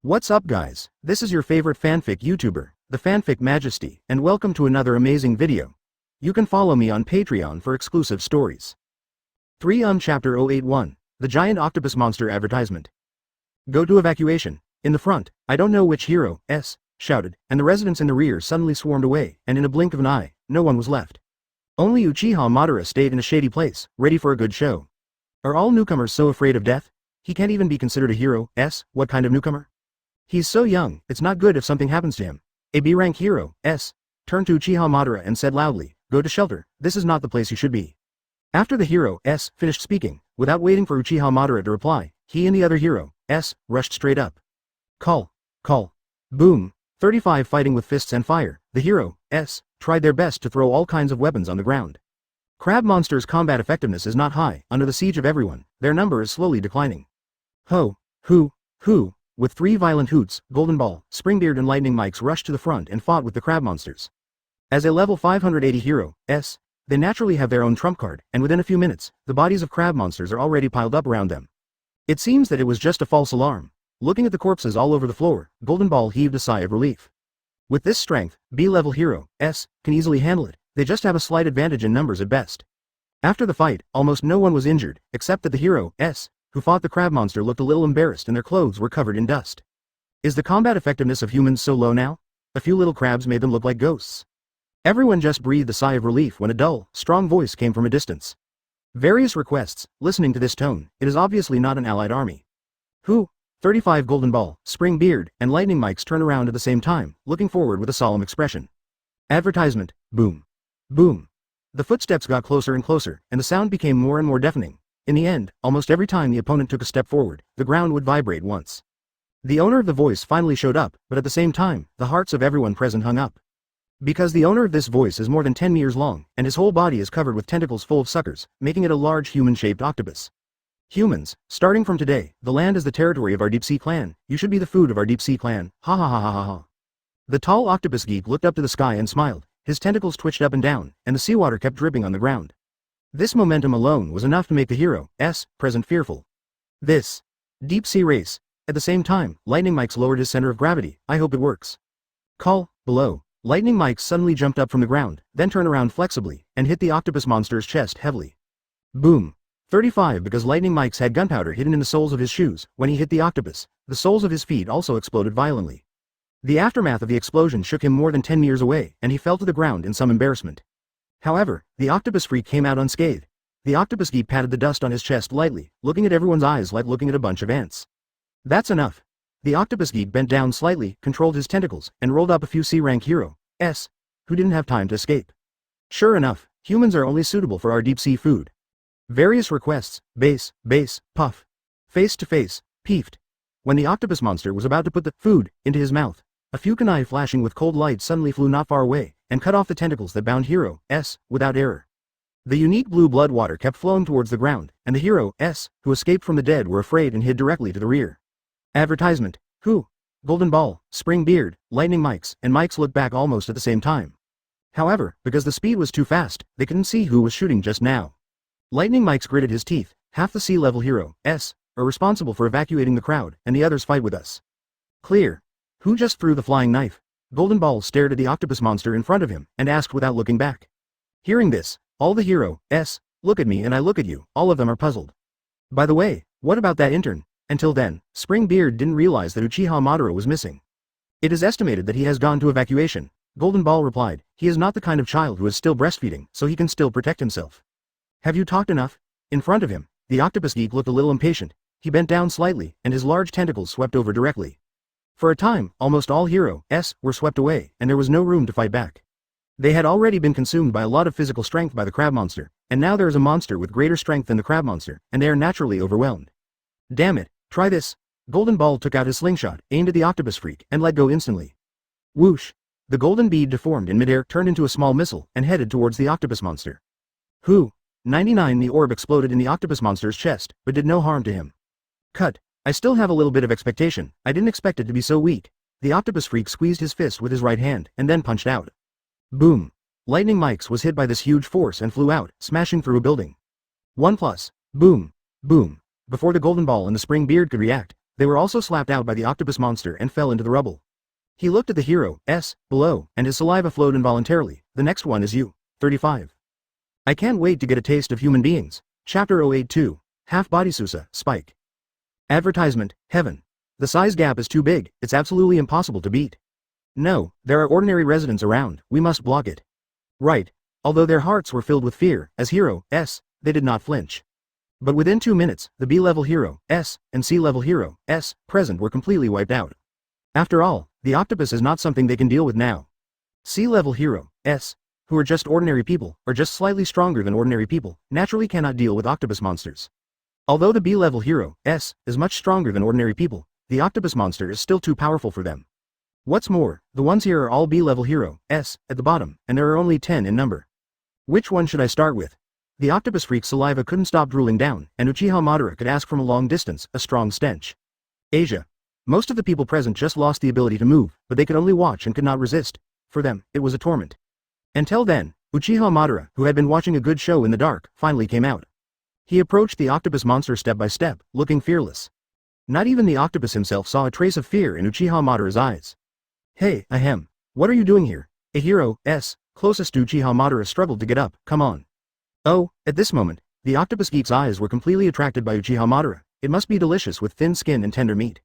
What's up guys, this is your favorite fanfic YouTuber, the Fanfic Majesty, and welcome to another amazing video. You can follow me on Patreon for exclusive stories. 3 Chapter 081, The Giant Octopus Monster Advertisement. Go to evacuation. In the front, I don't know which hero, shouted, and the residents in the rear suddenly swarmed away, and in a blink of an eye, no one was left. Only Uchiha Madara stayed in a shady place, ready for a good show. Are all newcomers so afraid of death? He can't even be considered a hero, what kind of newcomer? He's so young, it's not good if something happens to him. A B-rank hero, turned to Uchiha Madara and said loudly, "Go to shelter, this is not the place you should be." After the hero, finished speaking, without waiting for Uchiha Madara to reply, he and the other hero, rushed straight up. Call. Boom. 35 fighting with fists and fire, the hero, tried their best to throw all kinds of weapons on the ground. Crab monsters' combat effectiveness is not high, under the siege of everyone, their number is slowly declining. Ho, hoo. With 3 violent hoots, Golden Ball, Springbeard and Lightning Mikes rushed to the front and fought with the crab monsters. As a level 580 hero, they naturally have their own trump card, and within a few minutes, the bodies of crab monsters are already piled up around them. It seems that it was just a false alarm. Looking at the corpses all over the floor, Golden Ball heaved a sigh of relief. With this strength, B-level hero, can easily handle it, they just have a slight advantage in numbers at best. After the fight, almost no one was injured, except that the hero, who fought the crab monster looked a little embarrassed and their clothes were covered in dust. Is the combat effectiveness of humans so low now? A few little crabs made them look like ghosts. Everyone just breathed a sigh of relief when a dull, strong voice came from a distance. Various requests, listening to this tone, it is obviously not an allied army. Who? 35 Golden Ball, Spring Beard, and Lightning Mikes turn around at the same time, looking forward with a solemn expression. Advertisement, boom. Boom. The footsteps got closer and closer, and the sound became more and more deafening. In the end, almost every time the opponent took a step forward, the ground would vibrate once. The owner of the voice finally showed up, but at the same time, the hearts of everyone present hung up. Because the owner of this voice is more than 10 meters long, and his whole body is covered with tentacles full of suckers, making it a large human-shaped octopus. Humans, starting from today, the land is the territory of our deep-sea clan, you should be the food of our deep-sea clan, ha ha ha ha ha ha. The tall octopus geek looked up to the sky and smiled, his tentacles twitched up and down, and the seawater kept dripping on the ground. This momentum alone was enough to make the hero, present fearful. This deep-sea race. At the same time, Lightning Mikes lowered his center of gravity, I hope it works. Call, below. Lightning Mikes suddenly jumped up from the ground, then turned around flexibly, and hit the octopus monster's chest heavily. Boom. 35 Because Lightning Mikes had gunpowder hidden in the soles of his shoes, when he hit the octopus, the soles of his feet also exploded violently. The aftermath of the explosion shook him more than 10 meters away, and he fell to the ground in some embarrassment. However, the octopus freak came out unscathed. The octopus geek patted the dust on his chest lightly, looking at everyone's eyes like looking at a bunch of ants. That's enough. The octopus geek bent down slightly, controlled his tentacles, and rolled up a few C-rank hero, who didn't have time to escape. Sure enough, humans are only suitable for our deep-sea food. Various requests, base, puff, face-to-face, peefed. When the octopus monster was about to put the food into his mouth, a few kunai flashing with cold light suddenly flew not far away, and cut off the tentacles that bound hero, without error. The unique blue blood water kept flowing towards the ground, and the hero, who escaped from the dead were afraid and hid directly to the rear. Advertisement, who? Golden Ball, Spring Beard, Lightning Mikes, and Mikes looked back almost at the same time. However, because the speed was too fast, they couldn't see who was shooting just now. Lightning Mikes gritted his teeth, half the sea-level hero, are responsible for evacuating the crowd, and the others fight with us. Clear. Who just threw the flying knife? Golden Ball stared at the octopus monster in front of him, and asked without looking back. Hearing this, all the hero, look at me and I look at you, all of them are puzzled. By the way, what about that intern? Until then, Spring Beard didn't realize that Uchiha Madara was missing. It is estimated that he has gone to evacuation. Golden Ball replied, he is not the kind of child who is still breastfeeding, so he can still protect himself. Have you talked enough? In front of him, the octopus geek looked a little impatient. He bent down slightly, and his large tentacles swept over directly. For a time, almost all hero, were swept away, and there was no room to fight back. They had already been consumed by a lot of physical strength by the crab monster, and now there is a monster with greater strength than the crab monster, and they are naturally overwhelmed. Damn it, try this. Golden Ball took out his slingshot, aimed at the octopus freak, and let go instantly. Whoosh. The golden bead deformed in midair, turned into a small missile, and headed towards the octopus monster. Who? 99 The orb exploded in the octopus monster's chest, but did no harm to him. Cut. I still have a little bit of expectation, I didn't expect it to be so weak. The octopus freak squeezed his fist with his right hand, and then punched out. Boom. Lightning Mikes was hit by this huge force and flew out, smashing through a building. 1+. Boom. Boom. Before the Golden Ball and the Spring Beard could react, They were also slapped out by the octopus monster and fell into the rubble. He looked at the hero, below, and his saliva flowed involuntarily. The next one is you. 35. I can't wait to get a taste of human beings. Chapter 082. Half-body Susa, Spike. Advertisement, heaven. The size gap is too big, it's absolutely impossible to beat. No, there are ordinary residents around, we must block it. Right. Although their hearts were filled with fear, as hero, they did not flinch. But within 2 minutes, the B-level hero, and C-level hero, present were completely wiped out. After all, the octopus is not something they can deal with now. C-level hero, who are just ordinary people, or just slightly stronger than ordinary people, naturally cannot deal with octopus monsters. Although the B-level hero, is much stronger than ordinary people, the octopus monster is still too powerful for them. What's more, the ones here are all B-level hero, at the bottom, and there are only 10 in number. Which one should I start with? The octopus freak's saliva couldn't stop drooling down, and Uchiha Madara could ask from a long distance, a strong stench. Asia. Most of the people present just lost the ability to move, but they could only watch and could not resist. For them, it was a torment. Until then, Uchiha Madara, who had been watching a good show in the dark, finally came out. He approached the octopus monster step by step, looking fearless. Not even the octopus himself saw a trace of fear in Uchiha Madara's eyes. Hey, ahem. What are you doing here? A hero, closest to Uchiha Madara struggled to get up, come on. Oh, at this moment, the octopus geek's eyes were completely attracted by Uchiha Madara. It must be delicious with thin skin and tender meat.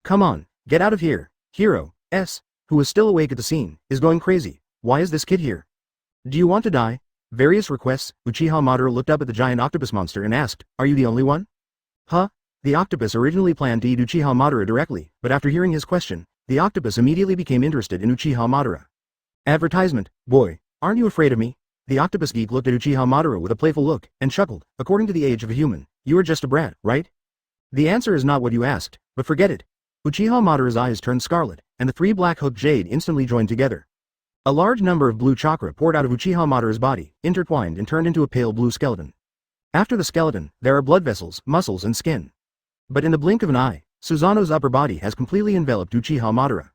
Come on, get out of here. Hero, who was still awake at the scene, is going crazy. Why is this kid here? Do you want to die? Various requests. Uchiha Madara looked up at the giant octopus monster and asked, are you the only one? Huh? The octopus originally planned to eat Uchiha Madara directly, but after hearing his question, the octopus immediately became interested in Uchiha Madara. Advertisement, boy, aren't you afraid of me? The octopus geek looked at Uchiha Madara with a playful look, and chuckled. According to the age of a human, you are just a brat, right? The answer is not what you asked, but forget it. Uchiha Madara's eyes turned scarlet, and the 3 black-hooked jade instantly joined together. A large number of blue chakra poured out of Uchiha Madara's body, intertwined and turned into a pale blue skeleton. After the skeleton, there are blood vessels, muscles and skin. But in the blink of an eye, Susanoo's upper body has completely enveloped Uchiha Madara.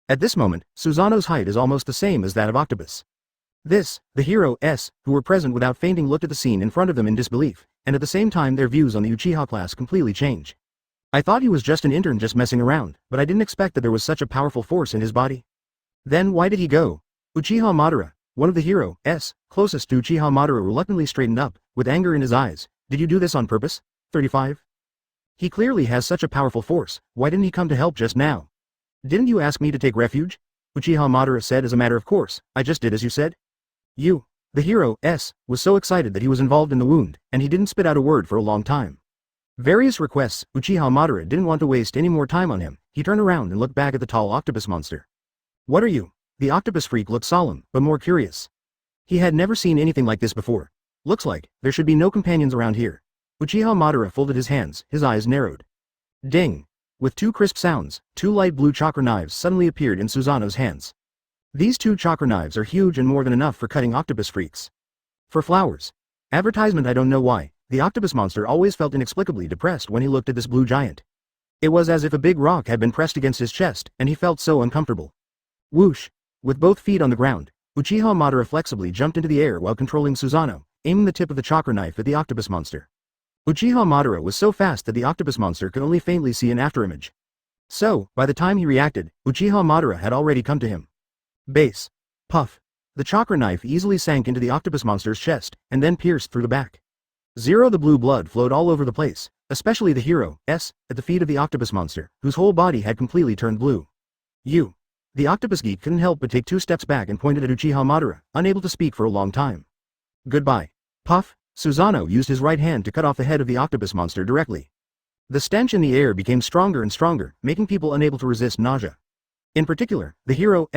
At this moment, Susanoo's height is almost the same as that of Octopus. The hero, who were present without fainting looked at the scene in front of them in disbelief, and at the same time their views on the Uchiha class completely change. I thought he was just an intern just messing around, but I didn't expect that there was such a powerful force in his body. Then why did he go? Uchiha Madara, one of the hero, closest to Uchiha Madara reluctantly straightened up, with anger in his eyes. Did you do this on purpose? 35. He clearly has such a powerful force, why didn't he come to help just now? Didn't you ask me to take refuge? Uchiha Madara said as a matter of course, I just did as you said. You, the hero, was so excited that he was involved in the wound, and he didn't spit out a word for a long time. Various requests. Uchiha Madara didn't want to waste any more time on him. He turned around and looked back at the tall octopus monster. What are you? The octopus freak looked solemn, but more curious. He had never seen anything like this before. Looks like there should be no companions around here. Uchiha Madara folded his hands, his eyes narrowed. Ding! With 2 crisp sounds, 2 light blue chakra knives suddenly appeared in Susanoo's hands. These 2 chakra knives are huge and more than enough for cutting octopus freaks. For flowers. Advertisement. I don't know why, the octopus monster always felt inexplicably depressed when he looked at this blue giant. It was as if a big rock had been pressed against his chest, and he felt so uncomfortable. Whoosh! With both feet on the ground, Uchiha Madara flexibly jumped into the air while controlling Susanoo, aiming the tip of the chakra knife at the octopus monster. Uchiha Madara was so fast that the octopus monster could only faintly see an afterimage. So, by the time he reacted, Uchiha Madara had already come to him. Base. Puff. The chakra knife easily sank into the octopus monster's chest, and then pierced through the back. The blue blood flowed all over the place, especially the hero, at the feet of the octopus monster, whose whole body had completely turned blue. You. The octopus geek couldn't help but take 2 steps back and pointed at Uchiha Madara, unable to speak for a long time. Goodbye. Puff. Susanoo used his right hand to cut off the head of the octopus monster directly. The stench in the air became stronger and stronger, making people unable to resist nausea. In particular, the hero,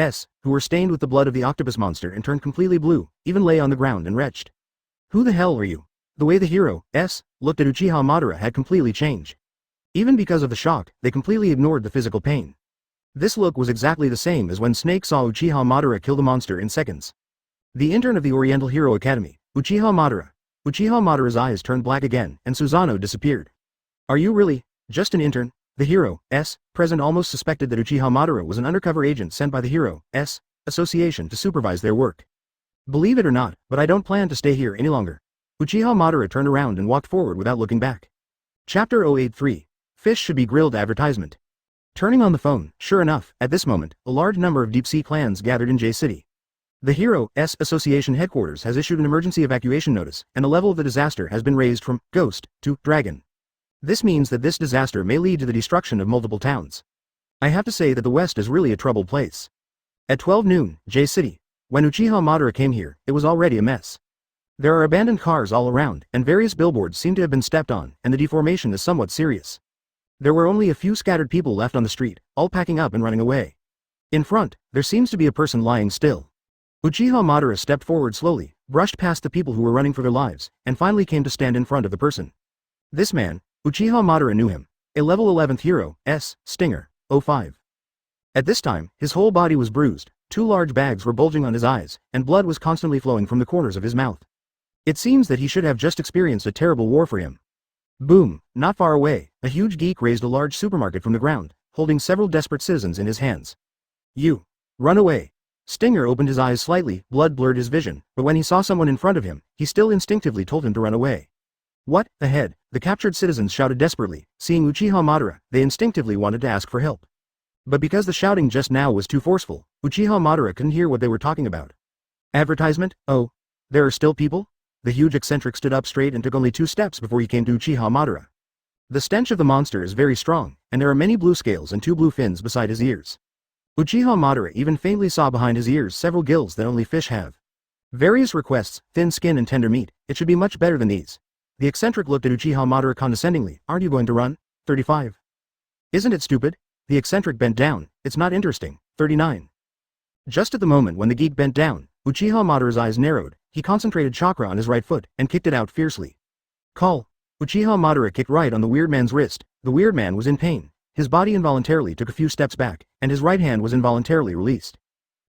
who were stained with the blood of the octopus monster and turned completely blue, even lay on the ground and retched. Who the hell are you? The way the hero, looked at Uchiha Madara had completely changed. Even because of the shock, they completely ignored the physical pain. This look was exactly the same as when Snake saw Uchiha Madara kill the monster in seconds. The intern of the Oriental Hero Academy, Uchiha Madara. Uchiha Madara's eyes turned black again, and Susanoo disappeared. Are you really just an intern? The hero, present almost suspected that Uchiha Madara was an undercover agent sent by the hero, association to supervise their work. Believe it or not, but I don't plan to stay here any longer. Uchiha Madara turned around and walked forward without looking back. Chapter 083. Fish should be grilled advertisement. Turning on the phone, sure enough, at this moment, a large number of deep-sea clans gathered in J City. The Heroes Association headquarters has issued an emergency evacuation notice, and the level of the disaster has been raised from Ghost to Dragon. This means that this disaster may lead to the destruction of multiple towns. I have to say that the West is really a troubled place. At 12 noon, J City. When Uchiha Madara came here, it was already a mess. There are abandoned cars all around, and various billboards seem to have been stepped on, and the deformation is somewhat serious. There were only a few scattered people left on the street, all packing up and running away. In front, there seems to be a person lying still. Uchiha Madara stepped forward slowly, brushed past the people who were running for their lives, and finally came to stand in front of the person. This man, Uchiha Madara knew him. A level 11th hero, Stinger, 05. At this time, his whole body was bruised, 2 large bags were bulging on his eyes, and blood was constantly flowing from the corners of his mouth. It seems that he should have just experienced a terrible war for him. Boom, not far away, a huge geek raised a large supermarket from the ground, holding several desperate citizens in his hands. You. Run away. Stinger opened his eyes slightly, blood blurred his vision, but when he saw someone in front of him, he still instinctively told him to run away. What? Ahead, the captured citizens shouted desperately. Seeing Uchiha Madara, they instinctively wanted to ask for help. But because the shouting just now was too forceful, Uchiha Madara couldn't hear what they were talking about. Advertisement? Oh. There are still people? The huge eccentric stood up straight and took only 2 steps before he came to Uchiha Madara. The stench of the monster is very strong, and there are many blue scales and 2 blue fins beside his ears. Uchiha Madara even faintly saw behind his ears several gills that only fish have. Various requests, thin skin and tender meat, it should be much better than these. The eccentric looked at Uchiha Madara condescendingly. Aren't you going to run? 35. Isn't it stupid? The eccentric bent down. It's not interesting. 39. Just at the moment when the geek bent down, Uchiha Madara's eyes narrowed, he concentrated chakra on his right foot and kicked it out fiercely. Call. Uchiha Madara kicked right on the weird man's wrist. The weird man was in pain. His body involuntarily took a few steps back, and his right hand was involuntarily released.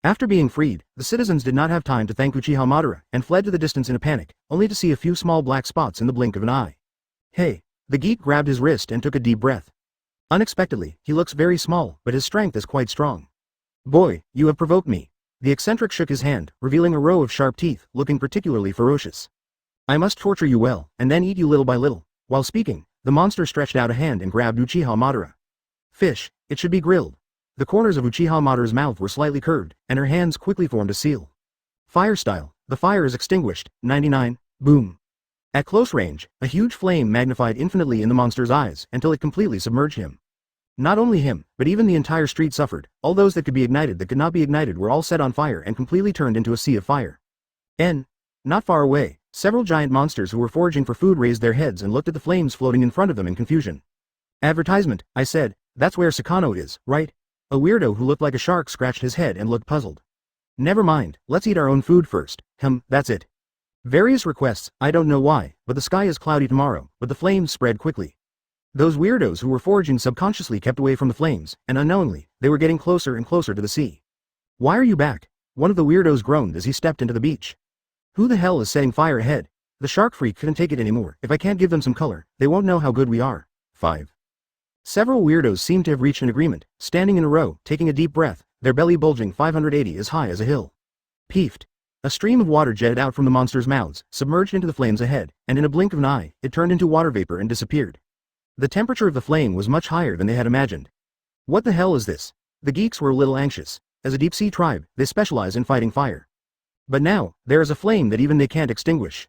After being freed, the citizens did not have time to thank Uchiha Madara and fled to the distance in a panic, only to see a few small black spots in the blink of an eye. Hey! The geek grabbed his wrist and took a deep breath. Unexpectedly, he looks very small, but his strength is quite strong. Boy, you have provoked me. The eccentric shook his hand, revealing a row of sharp teeth, looking particularly ferocious. I must torture you well, and then eat you little by little. While speaking, the monster stretched out a hand and grabbed Uchiha Madara. Fish, it should be grilled. The corners of Uchiha Madara's mouth were slightly curved, and her hands quickly formed a seal. Fire style, the fire is extinguished. 99, boom. At close range, a huge flame magnified infinitely in the monster's eyes until it completely submerged him. Not only him, but even the entire street suffered. All those that could be ignited that could not be ignited were all set on fire and completely turned into a sea of fire. Not far away, several giant monsters who were foraging for food raised their heads and looked at the flames floating in front of them in confusion. Advertisement, I said, that's where Susanoo is, right? A weirdo who looked like a shark scratched his head and looked puzzled. Never mind, let's eat our own food first. That's it. Various requests, I don't know why, but the sky is cloudy tomorrow, but the flames spread quickly. Those weirdos who were foraging subconsciously kept away from the flames, and unknowingly, they were getting closer and closer to the sea. Why are you back? One of the weirdos groaned as he stepped into the beach. Who the hell is setting fire ahead? The shark freak couldn't take it anymore. If I can't give them some color, they won't know how good we are. 5. Several weirdos seemed to have reached an agreement, standing in a row, taking a deep breath, their belly bulging 580 as high as a hill. Peefed. A stream of water jetted out from the monster's mouths, submerged into the flames ahead, and in a blink of an eye, it turned into water vapor and disappeared. The temperature of the flame was much higher than they had imagined. What the hell is this? The geeks were a little anxious. As a deep-sea tribe, they specialize in fighting fire. But now, there is a flame that even they can't extinguish.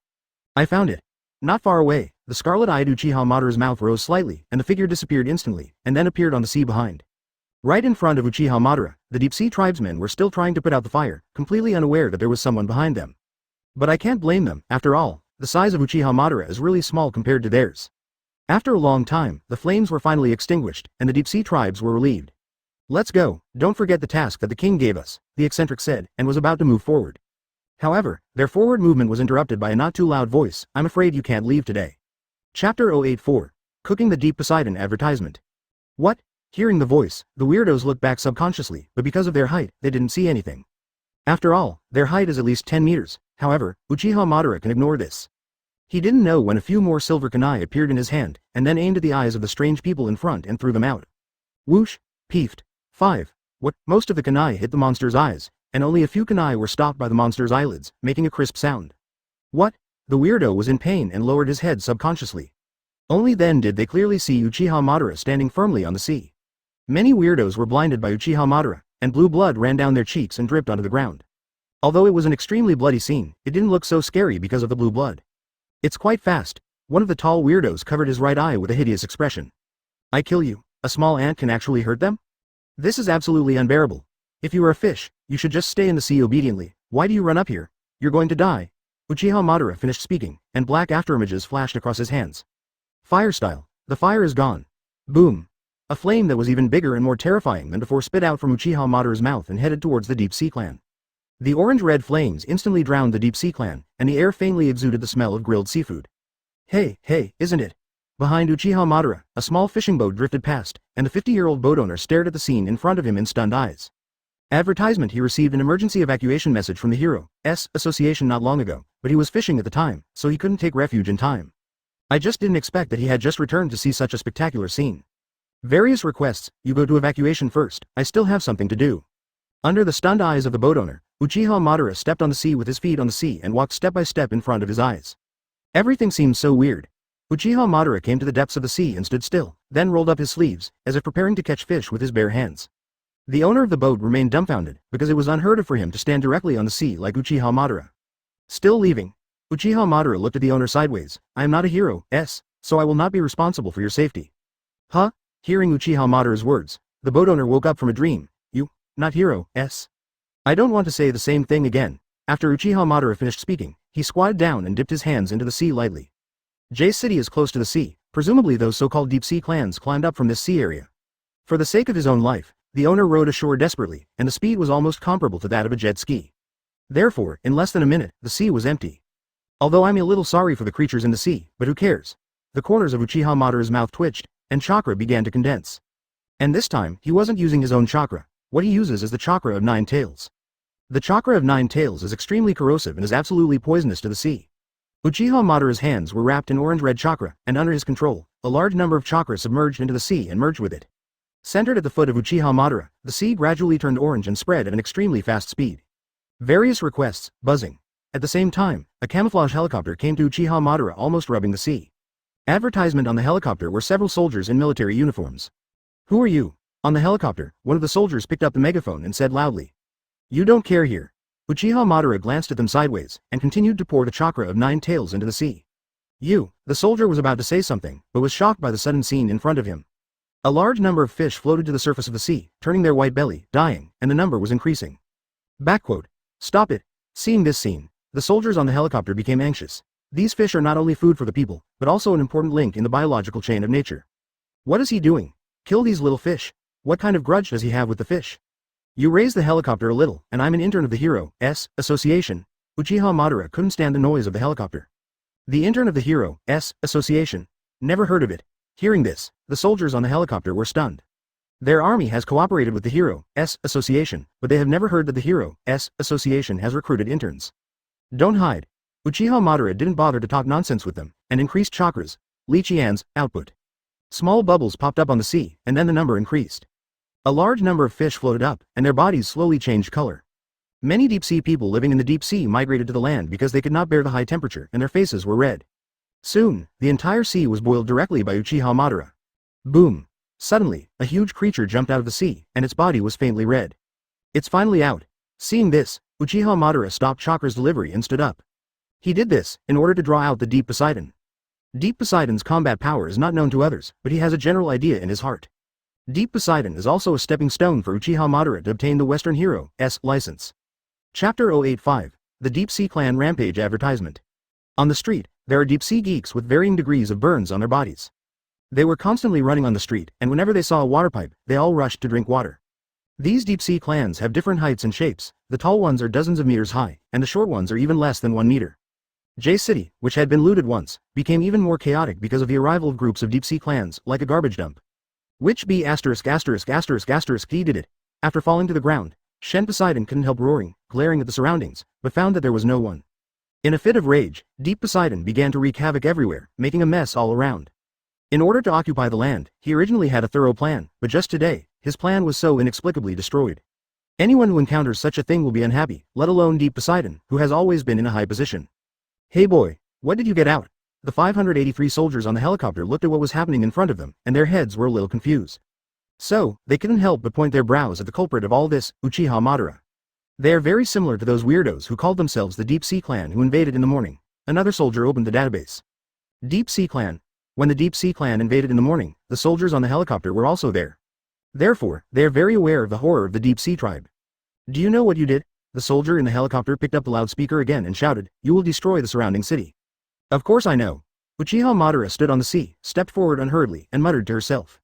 I found it. Not far away, the scarlet-eyed Uchiha Madara's mouth rose slightly, and the figure disappeared instantly, and then appeared on the sea behind. Right in front of Uchiha Madara, the deep-sea tribesmen were still trying to put out the fire, completely unaware that there was someone behind them. But I can't blame them, after all, the size of Uchiha Madara is really small compared to theirs. After a long time, the flames were finally extinguished, and the deep-sea tribes were relieved. Let's go, don't forget the task that the king gave us, the eccentric said, and was about to move forward. However, their forward movement was interrupted by a not-too-loud voice. I'm afraid you can't leave today. Chapter 084. Cooking the Deep Poseidon advertisement. What? Hearing the voice, the weirdos looked back subconsciously, but because of their height, they didn't see anything. After all, their height is at least 10 meters, however, Uchiha Madara can ignore this. He didn't know when a few more silver kunai appeared in his hand, and then aimed at the eyes of the strange people in front and threw them out. Whoosh, peefed. 5. What? Most of the kunai hit the monster's eyes, and only a few kunai were stopped by the monster's eyelids, making a crisp sound. What? The weirdo was in pain and lowered his head subconsciously. Only then did they clearly see Uchiha Madara standing firmly on the sea. Many weirdos were blinded by Uchiha Madara, and blue blood ran down their cheeks and dripped onto the ground. Although it was an extremely bloody scene, it didn't look so scary because of the blue blood. It's quite fast. One of the tall weirdos covered his right eye with a hideous expression. I kill you. A small ant can actually hurt them? This is absolutely unbearable. If you are a fish, you should just stay in the sea obediently. Why do you run up here? You're going to die. Uchiha Madara finished speaking, and black afterimages flashed across his hands. Fire style. The fire is gone. Boom. A flame that was even bigger and more terrifying than before spit out from Uchiha Madara's mouth and headed towards the Deep Sea Clan. The orange-red flames instantly drowned the Deep Sea Clan, and the air faintly exuded the smell of grilled seafood. Hey, isn't it? Behind Uchiha Madara, a small fishing boat drifted past, and the 50-year-old boat owner stared at the scene in front of him in stunned eyes. Advertisement: he received an emergency evacuation message from the Heroes Association not long ago, but he was fishing at the time, so he couldn't take refuge in time. I just didn't expect that he had just returned to see such a spectacular scene. Various requests: you go to evacuation first, I still have something to do. Under the stunned eyes of the boat owner, Uchiha Madara stepped on the sea with his feet on the sea and walked step by step in front of his eyes. Everything seemed so weird. Uchiha Madara came to the depths of the sea and stood still, then rolled up his sleeves, as if preparing to catch fish with his bare hands. The owner of the boat remained dumbfounded, because it was unheard of for him to stand directly on the sea like Uchiha Madara. Still leaving. Uchiha Madara looked at the owner sideways. I am not a hero, so I will not be responsible for your safety. Huh? Hearing Uchiha Madara's words, the boat owner woke up from a dream. You, not hero, I don't want to say the same thing again. After Uchiha Madara finished speaking, he squatted down and dipped his hands into the sea lightly. J City is close to the sea, presumably those so-called deep sea clans climbed up from this sea area. For the sake of his own life, the owner rowed ashore desperately, and the speed was almost comparable to that of a jet ski. Therefore, in less than a minute, the sea was empty. Although I'm a little sorry for the creatures in the sea, but who cares? The corners of Uchiha Madara's mouth twitched, and chakra began to condense. And this time, he wasn't using his own chakra. What he uses is the chakra of 9 tails. The chakra of 9 tails is extremely corrosive and is absolutely poisonous to the sea. Uchiha Madara's hands were wrapped in orange-red chakra, and under his control, a large number of chakras submerged into the sea and merged with it. Centered at the foot of Uchiha Madara, the sea gradually turned orange and spread at an extremely fast speed. Various requests, buzzing. At the same time, a camouflage helicopter came to Uchiha Madara, almost rubbing the sea. Advertisement on the helicopter were several soldiers in military uniforms. Who are you? On the helicopter, one of the soldiers picked up the megaphone and said loudly. You don't care here. Uchiha Madara glanced at them sideways, and continued to pour the chakra of 9 tails into the sea. The soldier was about to say something, but was shocked by the sudden scene in front of him. A large number of fish floated to the surface of the sea, turning their white belly, dying, and the number was increasing. Backquote. Stop it. Seeing this scene, the soldiers on the helicopter became anxious. These fish are not only food for the people, but also an important link in the biological chain of nature. What is he doing? Kill these little fish. What kind of grudge does he have with the fish? You raise the helicopter a little, and I'm an intern of the Heroes Association. Uchiha Madara couldn't stand the noise of the helicopter. The intern of the Heroes Association? Never heard of it. Hearing this, the soldiers on the helicopter were stunned. Their army has cooperated with the Heroes Association, but they have never heard that the Heroes Association has recruited interns. Don't hide. Uchiha Madara didn't bother to talk nonsense with them, and increased chakras, Liqian's, output. Small bubbles popped up on the sea, and then the number increased. A large number of fish floated up, and their bodies slowly changed color. Many deep-sea people living in the deep sea migrated to the land because they could not bear the high temperature, and their faces were red. Soon, the entire sea was boiled directly by Uchiha Madara. Boom! Suddenly, a huge creature jumped out of the sea, and its body was faintly red. It's finally out. Seeing this, Uchiha Madara stopped Chakra's delivery and stood up. He did this in order to draw out the Deep Poseidon. Deep Poseidon's combat power is not known to others, but he has a general idea in his heart. Deep Poseidon is also a stepping stone for Uchiha Madara to obtain the Western Heroes license. Chapter 085, The Deep Sea Clan Rampage Advertisement. On the street, there are deep sea geeks with varying degrees of burns on their bodies. They were constantly running on the street, and whenever they saw a water pipe, they all rushed to drink water. These deep sea clans have different heights and shapes. The tall ones are dozens of meters high, and the short ones are even less than 1 meter. J City, which had been looted once, became even more chaotic because of the arrival of groups of deep sea clans, like a garbage dump. Which B******** D did it. After falling to the ground, Shen Poseidon couldn't help roaring, glaring at the surroundings, but found that there was no one. In a fit of rage, Deep Poseidon began to wreak havoc everywhere, making a mess all around. In order to occupy the land, he originally had a thorough plan, but just today, his plan was so inexplicably destroyed. Anyone who encounters such a thing will be unhappy, let alone Deep Poseidon, who has always been in a high position. Hey boy, what did you get out? The 583 soldiers on the helicopter looked at what was happening in front of them, and their heads were a little confused. So, they couldn't help but point their brows at the culprit of all this, Uchiha Madara. They are very similar to those weirdos who called themselves the Deep Sea Clan who invaded in the morning. Another soldier opened the database. Deep Sea Clan. When the Deep Sea Clan invaded in the morning, the soldiers on the helicopter were also there. Therefore, they are very aware of the horror of the Deep Sea tribe. Do you know what you did? The soldier in the helicopter picked up the loudspeaker again and shouted, "You will destroy the surrounding city." Of course I know. Uchiha Madara stood on the sea, stepped forward unhurriedly, and muttered to herself.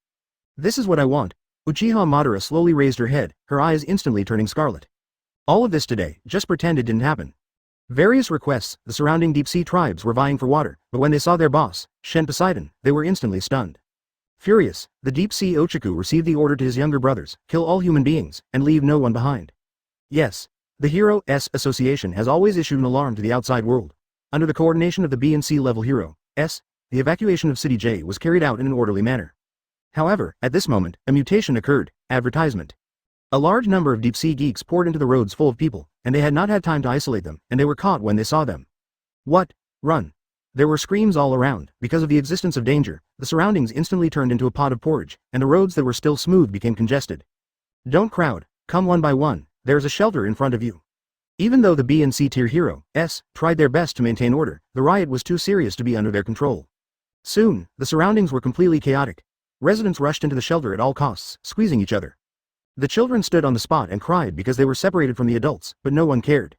This is what I want. Uchiha Madara slowly raised her head, her eyes instantly turning scarlet. All of this today, just pretend it didn't happen. Various requests, the surrounding deep sea tribes were vying for water, but when they saw their boss, Shen Poseidon, they were instantly stunned. Furious, the deep sea Ochaku received the order to his younger brothers, kill all human beings, and leave no one behind. Yes, the Hero S Association has always issued an alarm to the outside world. Under the coordination of the B and C level Hero S, the evacuation of City J was carried out in an orderly manner. However, at this moment, a mutation occurred. Advertisement. A large number of deep-sea geeks poured into the roads full of people, and they had not had time to isolate them, and they were caught when they saw them. What? Run. There were screams all around. Because of the existence of danger, the surroundings instantly turned into a pot of porridge, and the roads that were still smooth became congested. Don't crowd. Come one by one. There is a shelter in front of you. Even though the B and C tier Hero S tried their best to maintain order, the riot was too serious to be under their control. Soon, the surroundings were completely chaotic. Residents rushed into the shelter at all costs, squeezing each other. The children stood on the spot and cried because they were separated from the adults, but no one cared.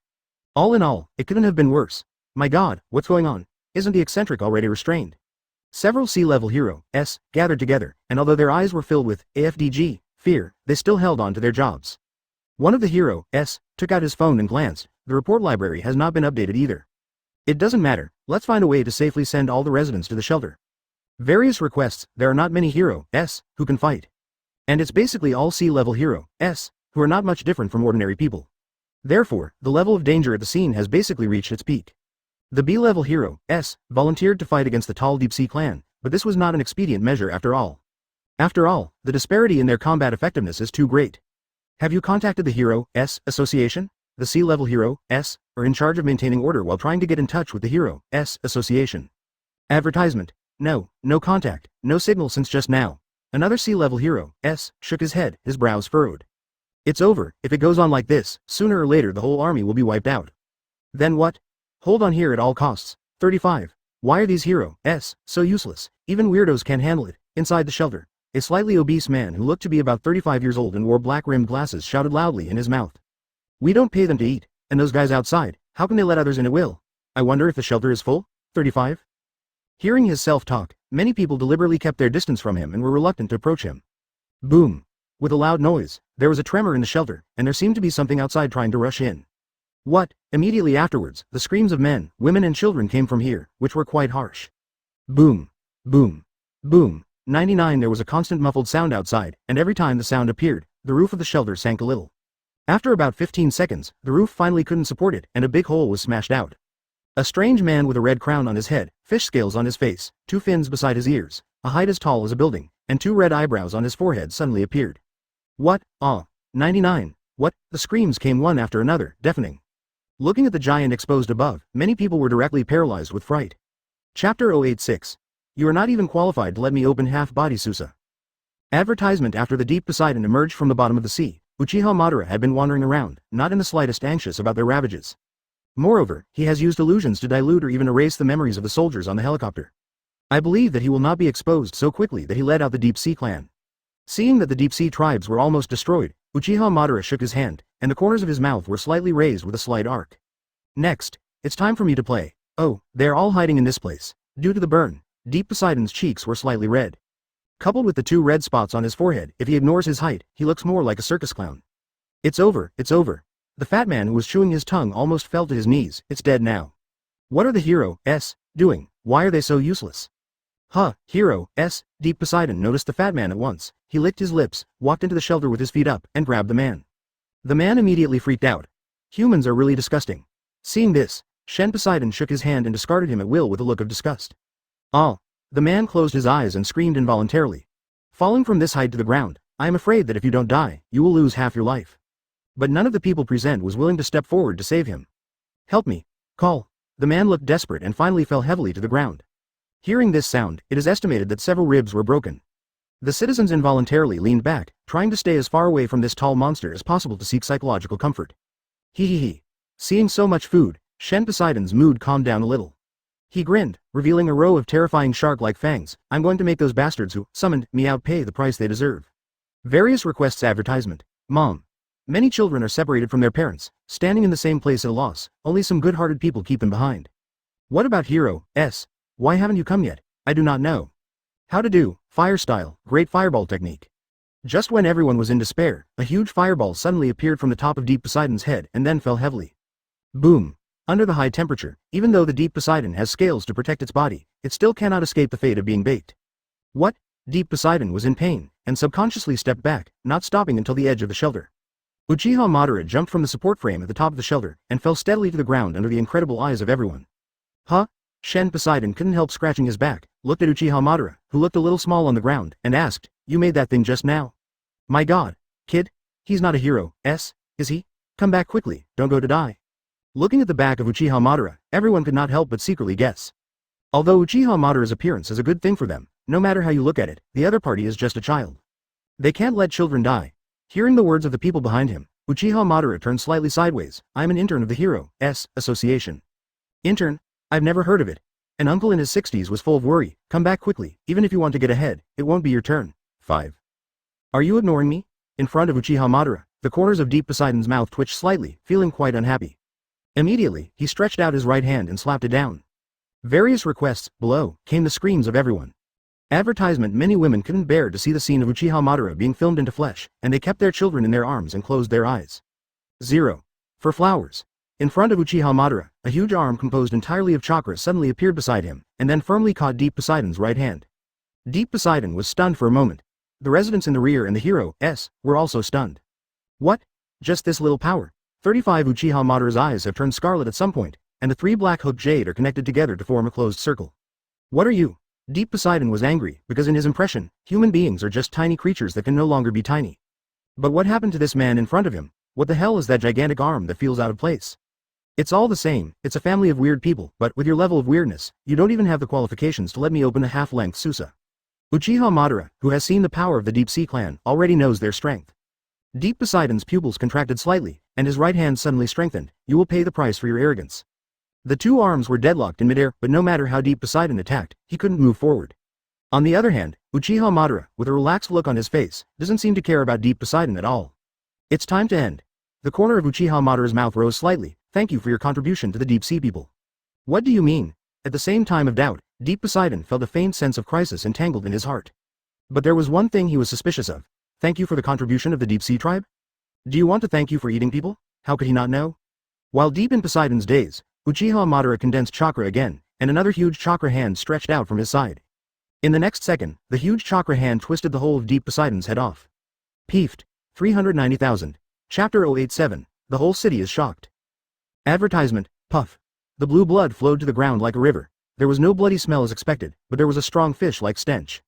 All in all, it couldn't have been worse. My god, what's going on? Isn't the eccentric already restrained? Several C-level Hero S gathered together, and although their eyes were filled with AFDG, fear, they still held on to their jobs. One of the Hero S took out his phone and glanced. The report library has not been updated either. It doesn't matter, let's find a way to safely send all the residents to the shelter. Various requests, there are not many Hero S who can fight. And it's basically all C-level Hero S who are not much different from ordinary people. Therefore, the level of danger at the scene has basically reached its peak. The B-level Hero S volunteered to fight against the tall Deep Sea Clan, but this was not an expedient measure after all. After all, the disparity in their combat effectiveness is too great. Have you contacted the Hero S Association? The C-level Hero S are in charge of maintaining order while trying to get in touch with the Hero S Association. Advertisement. No contact, no signal since just now. Another C-level Hero S shook his head, his brows furrowed. It's over. If it goes on like this, sooner or later the whole army will be wiped out. Then what? Hold on here at all costs. 35. Why are these Hero S so useless? Even weirdos can't handle it. Inside the shelter, a slightly obese man who looked to be about 35 years old and wore black-rimmed glasses shouted loudly in his mouth. We don't pay them to eat, and those guys outside, how can they let others in at will? I wonder if the shelter is full? 35. Hearing his self-talk, many people deliberately kept their distance from him and were reluctant to approach him. Boom. With a loud noise, there was a tremor in the shelter, and there seemed to be something outside trying to rush in. What? Immediately afterwards, the screams of men, women and children came from here, which were quite harsh. Boom. Boom. Boom. 99. There was a constant muffled sound outside, and every time the sound appeared, the roof of the shelter sank a little. After about 15 seconds, the roof finally couldn't support it, and a big hole was smashed out. A strange man with a red crown on his head, fish scales on his face, 2 fins beside his ears, a height as tall as a building, and 2 red eyebrows on his forehead suddenly appeared. What? 99. What? The screams came one after another, deafening. Looking at the giant exposed above, many people were directly paralyzed with fright. Chapter 086. You are not even qualified to let me open half-body Susa. Advertisement. After the deep Poseidon emerged from the bottom of the sea, Uchiha Madara had been wandering around, not in the slightest anxious about their ravages. Moreover, he has used illusions to dilute or even erase the memories of the soldiers on the helicopter. I believe that he will not be exposed so quickly that he led out the Deep Sea Clan. Seeing that the Deep Sea tribes were almost destroyed, Uchiha Madara shook his hand, and the corners of his mouth were slightly raised with a slight arc. Next, it's time for me to play. Oh, they are all hiding in this place. Due to the burn, Deep Poseidon's cheeks were slightly red. Coupled with the 2 red spots on his forehead, if he ignores his height, he looks more like a circus clown. It's over, it's over. The fat man who was chewing his tongue almost fell to his knees. It's dead now. What are the Hero S doing? Why are they so useless? Hero S. Deep Poseidon noticed the fat man at once. He licked his lips, walked into the shelter with his feet up, and grabbed the man. The man immediately freaked out. Humans are really disgusting. Seeing this, Shen Poseidon shook his hand and discarded him at will with a look of disgust. The man closed his eyes and screamed involuntarily. Falling from this height to the ground, I am afraid that if you don't die, you will lose half your life. But none of the people present was willing to step forward to save him. Help me. Call. The man looked desperate and finally fell heavily to the ground. Hearing this sound, it is estimated that several ribs were broken. The citizens involuntarily leaned back, trying to stay as far away from this tall monster as possible to seek psychological comfort. Hee. Seeing so much food, Shen Poseidon's mood calmed down a little. He grinned, revealing a row of terrifying shark-like fangs. I'm going to make those bastards who summoned me out pay the price they deserve. Various requests advertisement. Mom. Many children are separated from their parents, standing in the same place at a loss. Only some good-hearted people keep them behind. What about Hero S? Why haven't you come yet? I do not know. How to do, fire style, great fireball technique. Just when everyone was in despair, a huge fireball suddenly appeared from the top of Deep Poseidon's head and then fell heavily. Boom. Under the high temperature, even though the Deep Poseidon has scales to protect its body, it still cannot escape the fate of being baked. What? Deep Poseidon was in pain, and subconsciously stepped back, not stopping until the edge of the shelter. Uchiha Madara jumped from the support frame at the top of the shelter, and fell steadily to the ground under the incredible eyes of everyone. Huh? Shen Poseidon couldn't help scratching his back, looked at Uchiha Madara, who looked a little small on the ground, and asked, You made that thing just now? My god, kid? He's not a hero, is he? Come back quickly, don't go to die. Looking at the back of Uchiha Madara, everyone could not help but secretly guess. Although Uchiha Madara's appearance is a good thing for them, no matter how you look at it, the other party is just a child. They can't let children die. Hearing the words of the people behind him, Uchiha Madara turned slightly sideways. I'm an intern of the Hero S Association. Intern? I've never heard of it. An uncle in his 60s was full of worry. Come back quickly, even if you want to get ahead, it won't be your turn. 5. Are you ignoring me? In front of Uchiha Madara, the corners of Deep Poseidon's mouth twitched slightly, feeling quite unhappy. Immediately, he stretched out his right hand and slapped it down. Various requests, below, came the screams of everyone. Advertisement. Many women couldn't bear to see the scene of Uchiha Madara being filmed into flesh, and they kept their children in their arms and closed their eyes. 0. For flowers. In front of Uchiha Madara, a huge arm composed entirely of chakra suddenly appeared beside him, and then firmly caught Deep Poseidon's right hand. Deep Poseidon was stunned for a moment. The residents in the rear and the Hero S were also stunned. What? Just this little power? 35. Uchiha Madara's eyes have turned scarlet at some point, and the three black hooked jade are connected together to form a closed circle. What are you? Deep Poseidon was angry, because in his impression, human beings are just tiny creatures that can no longer be tiny. But what happened to this man in front of him? What the hell is that gigantic arm that feels out of place? It's all the same, it's a family of weird people, but with your level of weirdness, you don't even have the qualifications to let me open a half-length Susa. Uchiha Madara, who has seen the power of the Deep Sea clan, already knows their strength. Deep Poseidon's pupils contracted slightly, and his right hand suddenly strengthened. You will pay the price for your arrogance. The two arms were deadlocked in midair, but no matter how Deep Poseidon attacked, he couldn't move forward. On the other hand, Uchiha Madara, with a relaxed look on his face, doesn't seem to care about Deep Poseidon at all. It's time to end. The corner of Uchiha Madara's mouth rose slightly. Thank you for your contribution to the Deep Sea people. What do you mean? At the same time of doubt, Deep Poseidon felt a faint sense of crisis entangled in his heart. But there was one thing he was suspicious of. Thank you for the contribution of the Deep Sea tribe? Do you want to thank you for eating people? How could he not know? While deep in Poseidon's daze, Uchiha Madara condensed chakra again, and another huge chakra hand stretched out from his side. In the next second, the huge chakra hand twisted the whole of Deep Poseidon's head off. Peeved. 390,000. Chapter 087. The whole city is shocked. Advertisement. Puff. The blue blood flowed to the ground like a river. There was no bloody smell as expected, but there was a strong fish-like stench.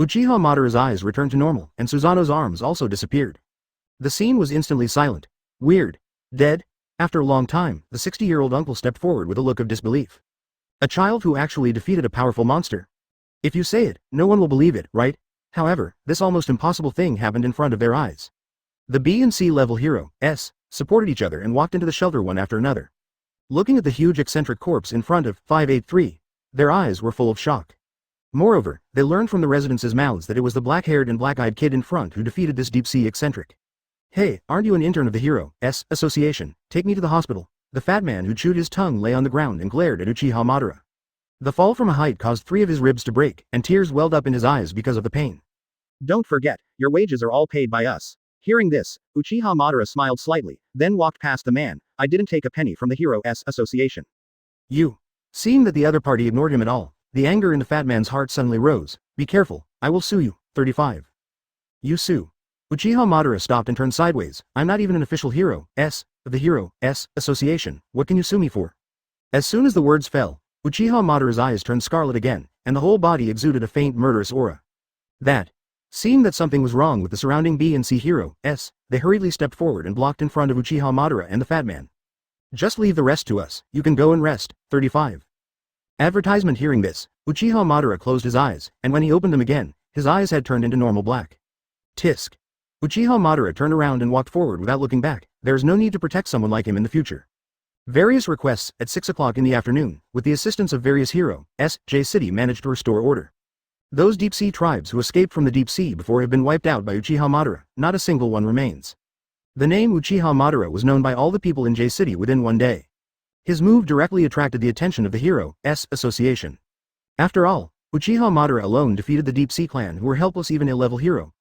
Uchiha Madara's eyes returned to normal, and Susanoo's arms also disappeared. The scene was instantly silent. Weird. Dead? After a long time, the 60-year-old uncle stepped forward with a look of disbelief. A child who actually defeated a powerful monster. If you say it, no one will believe it, right? However, this almost impossible thing happened in front of their eyes. The B and C level Hero S supported each other and walked into the shelter one after another. Looking at the huge eccentric corpse in front of 583, their eyes were full of shock. Moreover, they learned from the residents' mouths that it was the black-haired and black-eyed kid in front who defeated this deep-sea eccentric. Hey, aren't you an intern of the Hero S Association? Take me to the hospital. The fat man who chewed his tongue lay on the ground and glared at Uchiha Madara. The fall from a height caused 3 of his ribs to break, and tears welled up in his eyes because of the pain. Don't forget, your wages are all paid by us. Hearing this, Uchiha Madara smiled slightly, then walked past the man. I didn't take a penny from the Hero S Association. You. Seeing that the other party ignored him at all, the anger in the fat man's heart suddenly rose. Be careful, I will sue you. 35. You sue. Uchiha Madara stopped and turned sideways. I'm not even an official Hero S of the Hero S Association. What can you sue me for? As soon as the words fell, Uchiha Madara's eyes turned scarlet again, and the whole body exuded a faint murderous aura. Seeing that something was wrong with the surrounding B and C Hero S, they hurriedly stepped forward and blocked in front of Uchiha Madara and the fat man. Just leave the rest to us, you can go and rest. 35. Advertisement. Hearing this, Uchiha Madara closed his eyes, and when he opened them again, his eyes had turned into normal black. Tisk. Uchiha Madara turned around and walked forward without looking back. There is no need to protect someone like him in the future. Various requests at 6 o'clock in the afternoon, with the assistance of various heroes, J City managed to restore order. Those deep sea tribes who escaped from the deep sea before have been wiped out by Uchiha Madara, not a single one remains. The name Uchiha Madara was known by all the people in J City within one day. His move directly attracted the attention of the Heroes Association. After all, Uchiha Madara alone defeated the Deep Sea Clan, who were helpless even ill-level Heroes,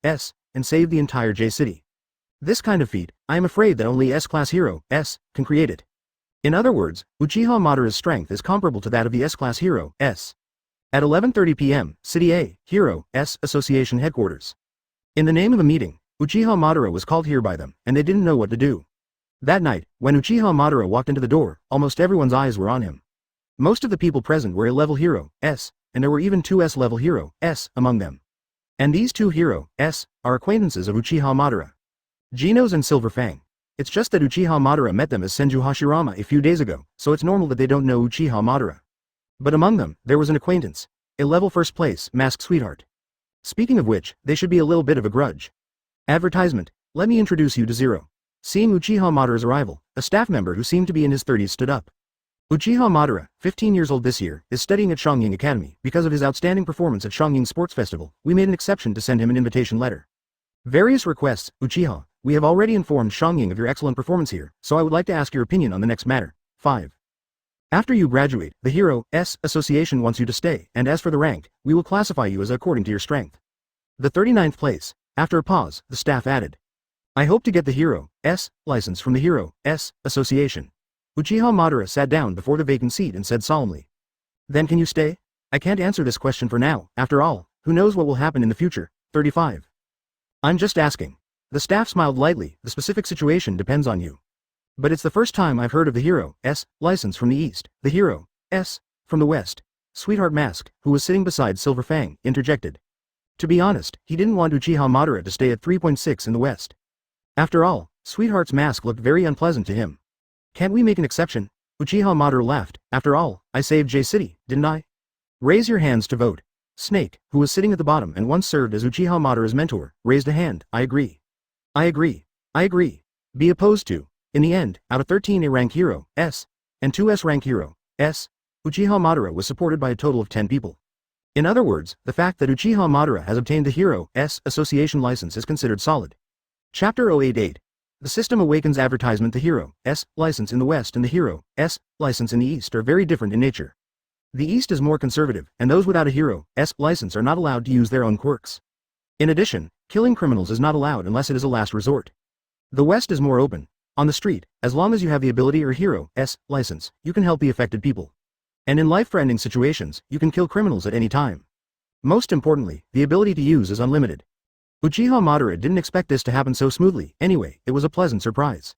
and saved the entire J City. This kind of feat, I am afraid that only S-Class Heroes can create it. In other words, Uchiha Madara's strength is comparable to that of the S-Class Heroes. At 11:30 p.m., City A, Heroes Association headquarters. In the name of a meeting, Uchiha Madara was called here by them, and they didn't know what to do. That night, when Uchiha Madara walked into the door, almost everyone's eyes were on him. Most of the people present were A-level Heroes, and there were even two S-level Heroes among them. And these two Heroes are acquaintances of Uchiha Madara. Genos and Silver Fang. It's just that Uchiha Madara met them as Senju Hashirama a few days ago, so it's normal that they don't know Uchiha Madara. But among them, there was an acquaintance. A-level first place, Masked Sweetheart. Speaking of which, they should be a little bit of a grudge. Advertisement. Let me introduce you to Zero. Seeing Uchiha Madara's arrival, a staff member who seemed to be in his 30s stood up. Uchiha Madara, 15 years old this year, is studying at Shongying Academy. Because of his outstanding performance at Shongying Sports Festival, we made an exception to send him an invitation letter. Various requests. Uchiha, we have already informed Shongying of your excellent performance here, so I would like to ask your opinion on the next matter. 5. After you graduate, the Heroes Association wants you to stay, and as for the rank, we will classify you as according to your strength. The 39th place. After a pause, the staff added. I hope to get the Heroes license from the Heroes Association. Uchiha Madara sat down before the vacant seat and said solemnly. Then can you stay? I can't answer this question for now, after all, who knows what will happen in the future. 35. I'm just asking. The staff smiled lightly. The specific situation depends on you. But it's the first time I've heard of the Heroes license from the East. The Heroes from the West. Sweetheart Mask, who was sitting beside Silver Fang, interjected. To be honest, he didn't want Uchiha Madara to stay at 3.6 in the West. After all, Sweetheart's mask looked very unpleasant to him. Can't we make an exception? Uchiha Madara laughed. After all, I saved J City, didn't I? Raise your hands to vote. Snake, who was sitting at the bottom and once served as Uchiha Madara's mentor, raised a hand. I agree. I agree. I agree. Be opposed to. In the end, out of 13 A-rank Heroes and 2 S-rank Heroes, Uchiha Madara was supported by a total of 10 people. In other words, the fact that Uchiha Madara has obtained the Heroes Association license is considered solid. Chapter 088. The system awakens. Advertisement. The Heroes license in the West and the Heroes license in the East are very different in nature. The East is more conservative, and those without a Heroes license are not allowed to use their own quirks. In addition, killing criminals is not allowed unless it is a last resort. The West is more open. On the street, as long as you have the ability or Heroes license, you can help the affected people. And in life-threatening situations, you can kill criminals at any time. Most importantly, the ability to use is unlimited. Uchiha Madara didn't expect this to happen so smoothly. Anyway, it was a pleasant surprise.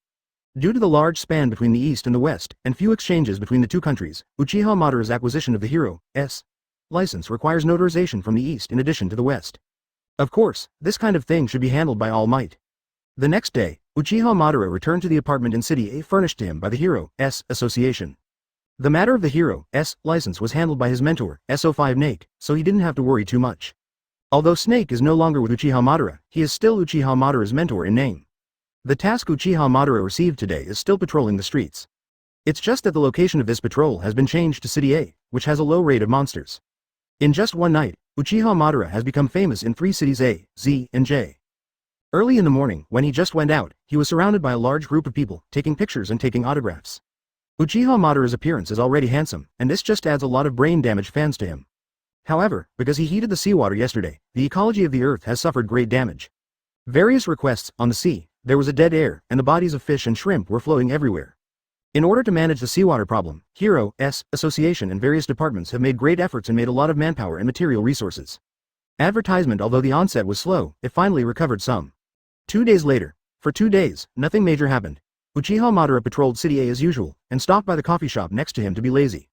Due to the large span between the East and the West, and few exchanges between the two countries, Uchiha Madara's acquisition of the Heroes license requires notarization from the East in addition to the West. Of course, this kind of thing should be handled by All Might. The next day, Uchiha Madara returned to the apartment in City A furnished to him by the Heroes Association. The matter of the Heroes license was handled by his mentor, SO5 Snake, so he didn't have to worry too much. Although Snake is no longer with Uchiha Madara, he is still Uchiha Madara's mentor in name. The task Uchiha Madara received today is still patrolling the streets. It's just that the location of this patrol has been changed to City A, which has a low rate of monsters. In just one night, Uchiha Madara has become famous in 3 cities A, Z, and J. Early in the morning, when he just went out, he was surrounded by a large group of people, taking pictures and taking autographs. Uchiha Madara's appearance is already handsome, and this just adds a lot of brain-damaged fans to him. However, because he heated the seawater yesterday, the ecology of the earth has suffered great damage. Various requests. On the sea, there was a dead air, and the bodies of fish and shrimp were floating everywhere. In order to manage the seawater problem, Heroes Association and various departments have made great efforts and made a lot of manpower and material resources. Advertisement. Although the onset was slow, it finally recovered some. 2 days later. For 2 days, nothing major happened. Uchiha Madara patrolled City A as usual, and stopped by the coffee shop next to him to be lazy.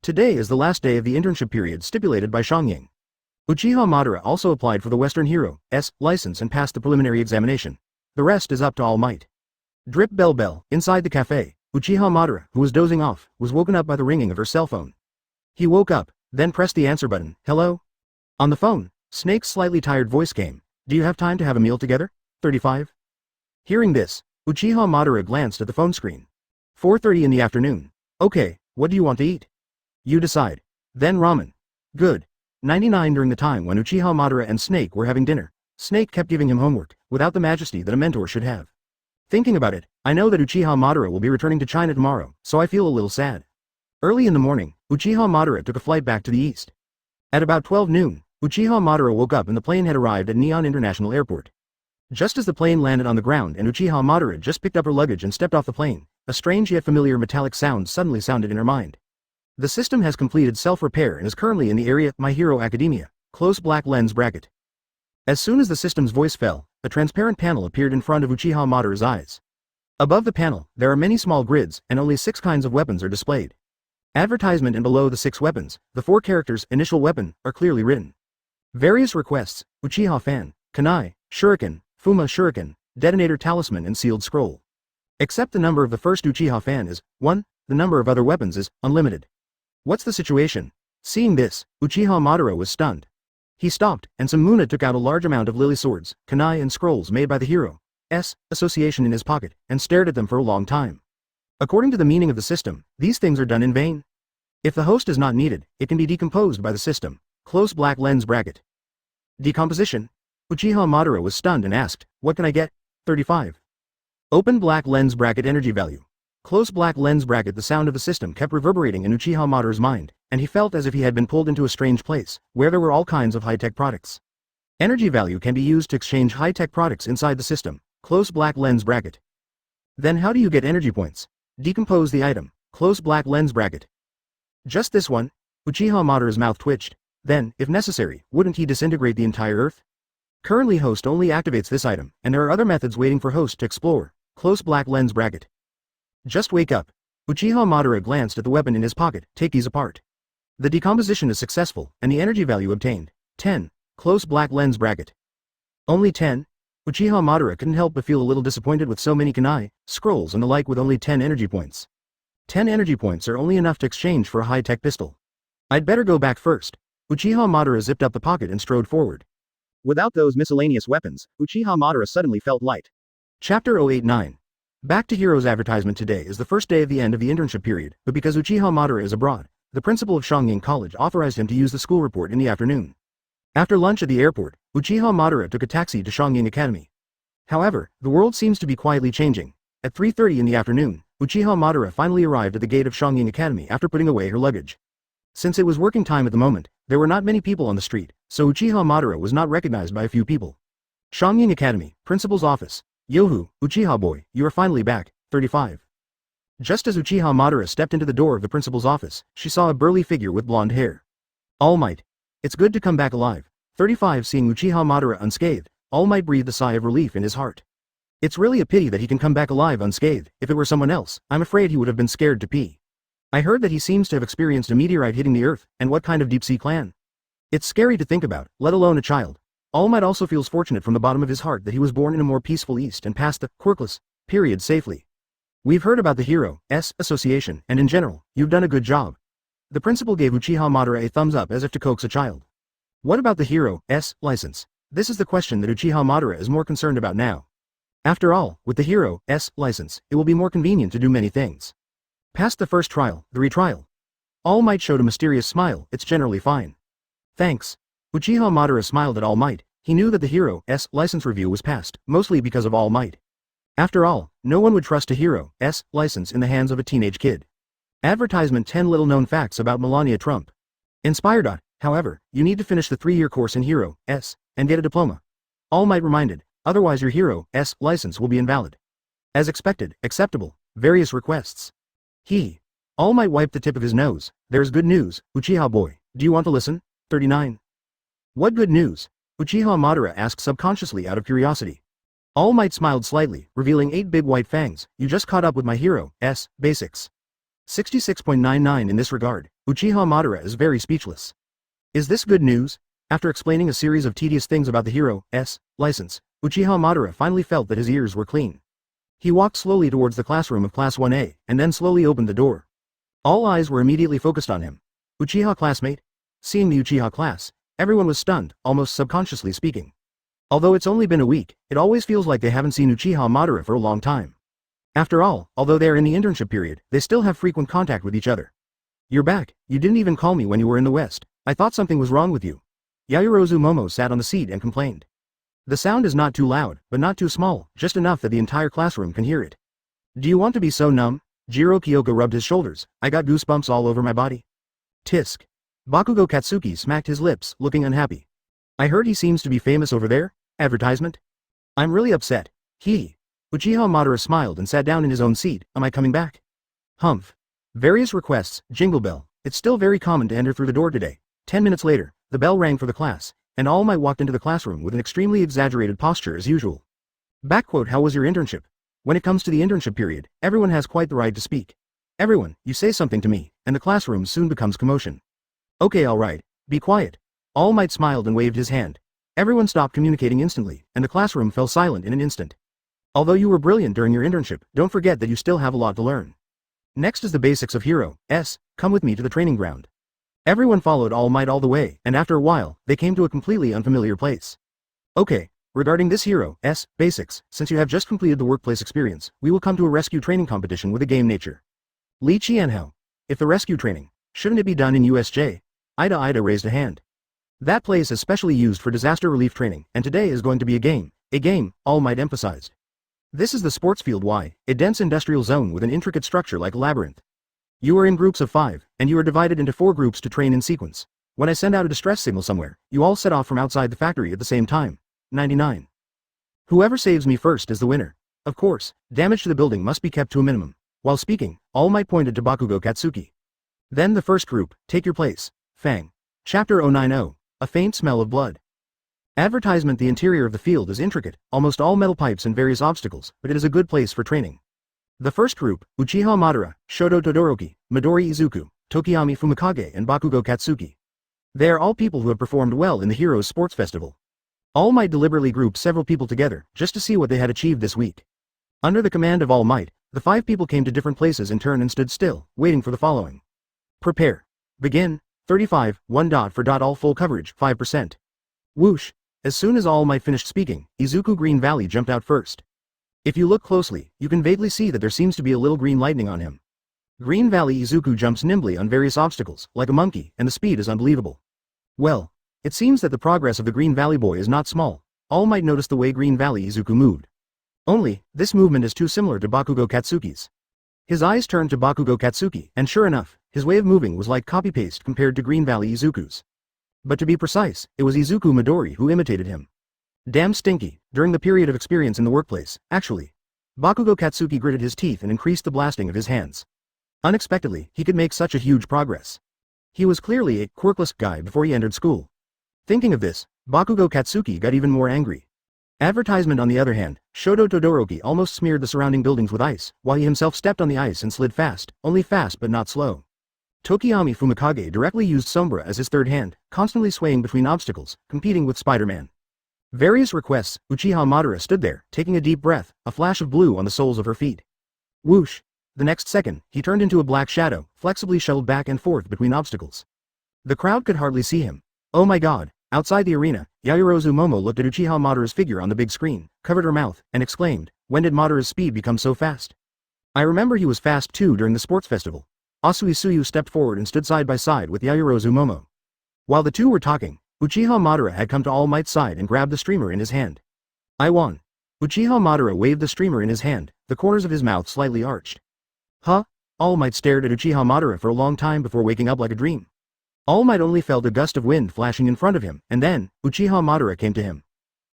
Today is the last day of the internship period stipulated by Shongying. Uchiha Madara also applied for the Western Heroes license and passed the preliminary examination. The rest is up to All Might. Drip bell bell. Inside the cafe, Uchiha Madara, who was dozing off, was woken up by the ringing of her cell phone. He woke up, then pressed the answer button. Hello? On the phone, Snake's slightly tired voice came. Do you have time to have a meal together? 35. Hearing this, Uchiha Madara glanced at the phone screen. 4:30 in the afternoon. Okay, what do you want to eat? You decide. Then ramen. Good. 99 During the time when Uchiha Madara and Snake were having dinner, Snake kept giving him homework, without the majesty that a mentor should have. Thinking about it, I know that Uchiha Madara will be returning to China tomorrow, so I feel a little sad. Early in the morning, Uchiha Madara took a flight back to the east. At about 12 noon, Uchiha Madara woke up and the plane had arrived at Neon International Airport. Just as the plane landed on the ground and Uchiha Madara just picked up her luggage and stepped off the plane, a strange yet familiar metallic sound suddenly sounded in her mind. The system has completed self-repair and is currently in the area My Hero Academia, close black lens bracket. As soon as the system's voice fell, a transparent panel appeared in front of Uchiha Madara's eyes. Above the panel, there are many small grids and only 6 kinds of weapons are displayed. Advertisement and below the 6 weapons, the 4 characters initial weapon are clearly written. Various requests, Uchiha Fan, Kunai, Shuriken, Fuma Shuriken, Detonator Talisman and Sealed Scroll. Except the number of the first Uchiha Fan is 1, the number of other weapons is unlimited. What's the situation? Seeing this, Uchiha Madara was stunned. He stopped, and Samuna took out a large amount of lily swords, kunai and scrolls made by the hero's association in his pocket, and stared at them for a long time. According to the meaning of the system, these things are done in vain. If the host is not needed, it can be decomposed by the system. Close black lens bracket. Decomposition? Uchiha Madara was stunned and asked, what can I get? 35. Open black lens bracket energy value. Close black lens bracket. The sound of the system kept reverberating in Uchiha Madara's mind, and he felt as if he had been pulled into a strange place, where there were all kinds of high-tech products. Energy value can be used to exchange high-tech products inside the system. Close black lens bracket. Then how do you get energy points? Decompose the item. Close black lens bracket. Just this one? Uchiha Madara's mouth twitched. Then, if necessary, wouldn't he disintegrate the entire Earth? Currently host only activates this item, and there are other methods waiting for host to explore. Close black lens bracket. Just wake up. Uchiha Madara glanced at the weapon in his pocket. Take these apart. The decomposition is successful, and the energy value obtained. 10. Close black lens bracket. Only 10? Uchiha Madara couldn't help but feel a little disappointed with so many kunai, scrolls and the like with only 10 energy points. 10 energy points are only enough to exchange for a high-tech pistol. I'd better go back first. Uchiha Madara zipped up the pocket and strode forward. Without those miscellaneous weapons, Uchiha Madara suddenly felt light. Chapter 089. Back to Heroes advertisement. Today is the first day of the end of the internship period, but because Uchiha Madara is abroad, the principal of Shongying College authorized him to use the school report in the afternoon. After lunch at the airport, Uchiha Madara took a taxi to Shongying Academy. However, the world seems to be quietly changing. At 3:30 in the afternoon, Uchiha Madara finally arrived at the gate of Shongying Academy after putting away her luggage. Since it was working time at the moment, there were not many people on the street, so Uchiha Madara was not recognized by a few people. Shongying Academy, principal's office. Yohu, Uchiha boy, you are finally back. 35. Just as Uchiha Madara stepped into the door of the principal's office, she saw a burly figure with blonde hair. All Might. It's good to come back alive. 35. Seeing Uchiha Madara unscathed, All Might breathed a sigh of relief in his heart. It's really a pity that he can come back alive unscathed. If it were someone else, I'm afraid he would have been scared to pee. I heard that he seems to have experienced a meteorite hitting the earth, and what kind of deep-sea clan. It's scary to think about, let alone a child. All Might also feels fortunate from the bottom of his heart that he was born in a more peaceful East and passed the quirkless period safely. We've heard about the Hero's Association, and in general, you've done a good job. The principal gave Uchiha Madara a thumbs up as if to coax a child. What about the Hero's license? This is the question that Uchiha Madara is more concerned about now. After all, with the Hero's license, it will be more convenient to do many things. Past the first trial, the retrial. All Might showed a mysterious smile. It's generally fine. Thanks. Uchiha Madara smiled at All Might. He knew that the Hero's license review was passed, mostly because of All Might. After all, no one would trust a Hero's license in the hands of a teenage kid. Advertisement: 10 little-known facts about Melania Trump. Inspired. However, you need to finish the 3-year course in Hero's and get a diploma. All Might reminded, otherwise your Hero's license will be invalid. As expected, acceptable. Various requests. All Might wiped the tip of his nose. There's good news, Uchiha boy. Do you want to listen? 39. What good news? Uchiha Madara asked subconsciously out of curiosity. All Might smiled slightly, revealing 8 big white fangs. You just caught up with my Hero's basics. 66.99. In this regard, Uchiha Madara is very speechless. Is this good news? After explaining a series of tedious things about the Hero's license, Uchiha Madara finally felt that his ears were clean. He walked slowly towards the classroom of Class 1A, and then slowly opened the door. All eyes were immediately focused on him. Uchiha classmate? Seeing the Uchiha class, everyone was stunned, almost subconsciously speaking. Although it's only been a week, it always feels like they haven't seen Uchiha Madara for a long time. After all, although they are in the internship period, they still have frequent contact with each other. You're back. You didn't even call me when you were in the West. I thought something was wrong with you. Yaoyorozu Momo sat on the seat and complained. The sound is not too loud, but not too small, just enough that the entire classroom can hear it. Do you want to be so numb? Jiro Kyoka rubbed his shoulders. I got goosebumps all over my body. Tisk. Bakugo Katsuki smacked his lips, looking unhappy. I heard he seems to be famous over there? Advertisement? I'm really upset. Uchiha Madara smiled and sat down in his own seat. Am I coming back? Humph. Various requests, jingle bell. It's still very common to enter through the door today. 10 minutes later, the bell rang for the class, and All Might walked into the classroom with an extremely exaggerated posture as usual. Backquote, how was your internship? When it comes to the internship period, everyone has quite the right to speak. Everyone, you say something to me, and the classroom soon becomes commotion. Okay, alright, be quiet. All Might smiled and waved his hand. Everyone stopped communicating instantly, and the classroom fell silent in an instant. Although you were brilliant during your internship, don't forget that you still have a lot to learn. Next is the basics of Hero S. Come with me to the training ground. Everyone followed All Might all the way, and after a while, they came to a completely unfamiliar place. Okay, regarding this Hero S. Basics, since you have just completed the workplace experience, we will come to a rescue training competition with a game nature. Li Qianhao. If the rescue training, shouldn't it be done in USJ? Ida raised a hand. That place is specially used for disaster relief training, and today is going to be a game, All Might emphasized. This is the sports field Y, a dense industrial zone with an intricate structure like a labyrinth. You are in groups of 5, and you are divided into 4 groups to train in sequence. When I send out a distress signal somewhere, you all set off from outside the factory at the same time. 99. Whoever saves me first is the winner. Of course, damage to the building must be kept to a minimum. While speaking, All Might pointed to Bakugo Katsuki. Then the first group, take your place. Fang. Chapter 090, A Faint Smell of Blood. Advertisement. The interior of the field is intricate, almost all metal pipes and various obstacles, but it is a good place for training. The first group, Uchiha Madara, Shoto Todoroki, Midori Izuku, Tokiyami Fumikage and Bakugo Katsuki. They are all people who have performed well in the Heroes Sports Festival. All Might deliberately grouped several people together, just to see what they had achieved this week. Under the command of All Might, the 5 people came to different places in turn and stood still, waiting for the following. Prepare. Begin. 35, 1. For all full coverage, 5%. Whoosh. As soon as All Might finished speaking, Izuku Green Valley jumped out first. If you look closely, you can vaguely see that there seems to be a little green lightning on him. Green Valley Izuku jumps nimbly on various obstacles, like a monkey, and the speed is unbelievable. Well, it seems that the progress of the Green Valley boy is not small. All Might notice the way Green Valley Izuku moved. Only, this movement is too similar to Bakugo Katsuki's. His eyes turned to Bakugo Katsuki, and sure enough, his way of moving was like copy-paste compared to Green Valley Izuku's. But to be precise, it was Izuku Midori who imitated him. Damn stinky, during the period of experience in the workplace, actually. Bakugo Katsuki gritted his teeth and increased the blasting of his hands. Unexpectedly, he could make such a huge progress. He was clearly a quirkless guy before he entered school. Thinking of this, Bakugo Katsuki got even more angry. Advertisement. On the other hand, Shoto Todoroki almost smeared the surrounding buildings with ice, while he himself stepped on the ice and slid fast, only fast but not slow. Tokiyami Fumikage directly used Sombra as his third hand, constantly swaying between obstacles, competing with Spider-Man. Various requests. Uchiha Madara stood there, taking a deep breath, a flash of blue on the soles of her feet. Whoosh! The next second, he turned into a black shadow, flexibly shuttled back and forth between obstacles. The crowd could hardly see him. Oh my god! Outside the arena, Yaoyorozu Momo looked at Uchiha Madara's figure on the big screen, covered her mouth, and exclaimed, when did Madara's speed become so fast? I remember he was fast too during the sports festival. Asuisuyu stepped forward and stood side by side with Yaoyorozu Momo. While the two were talking, Uchiha Madara had come to All Might's side and grabbed the streamer in his hand. I won. Uchiha Madara waved the streamer in his hand, the corners of his mouth slightly arched. Huh? All Might stared at Uchiha Madara for a long time before waking up like a dream. All Might only felt a gust of wind flashing in front of him, and then, Uchiha Madara came to him.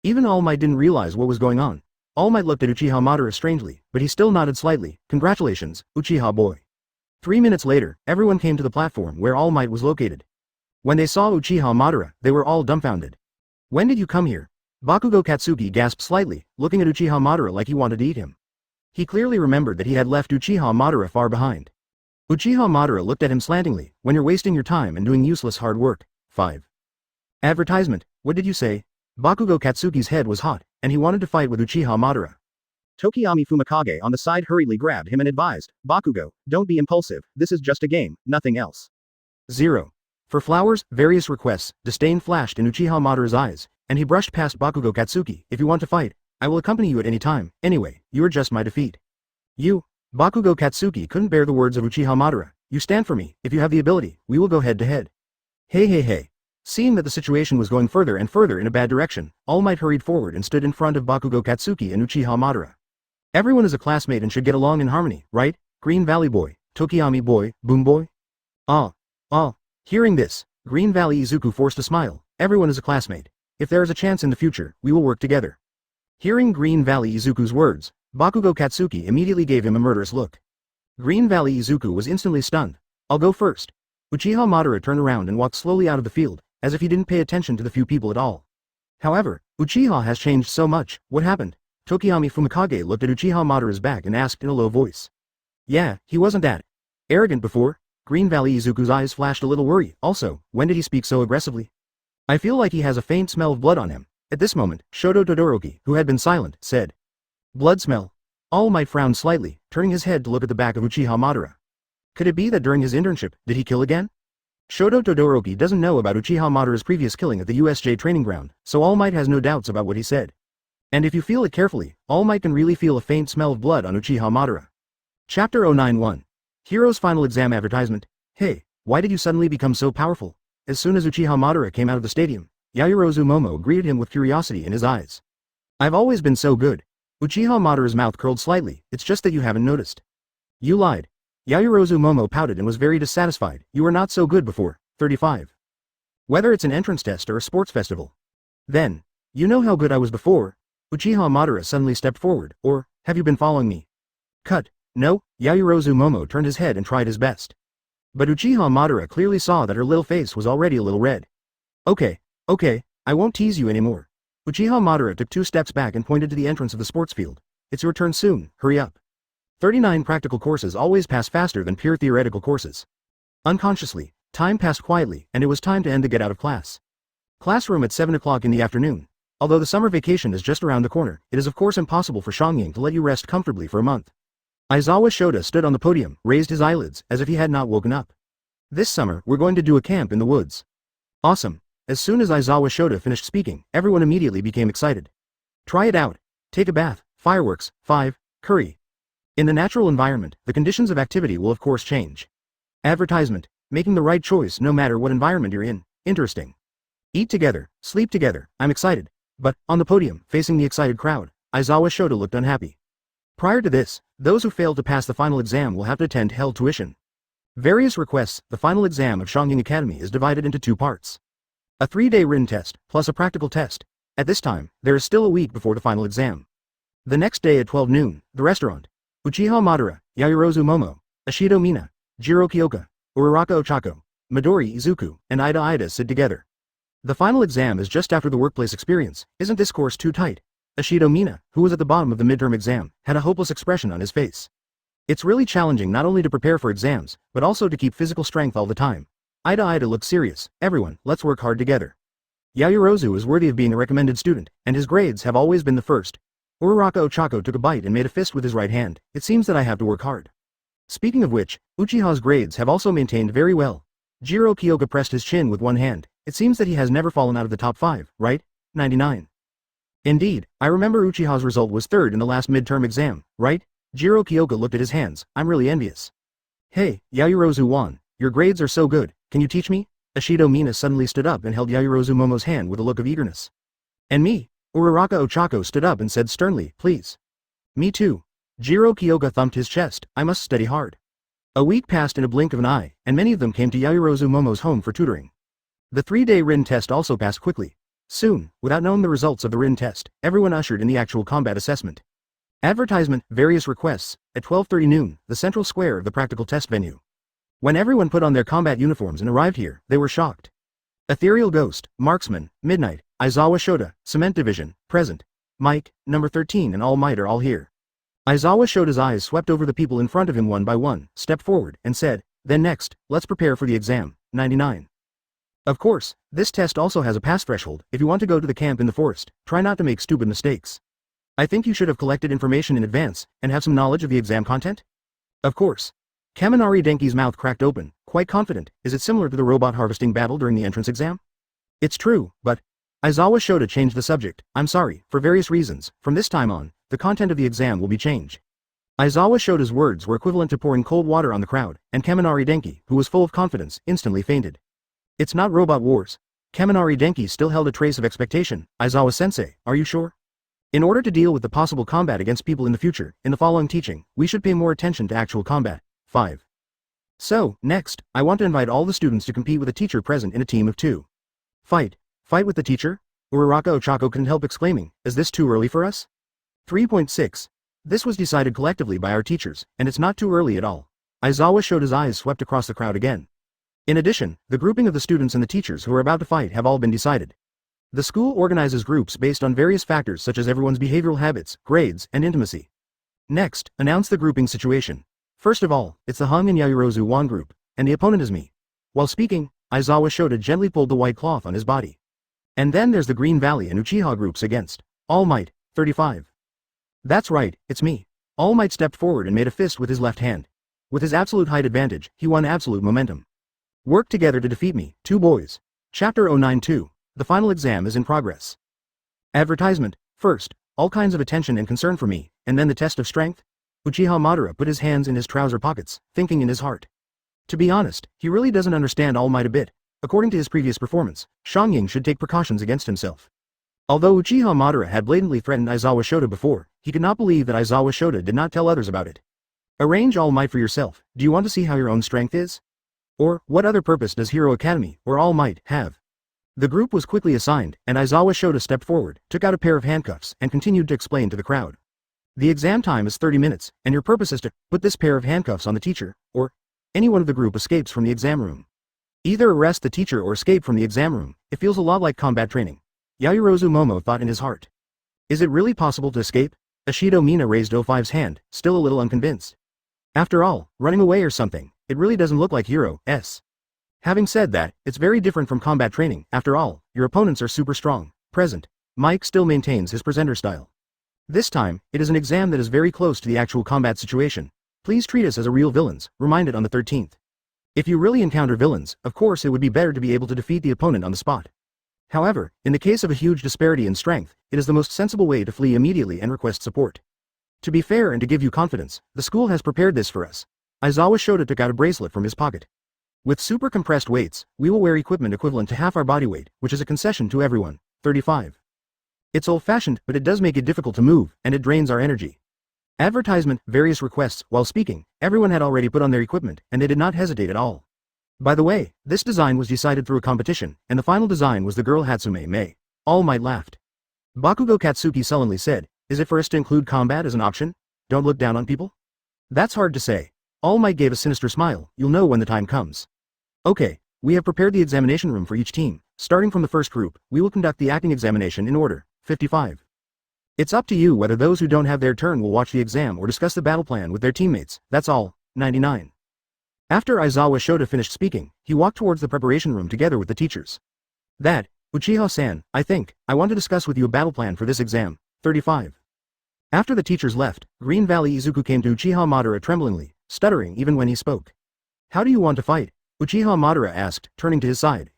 Even All Might didn't realize what was going on. All Might looked at Uchiha Madara strangely, but he still nodded slightly. Congratulations, Uchiha boy. 3 minutes later, everyone came to the platform where All Might was located. When they saw Uchiha Madara, they were all dumbfounded. When did you come here? Bakugo Katsuki gasped slightly, looking at Uchiha Madara like he wanted to eat him. He clearly remembered that he had left Uchiha Madara far behind. Uchiha Madara looked at him slantingly, when you're wasting your time and doing useless hard work. 5. Advertisement, what did you say? Bakugo Katsuki's head was hot, and he wanted to fight with Uchiha Madara. Tokiyami Fumikage on the side hurriedly grabbed him and advised, Bakugo, don't be impulsive, this is just a game, nothing else. 0. For flowers, various requests, disdain flashed in Uchiha Madara's eyes, and he brushed past Bakugo Katsuki. If you want to fight, I will accompany you at any time. Anyway, you are just my defeat. You. Bakugo Katsuki couldn't bear the words of Uchiha Madara. You stand for me. If you have the ability, we will go head to head. Hey. Seeing that the situation was going further and further in a bad direction, All Might hurried forward and stood in front of Bakugo Katsuki and Uchiha Madara. Everyone is a classmate and should get along in harmony, right? Green Valley boy, Tokami boy, Boom boy? Ah. Hearing this, Green Valley Izuku forced a smile. Everyone is a classmate. If there is a chance in the future, we will work together. Hearing Green Valley Izuku's words, Bakugo Katsuki immediately gave him a murderous look. Green Valley Izuku was instantly stunned. I'll go first. Uchiha Madara turned around and walked slowly out of the field, as if he didn't pay attention to the few people at all. However, Uchiha has changed so much. What happened? Tokiyami Fumikage looked at Uchiha Madara's back and asked in a low voice. Yeah, he wasn't that arrogant before. Green Valley Izuku's eyes flashed a little worry. Also, when did he speak so aggressively? I feel like he has a faint smell of blood on him. At this moment, Shoto Todoroki, who had been silent, said. Blood smell. All Might frowned slightly, turning his head to look at the back of Uchiha Madara. Could it be that during his internship, did he kill again? Shoto Todoroki doesn't know about Uchiha Madara's previous killing at the USJ training ground, so All Might has no doubts about what he said. And if you feel it carefully, All Might can really feel a faint smell of blood on Uchiha Madara. Chapter 091. Hero's Final Exam Advertisement. Hey, why did you suddenly become so powerful? As soon as Uchiha Madara came out of the stadium, Yaoyorozu Momo greeted him with curiosity in his eyes. I've always been so good. Uchiha Madara's mouth curled slightly. It's just that you haven't noticed. You lied. Yaoyorozu Momo pouted and was very dissatisfied. You were not so good before. 35. Whether it's an entrance test or a sports festival. Then, you know how good I was before? Uchiha Madara suddenly stepped forward. Or, have you been following me? Cut. No. Yaoyorozu Momo turned his head and tried his best. But Uchiha Madara clearly saw that her little face was already a little red. Okay, I won't tease you anymore. Uchiha Madara took 2 steps back and pointed to the entrance of the sports field. It's your turn soon, hurry up. 39 practical courses always pass faster than pure theoretical courses. Unconsciously, time passed quietly, and it was time to end the get out of class. Classroom at 7 o'clock in the afternoon. Although the summer vacation is just around the corner, it is of course impossible for Shongying to let you rest comfortably for a month. Aizawa Shota stood on the podium, raised his eyelids, as if he had not woken up. This summer, we're going to do a camp in the woods. Awesome. As soon as Aizawa Shota finished speaking, everyone immediately became excited. Try it out. Take a bath, fireworks, 5, curry. In the natural environment, the conditions of activity will of course change. Advertisement. Making the right choice no matter what environment you're in. Interesting. Eat together, sleep together, I'm excited. But, on the podium, facing the excited crowd, Aizawa Shota looked unhappy. Prior to this, those who failed to pass the final exam will have to attend held tuition. Various requests. The final exam of Shongying Academy is divided into 2 parts. A 3-day written test, plus a practical test. At this time, there is still a week before the final exam. The next day at 12 noon, the restaurant. Uchiha Madara, Yaoyorozu Momo, Ashido Mina, Jiro Kyoka, Uraraka Ochako, Midori Izuku, and Ida sit together. The final exam is just after the workplace experience. Isn't this course too tight? Ashido Mina, who was at the bottom of the midterm exam, had a hopeless expression on his face. It's really challenging not only to prepare for exams, but also to keep physical strength all the time. Ida looked serious. Everyone, let's work hard together. Yaoyorozu is worthy of being a recommended student, and his grades have always been the first. Uraraka Ochako took a bite and made a fist with his right hand. It seems that I have to work hard. Speaking of which, Uchiha's grades have also maintained very well. Jiro Kyoka pressed his chin with one hand. It seems that he has never fallen out of the top 5, right? 99. Indeed, I remember Uchiha's result was 3rd in the last midterm exam, right? Jiro Kyoka looked at his hands. I'm really envious. Hey, Yaoyorozu-wan, your grades are so good, can you teach me? Ashido Mina suddenly stood up and held Yaoyorozu Momo's hand with a look of eagerness. And me? Uraraka Ochako stood up and said sternly, please. Me too. Jiro Kyoka thumped his chest. I must study hard. A week passed in a blink of an eye, and many of them came to Yaoyorozu Momo's home for tutoring. The 3-day written test also passed quickly. Soon, without knowing the results of the written test, everyone ushered in the actual combat assessment. Advertisement, various requests. At 12:30 noon, the central square of the practical test venue. When everyone put on their combat uniforms and arrived here, they were shocked. Ethereal Ghost, Marksman, Midnight, Aizawa Shota, Cement Division, present. Mike, number 13 and All Might are all here. Aizawa Shota's eyes swept over the people in front of him one by one, stepped forward, and said, then next, let's prepare for the exam, 99. Of course, this test also has a pass threshold. If you want to go to the camp in the forest, try not to make stupid mistakes. I think you should have collected information in advance, and have some knowledge of the exam content? Of course. Kaminari Denki's mouth cracked open. Quite confident. Is it similar to the robot harvesting battle during the entrance exam? It's true, but Isawa Shoda changed the subject. I'm sorry, for various reasons. From this time on, the content of the exam will be changed. Isawa Shoda's words were equivalent to pouring cold water on the crowd, and Kaminari Denki, who was full of confidence, instantly fainted. It's not Robot Wars. Kaminari Denki still held a trace of expectation. Aizawa-sensei, are you sure? In order to deal with the possible combat against people in the future, in the following teaching, we should pay more attention to actual combat. 5. So, next, I want to invite all the students to compete with a teacher present in a team of 2. Fight. Fight with the teacher? Uraraka Ochako couldn't help exclaiming, is this too early for us? 3.6. This was decided collectively by our teachers, and it's not too early at all. Isawa Shoda's eyes swept across the crowd again. In addition, the grouping of the students and the teachers who are about to fight have all been decided. The school organizes groups based on various factors such as everyone's behavioral habits, grades, and intimacy. Next, announce the grouping situation. First of all, it's the Hung and Yayorozu Wan group, and the opponent is me. While speaking, Isawa Shoda gently pulled the white cloth on his body. And then there's the Green Valley and Uchiha groups against All Might, 35. That's right, it's me. All Might stepped forward and made a fist with his left hand. With his absolute height advantage, he won absolute momentum. Work together to defeat me, 2 boys. Chapter 092. The final exam is in progress. Advertisement. First, all kinds of attention and concern for me, and then the test of strength? Uchiha Madara put his hands in his trouser pockets, thinking in his heart. To be honest, he really doesn't understand All Might a bit. According to his previous performance, Shangying should take precautions against himself. Although Uchiha Madara had blatantly threatened Isawa Shoda before, he could not believe that Isawa Shoda did not tell others about it. Arrange All Might for yourself. Do you want to see how your own strength is? Or, what other purpose does Hero Academy, or All Might, have? The group was quickly assigned, and Isawa Shoda stepped forward, took out a pair of handcuffs, and continued to explain to the crowd. The exam time is 30 minutes, and your purpose is to put this pair of handcuffs on the teacher, or any one of the group escapes from the exam room. Either arrest the teacher or escape from the exam room. It feels a lot like combat training. Yayorozu Momo thought in his heart. Is it really possible to escape? Ashido Mina raised O5's hand, still a little unconvinced. After all, running away or something, it really doesn't look like Hero's. Having said that, it's very different from combat training. After all, your opponents are super strong. Present. Mike still maintains his presenter style. This time, it is an exam that is very close to the actual combat situation. Please treat us as a real villains, reminded on the 13th. If you really encounter villains, of course it would be better to be able to defeat the opponent on the spot. However, in the case of a huge disparity in strength, it is the most sensible way to flee immediately and request support. To be fair and to give you confidence, the school has prepared this for us. Isawa Shoda took out a bracelet from his pocket. With super compressed weights, we will wear equipment equivalent to half our body weight, which is a concession to everyone. 35. It's old-fashioned, but it does make it difficult to move, and it drains our energy. Advertisement, various requests. While speaking, everyone had already put on their equipment, and they did not hesitate at all. By the way, this design was decided through a competition, and the final design was the girl Hatsume Mei. All Might laughed. Bakugo Katsuki sullenly said, is it for us to include combat as an option? Don't look down on people? That's hard to say. All Might gave a sinister smile. You'll know when the time comes. Okay, we have prepared the examination room for each team. Starting from the first group, we will conduct the acting examination in order. 55. It's up to you whether those who don't have their turn will watch the exam or discuss the battle plan with their teammates. That's all. 99. After Isawa Shoda finished speaking, he walked towards the preparation room together with the teachers. Uchiha-san, I want to discuss with you a battle plan for this exam. 35. After the teachers left, Green Valley Izuku came to Uchiha Madara tremblingly, stuttering even when he spoke. How do you want to fight? Uchiha Madara asked, turning to his side.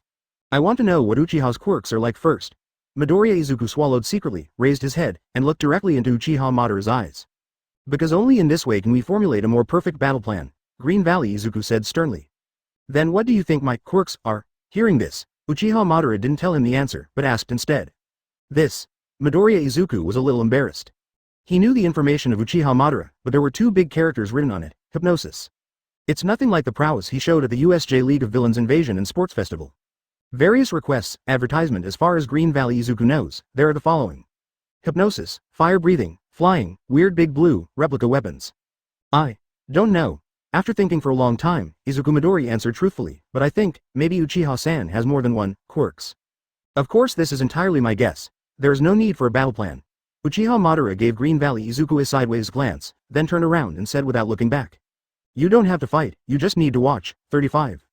I want to know what Uchiha's quirks are like first. Midoriya Izuku swallowed secretly, raised his head, and looked directly into Uchiha Madara's eyes. Because only in this way can we formulate a more perfect battle plan, Green Valley Izuku said sternly. Then what do you think my quirks are? Hearing this, Uchiha Madara didn't tell him the answer, but asked instead. This. Midoriya Izuku was a little embarrassed. He knew the information of Uchiha Madara, but there were 2 big characters written on it, hypnosis. It's nothing like the prowess he showed at the USJ League of Villains Invasion and Sports Festival. Various requests, advertisement. As far as Green Valley Izuku knows, there are the following. Hypnosis, fire breathing, flying, weird big blue, replica weapons. I don't know. After thinking for a long time, Izuku Midori answered truthfully, but I think, maybe Uchiha-san has more than one, quirks. Of course this is entirely my guess. There is no need for a battle plan. Uchiha Madara gave Green Valley Izuku a sideways glance, then turned around and said without looking back. You don't have to fight, you just need to watch. 35.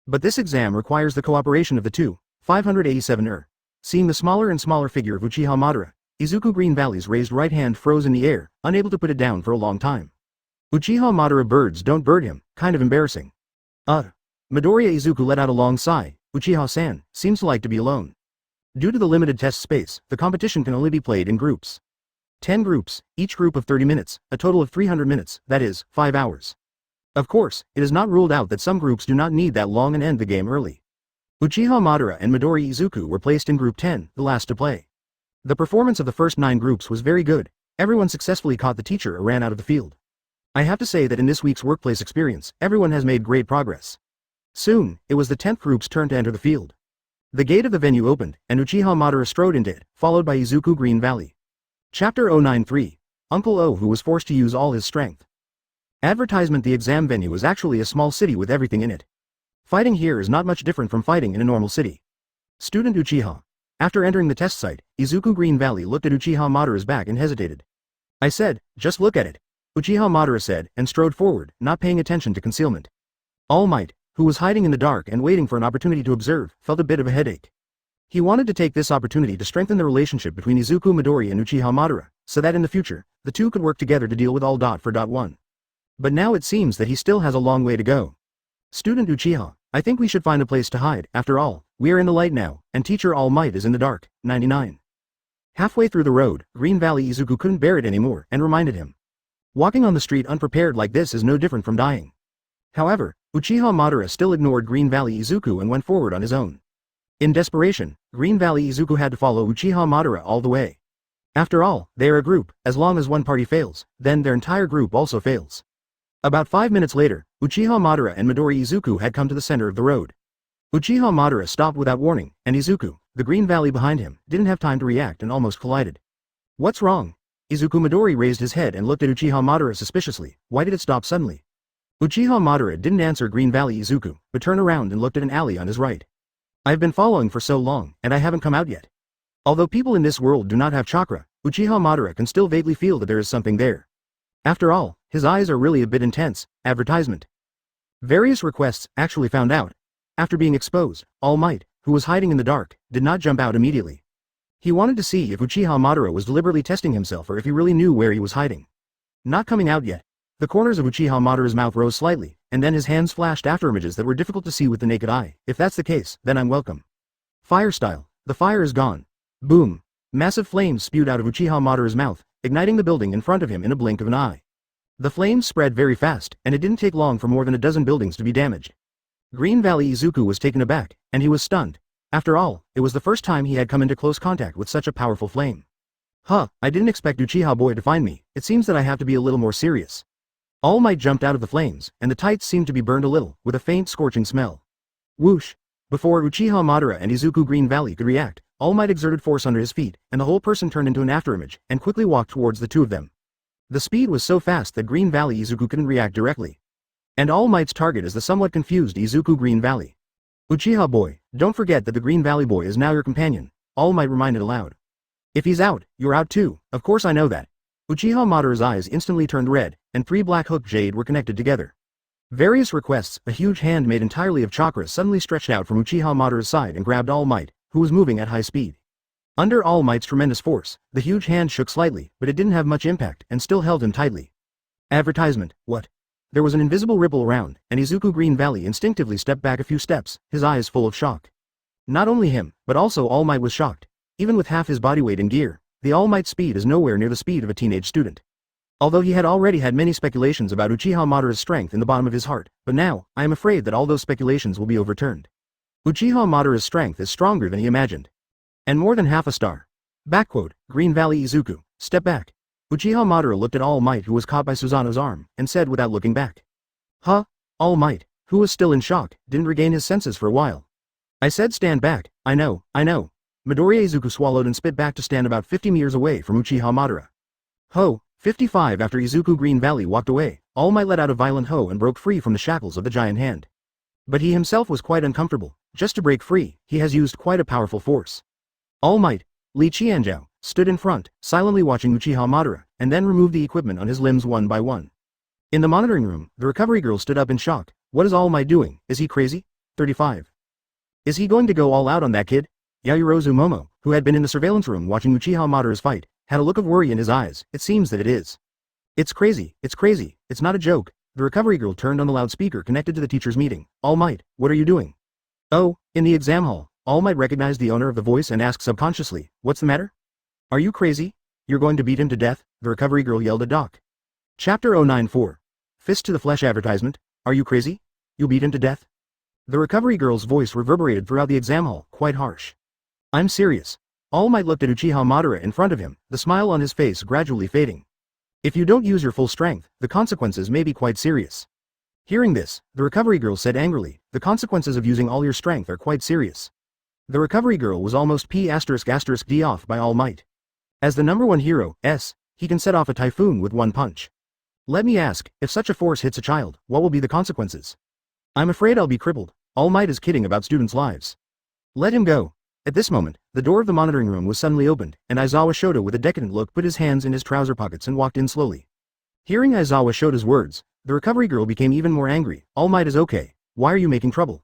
But this exam requires the cooperation of the 2. 587 Seeing the smaller and smaller figure of Uchiha Madara, Izuku Green Valley's raised right hand froze in the air, unable to put it down for a long time. Uchiha Madara birds don't bird him, kind of embarrassing. Midoriya Izuku let out a long sigh. Uchiha-san seems to like to be alone. Due to the limited test space, the competition can only be played in groups. 10 groups, each group of 30 minutes, a total of 300 minutes, that is, 5 hours. Of course, it is not ruled out that some groups do not need that long and end the game early. Uchiha Madara and Midoriya Izuku were placed in Group 10, the last to play. The performance of the first 9 groups was very good. Everyone successfully caught the teacher or ran out of the field. I have to say that in this week's workplace experience, everyone has made great progress. Soon, it was the 10th group's turn to enter the field. The gate of the venue opened, and Uchiha Madara strode into it, followed by Izuku Green Valley. Chapter 093. Uncle O who was forced to use all his strength. Advertisement: the exam venue is actually a small city with everything in it. Fighting here is not much different from fighting in a normal city. Student Uchiha. After entering the test site, Izuku Green Valley looked at Uchiha Madara's back and hesitated. I said, just look at it. Uchiha Madara said, and strode forward, not paying attention to concealment. All Might, who was hiding in the dark and waiting for an opportunity to observe, felt a bit of a headache. He wanted to take this opportunity to strengthen the relationship between Izuku Midori and Uchiha Madara, so that in the future, the two could work together to deal with all. For 1. But now it seems that he still has a long way to go. Student Uchiha, I think we should find a place to hide. After all, we are in the light now, and Teacher All Might is in the dark. 99. Halfway through the road, Green Valley Izuku couldn't bear it anymore and reminded him. Walking on the street unprepared like this is no different from dying. However, Uchiha Madara still ignored Green Valley Izuku and went forward on his own. In desperation, Green Valley Izuku had to follow Uchiha Madara all the way. After all, they are a group. As long as one party fails, then their entire group also fails. About 5 minutes later, Uchiha Madara and Midori Izuku had come to the center of the road. Uchiha Madara stopped without warning, and Izuku, the Green Valley behind him, didn't have time to react and almost collided. What's wrong? Izuku Midori raised his head and looked at Uchiha Madara suspiciously. Why did it stop suddenly? Uchiha Madara didn't answer Green Valley Izuku, but turned around and looked at an alley on his right. I've been following for so long, and I haven't come out yet. Although people in this world do not have chakra, Uchiha Madara can still vaguely feel that there is something there. After all, his eyes are really a bit intense. Advertisement. Various requests actually found out. After being exposed, All Might, who was hiding in the dark, did not jump out immediately. He wanted to see if Uchiha Madara was deliberately testing himself or if he really knew where he was hiding. Not coming out yet. The corners of Uchiha Madara's mouth rose slightly, and then his hands flashed after images that were difficult to see with the naked eye. If that's the case, then I'm welcome. Fire style. The fire is gone. Boom. Massive flames spewed out of Uchiha Madara's mouth, igniting the building in front of him in a blink of an eye. The flames spread very fast, and it didn't take long for more than a dozen buildings to be damaged. Green Valley Izuku was taken aback, and he was stunned. After all, it was the first time he had come into close contact with such a powerful flame. Huh, I didn't expect Uchiha boy to find me. It seems that I have to be a little more serious. All Might jumped out of the flames, and the tights seemed to be burned a little, with a faint scorching smell. Whoosh! Before Uchiha Madara and Izuku Green Valley could react, All Might exerted force under his feet, and the whole person turned into an afterimage, and quickly walked towards the two of them. The speed was so fast that Green Valley Izuku couldn't react directly. And All Might's target is the somewhat confused Izuku Green Valley. Uchiha boy, don't forget that the Green Valley boy is now your companion, All Might reminded aloud. If he's out, you're out too. Of course I know that. Uchiha Madara's eyes instantly turned red, and 3 black hook jade were connected together. Various requests. A huge hand made entirely of chakra suddenly stretched out from Uchiha Madara's side and grabbed All Might, who was moving at high speed. Under All Might's tremendous force, the huge hand shook slightly, but it didn't have much impact and still held him tightly. Advertisement. What? There was an invisible ripple around, and Izuku Green Valley instinctively stepped back a few steps, his eyes full of shock. Not only him, but also All Might was shocked. Even with half his body weight in gear, the All Might speed is nowhere near the speed of a teenage student. Although he had already had many speculations about Uchiha Madara's strength in the bottom of his heart, but now, I am afraid that all those speculations will be overturned. Uchiha Madara's strength is stronger than he imagined. And more than half a star. Backquote, Green Valley Izuku, step back. Uchiha Madara looked at All Might who was caught by Susanoo's arm, and said without looking back. Huh? All Might, who was still in shock, didn't regain his senses for a while. I said stand back. I know. Midoriya Izuku swallowed and spit back to stand about 50 meters away from Uchiha Madara. Ho, 55. After Izuku Green Valley walked away, All Might let out a violent ho and broke free from the shackles of the giant hand. But he himself was quite uncomfortable. Just to break free, he has used quite a powerful force. All Might, Li Qianzhou, stood in front, silently watching Uchiha Madara, and then removed the equipment on his limbs one by one. In the monitoring room, the recovery girl stood up in shock. What is All Might doing? Is he crazy? 35. Is he going to go all out on that kid? Yaoyorozu Momo, who had been in the surveillance room watching Uchiha Madara's fight, had a look of worry in his eyes. It seems that it is. It's crazy, it's not a joke. the recovery girl turned on the loudspeaker connected to the teacher's meeting. All Might, what are you doing? Oh, in the exam hall. All Might recognized the owner of the voice and asked subconsciously, what's the matter? Are you crazy? You're going to beat him to death? The recovery girl yelled at Doc. Chapter 094. Fist to the Flesh advertisement. Are you crazy? You'll beat him to death? The recovery girl's voice reverberated throughout the exam hall, quite harsh. I'm serious. All Might looked at Uchiha Madara in front of him, the smile on his face gradually fading. If you don't use your full strength, the consequences may be quite serious. Hearing this, the recovery girl said angrily, the consequences of using all your strength are quite serious. The recovery girl was almost P***D off by All Might. As the number one hero, he can set off a typhoon with one punch. Let me ask, if such a force hits a child, what will be the consequences? I'm afraid I'll be crippled. All Might is kidding about students' lives. Let him go. At this moment, the door of the monitoring room was suddenly opened, and Isawa Shoto with a decadent look put his hands in his trouser pockets and walked in slowly. Hearing Isawa Shoto's words, the recovery girl became even more angry. All Might is okay. Why are you making trouble?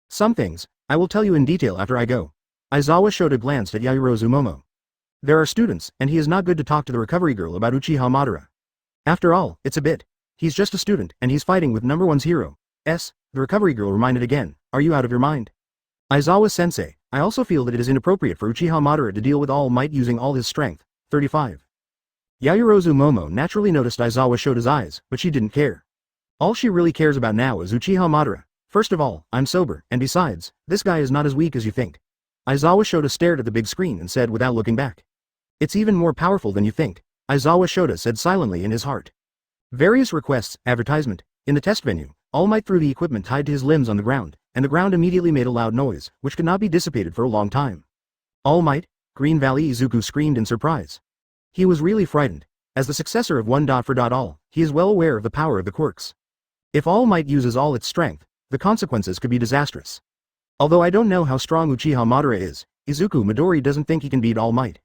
Some things, I will tell you in detail after I go. Isawa Shoto glanced at Yaoyorozu Momo. There are students, and he is not good to talk to the recovery girl about Uchiha Madara. After all, it's a bit. He's just a student, and he's fighting with number one's hero. The recovery girl reminded again. Are you out of your mind? Aizawa-sensei, I also feel that it is inappropriate for Uchiha Madara to deal with All Might using all his strength. 35. Yaoyorozu Momo naturally noticed Isawa Shoto's eyes, but she didn't care. All she really cares about now is Uchiha Madara. First of all, I'm sober, and besides, this guy is not as weak as you think. Isawa Shoto stared at the big screen and said without looking back. It's even more powerful than you think, Isawa Shoto said silently in his heart. Various requests, advertisement. In the test venue, All Might threw the equipment tied to his limbs on the ground, and the ground immediately made a loud noise, which could not be dissipated for a long time. All Might? Green Valley Izuku screamed in surprise. He was really frightened. As the successor of All, he is well aware of the power of the quirks. If All Might uses all its strength, the consequences could be disastrous. Although I don't know how strong Uchiha Madara is, Izuku Midori doesn't think he can beat All Might.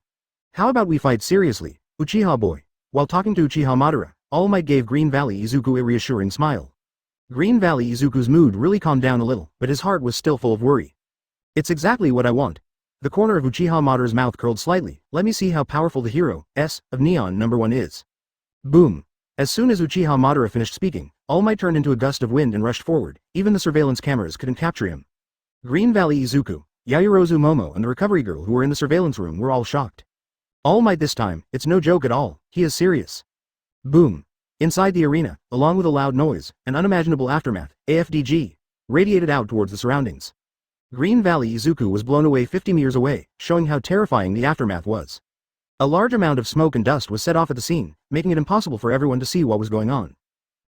How about we fight seriously, Uchiha boy? While talking to Uchiha Madara, All Might gave Green Valley Izuku a reassuring smile. Green Valley Izuku's mood really calmed down a little, but his heart was still full of worry. It's exactly what I want. The corner of Uchiha Madara's mouth curled slightly. Let me see how powerful the hero, of Neon number 1 is. Boom. As soon as Uchiha Madara finished speaking, All Might turned into a gust of wind and rushed forward. Even the surveillance cameras couldn't capture him. Green Valley Izuku, Yaoyorozu Momo and the recovery girl who were in the surveillance room were all shocked. All Might this time, it's no joke at all, he is serious. Boom. Inside the arena, along with a loud noise, an unimaginable aftermath, AFDG, radiated out towards the surroundings. Green Valley Izuku was blown away 50 meters away, showing how terrifying the aftermath was. A large amount of smoke and dust was set off at the scene, making it impossible for everyone to see what was going on.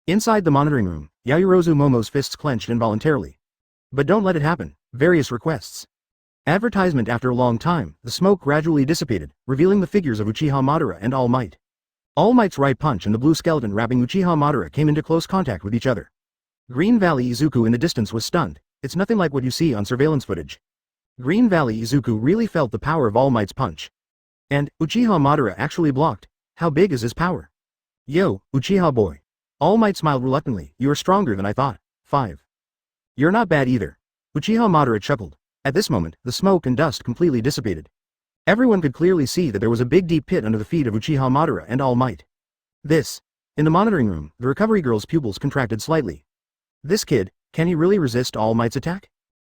Inside the monitoring room, Yaoyorozu Momo's fists clenched involuntarily. But don't let it happen. Various requests. Advertisement. After a long time, the smoke gradually dissipated, revealing the figures of Uchiha Madara and All Might. All Might's right punch and the blue skeleton wrapping Uchiha Madara came into close contact with each other. Green Valley Izuku in the distance was stunned. It's nothing like what you see on surveillance footage. Green Valley Izuku really felt the power of All Might's punch. And, Uchiha Madara actually blocked. How big is his power? Yo, Uchiha boy. All Might smiled reluctantly. You are stronger than I thought. 5. You're not bad either. Uchiha Madara chuckled. At this moment, the smoke and dust completely dissipated. Everyone could clearly see that there was a big deep pit under the feet of Uchiha Madara and All Might. In the monitoring room, the recovery girl's pupils contracted slightly. This kid, can he really resist All Might's attack?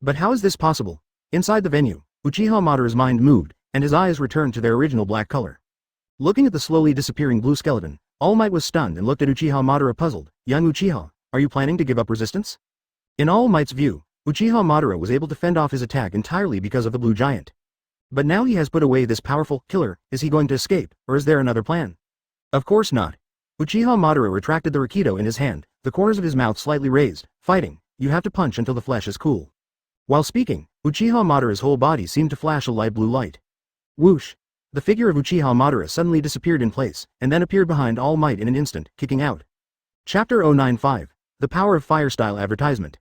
But how is this possible? Inside the venue, Uchiha Madara's mind moved, and his eyes returned to their original black color. Looking at the slowly disappearing blue skeleton, All Might was stunned and looked at Uchiha Madara puzzled. Young Uchiha, are you planning to give up resistance? In All Might's view, Uchiha Madara was able to fend off his attack entirely because of the blue giant. But now he has put away this powerful killer. Is he going to escape, or is there another plan? Of course not. Uchiha Madara retracted the rakido in his hand, the corners of his mouth slightly raised. Fighting, you have to punch until the flesh is cool. While speaking, Uchiha Madara's whole body seemed to flash a light blue light. Whoosh! The figure of Uchiha Madara suddenly disappeared in place, and then appeared behind All Might in an instant, kicking out. Chapter 095. The Power of Fire Style Advertisement.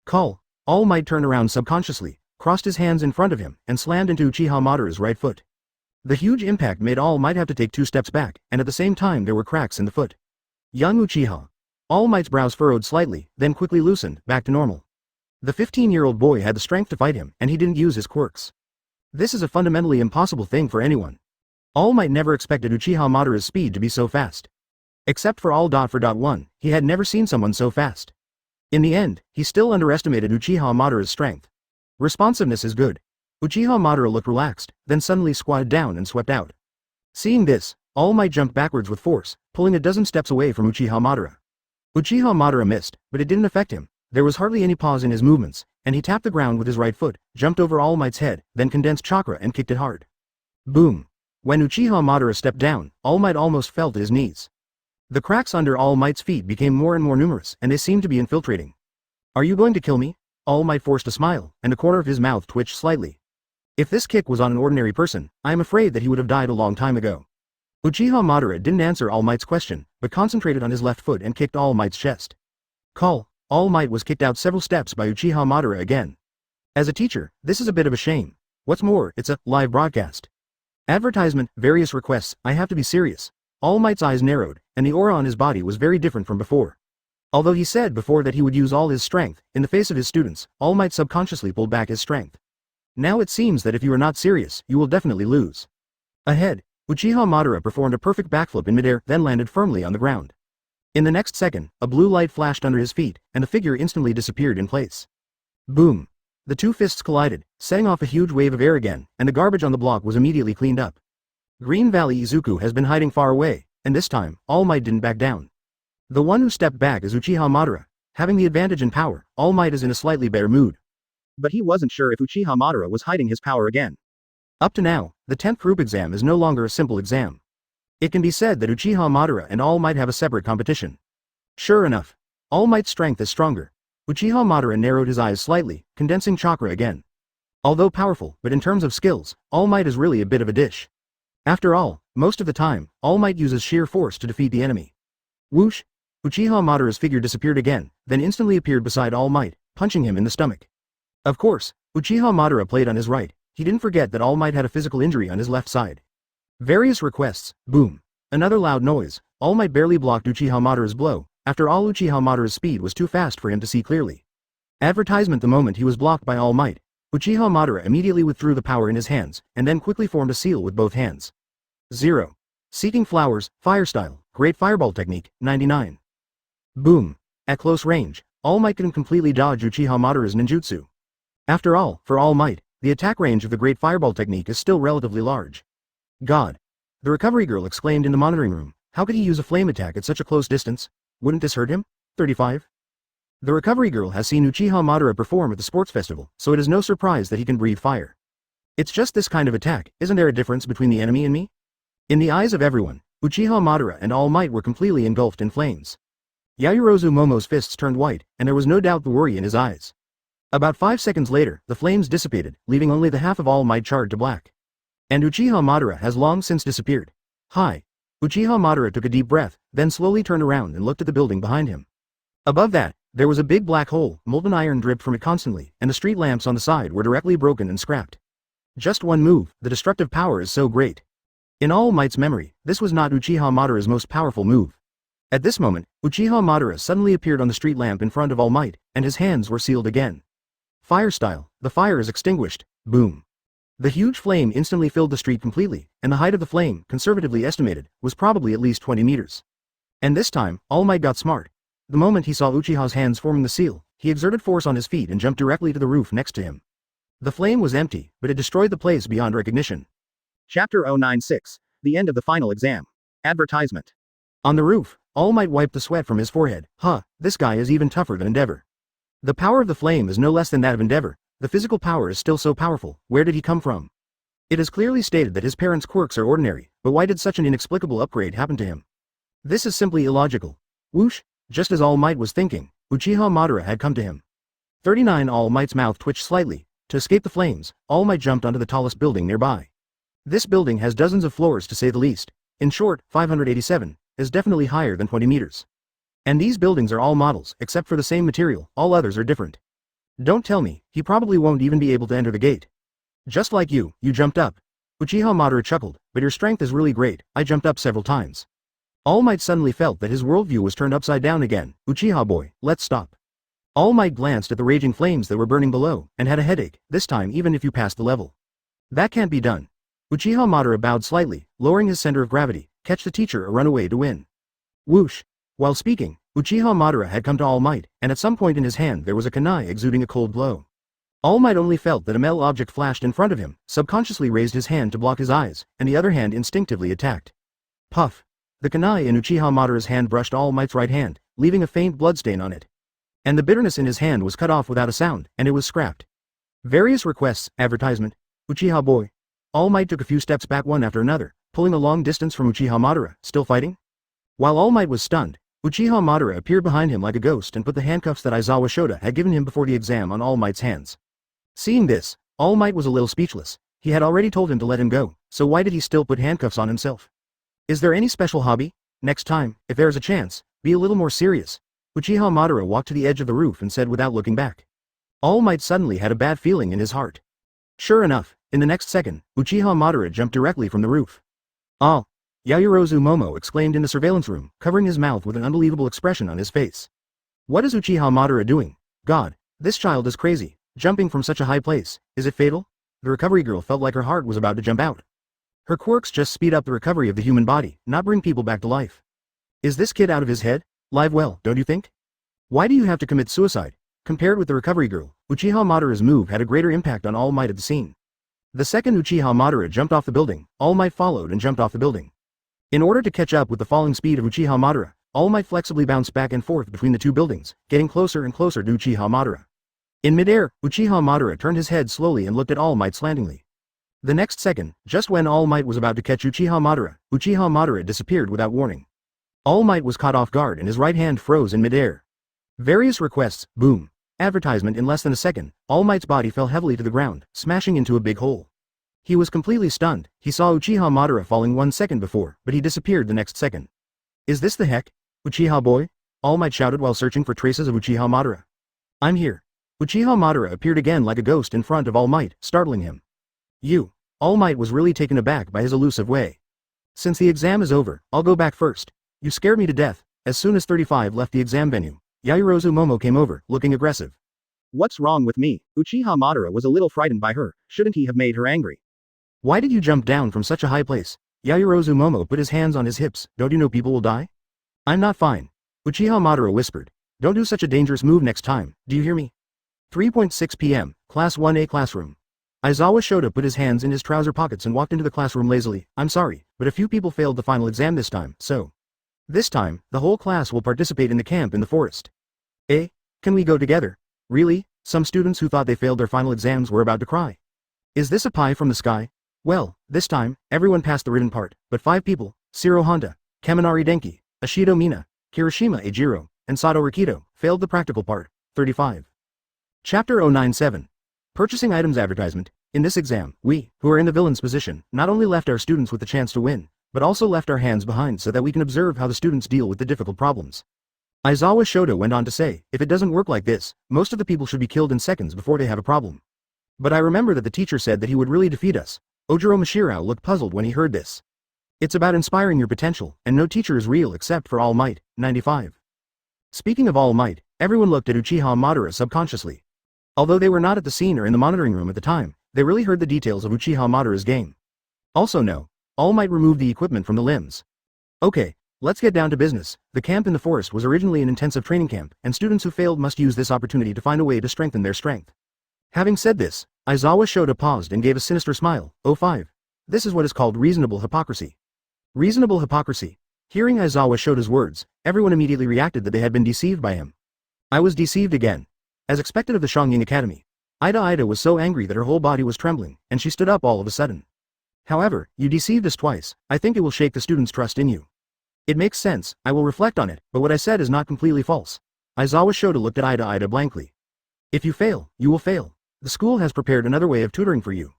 Call. All Might turned around subconsciously, crossed his hands in front of him, and slammed into Uchiha Madara's right foot. The huge impact made All Might have to take 2 steps back, and at the same time there were cracks in the foot. Young Uchiha. All Might's brows furrowed slightly, then quickly loosened, back to normal. The 15-year-old boy had the strength to fight him, and he didn't use his quirks. This is a fundamentally impossible thing for anyone. All Might never expected Uchiha Madara's speed to be so fast. Except for all.1, he had never seen someone so fast. In the end, he still underestimated Uchiha Madara's strength. Responsiveness is good. Uchiha Madara looked relaxed, then suddenly squatted down and swept out. Seeing this, All Might jumped backwards with force, pulling a dozen steps away from Uchiha Madara. Uchiha Madara missed, but it didn't affect him. There was hardly any pause in his movements, and he tapped the ground with his right foot, jumped over All Might's head, then condensed chakra and kicked it hard. Boom! When Uchiha Madara stepped down, All Might almost fell to his knees. The cracks under All Might's feet became more and more numerous, and they seemed to be infiltrating. Are you going to kill me? All Might forced a smile, and the corner of his mouth twitched slightly. If this kick was on an ordinary person, I am afraid that he would have died a long time ago. Uchiha Madara didn't answer All Might's question, but concentrated on his left foot and kicked All Might's chest. Call! All Might was kicked out several steps by Uchiha Madara again. As a teacher, this is a bit of a shame. What's more, it's a live broadcast. Advertisement, various requests, I have to be serious. All Might's eyes narrowed, and the aura on his body was very different from before. Although he said before that he would use all his strength, in the face of his students, All Might subconsciously pulled back his strength. Now it seems that if you are not serious, you will definitely lose. Ahead, Uchiha Madara performed a perfect backflip in midair, then landed firmly on the ground. In the next second, a blue light flashed under his feet, and the figure instantly disappeared in place. Boom! The two fists collided, setting off a huge wave of air again, and the garbage on the block was immediately cleaned up. Green Valley Izuku has been hiding far away, and this time, All Might didn't back down. The one who stepped back is Uchiha Madara. Having the advantage in power, All Might is in a slightly better mood. But he wasn't sure if Uchiha Madara was hiding his power again. Up to now, the 10th group exam is no longer a simple exam. It can be said that Uchiha Madara and All Might have a separate competition. Sure enough, All Might's strength is stronger. Uchiha Madara narrowed his eyes slightly, condensing chakra again. Although powerful, but in terms of skills, All Might is really a bit of a dish. After all, most of the time, All Might uses sheer force to defeat the enemy. Whoosh! Uchiha Madara's figure disappeared again, then instantly appeared beside All Might, punching him in the stomach. Of course, Uchiha Madara played on his right. He didn't forget that All Might had a physical injury on his left side. Various requests, boom. Another loud noise. All Might barely blocked Uchiha Madara's blow. After all, Uchiha Madara's speed was too fast for him to see clearly. Advertisement. The moment he was blocked by All Might, Uchiha Madara immediately withdrew the power in his hands, and then quickly formed a seal with both hands. 0. Seeking Flowers, Fire Style, Great Fireball Technique, 99. Boom. At close range, All Might couldn't completely dodge Uchiha Madara's ninjutsu. After all, for All Might, the attack range of the Great Fireball Technique is still relatively large. God! The recovery girl exclaimed in the monitoring room, how could he use a flame attack at such a close distance? Wouldn't this hurt him? 35. The recovery girl has seen Uchiha Madara perform at the sports festival, so it is no surprise that he can breathe fire. It's just this kind of attack, isn't there a difference between the enemy and me? In the eyes of everyone, Uchiha Madara and All Might were completely engulfed in flames. Yaoyorozu Momo's fists turned white, and there was no doubt the worry in his eyes. About 5 seconds later, the flames dissipated, leaving only the half of All Might charred to black. And Uchiha Madara has long since disappeared. Hi! Uchiha Madara took a deep breath, then slowly turned around and looked at the building behind him. Above that, there was a big black hole, molten iron dripped from it constantly, and the street lamps on the side were directly broken and scrapped. Just one move, the destructive power is so great. In All Might's memory, this was not Uchiha Madara's most powerful move. At this moment, Uchiha Madara suddenly appeared on the street lamp in front of All Might, and his hands were sealed again. Fire Style, the fire is extinguished, boom. The huge flame instantly filled the street completely, and the height of the flame, conservatively estimated, was probably at least 20 meters. And this time, All Might got smart. The moment he saw Uchiha's hands forming the seal, he exerted force on his feet and jumped directly to the roof next to him. The flame was empty, but it destroyed the place beyond recognition. Chapter 096, The End of the Final Exam. Advertisement. On the roof, All Might wiped the sweat from his forehead. This guy is even tougher than Endeavor. The power of the flame is no less than that of Endeavor. The physical power is still so powerful. Where did he come from? It is clearly stated that his parents' quirks are ordinary, but why did such an inexplicable upgrade happen to him? This is simply illogical. Whoosh! Just as All Might was thinking, Uchiha Madara had come to him. 39. All Might's mouth twitched slightly. To escape the flames, All Might jumped onto the tallest building nearby. This building has dozens of floors to say the least. In short, 587 is definitely higher than 20 meters. And these buildings are all models, except for the same material, all others are different. Don't tell me, he probably won't even be able to enter the gate. Just like you jumped up. Uchiha Madara chuckled, but your strength is really great, I jumped up several times. All Might suddenly felt that his worldview was turned upside down again. Uchiha boy, let's stop. All Might glanced at the raging flames that were burning below, and had a headache, this time even if you passed the level. That can't be done. Uchiha Madara bowed slightly, lowering his center of gravity, catch the teacher or run away to win. Whoosh! While speaking, Uchiha Madara had come to All Might, and at some point in his hand there was a kunai exuding a cold glow. All Might only felt that a metal object flashed in front of him, subconsciously raised his hand to block his eyes, and the other hand instinctively attacked. Puff! The kunai in Uchiha Madara's hand brushed All Might's right hand, leaving a faint bloodstain on it. And the bitterness in his hand was cut off without a sound, and it was scrapped. Various requests, advertisement, Uchiha boy. All Might took a few steps back one after another, pulling a long distance from Uchiha Madara, still fighting? While All Might was stunned, Uchiha Madara appeared behind him like a ghost and put the handcuffs that Isawa Shoda had given him before the exam on All Might's hands. Seeing this, All Might was a little speechless. He had already told him to let him go, so why did he still put handcuffs on himself? Is there any special hobby? Next time, if there is a chance, be a little more serious. Uchiha Madara walked to the edge of the roof and said without looking back. All Might suddenly had a bad feeling in his heart. Sure enough, in the next second, Uchiha Madara jumped directly from the roof. Ah! Yaoyorozu Momo exclaimed in the surveillance room, covering his mouth with an unbelievable expression on his face. What is Uchiha Madara doing? God, this child is crazy, jumping from such a high place. Is it fatal? The recovery girl felt like her heart was about to jump out. Her quirks just speed up the recovery of the human body, not bring people back to life. Is this kid out of his head? Live well, don't you think? Why do you have to commit suicide? Compared with the recovery girl, Uchiha Madara's move had a greater impact on All Might at the scene. The second Uchiha Madara jumped off the building, All Might followed and jumped off the building. In order to catch up with the falling speed of Uchiha Madara, All Might flexibly bounced back and forth between the two buildings, getting closer and closer to Uchiha Madara. In midair, Uchiha Madara turned his head slowly and looked at All Might slantingly. The next second, just when All Might was about to catch Uchiha Madara disappeared without warning. All Might was caught off guard and his right hand froze in midair. Various requests, boom. Advertisement in less than a second, All Might's body fell heavily to the ground, smashing into a big hole. He was completely stunned. He saw Uchiha Madara falling 1 second before, but he disappeared the next second. Is this the heck? Uchiha boy? All Might shouted while searching for traces of Uchiha Madara. I'm here. Uchiha Madara appeared again like a ghost in front of All Might, startling him. You. All Might was really taken aback by his elusive way. Since the exam is over, I'll go back first. You scared me to death. As soon as 35 left the exam venue, Yaoyorozu Momo came over, looking aggressive. What's wrong with me? Uchiha Madara was a little frightened by her. Shouldn't he have made her angry? Why did you jump down from such a high place? Yaoyorozu Momo put his hands on his hips. Don't you know people will die? I'm not fine. Uchiha Madara whispered. Don't do such a dangerous move next time, do you hear me? 3:06 p.m., Class 1A classroom. Isawa Shoda put his hands in his trouser pockets and walked into the classroom lazily. I'm sorry, but a few people failed the final exam this time, so. This time, the whole class will participate in the camp in the forest. Eh? Can we go together? Really? Some students who thought they failed their final exams were about to cry. Is this a pie from the sky? Well, this time, everyone passed the written part, but 5 people, Shiro Honda, Kaminari Denki, Ashido Mina, Kirishima Ejiro, and Sato Rikido, failed the practical part. 35. Chapter 097. Purchasing items advertisement. In this exam, we, who are in the villain's position, not only left our students with the chance to win, but also left our hands behind so that we can observe how the students deal with the difficult problems. Isawa Shoda went on to say, if it doesn't work like this, most of the people should be killed in seconds before they have a problem. But I remember that the teacher said that he would really defeat us. Ojiro Mashirao looked puzzled when he heard this. It's about inspiring your potential, and no teacher is real except for All Might. 95. Speaking of All Might, everyone looked at Uchiha Madara subconsciously. Although they were not at the scene or in the monitoring room at the time, they really heard the details of Uchiha Madara's game. Also no, All Might removed the equipment from the limbs. Okay, let's get down to business. The camp in the forest was originally an intensive training camp, and students who failed must use this opportunity to find a way to strengthen their strength. Having said this, Isawa Shoda paused and gave a sinister smile. 05. This is what is called reasonable hypocrisy. Reasonable hypocrisy. Hearing Isawa Shoda's words, everyone immediately reacted that they had been deceived by him. I was deceived again. As expected of the Shongying Academy, Ida was so angry that her whole body was trembling, and she stood up all of a sudden. However, you deceived us twice. I think it will shake the students' trust in you. It makes sense, I will reflect on it, but what I said is not completely false. Isawa Shoda looked at Ida blankly. If you fail, you will fail. The school has prepared another way of tutoring for you.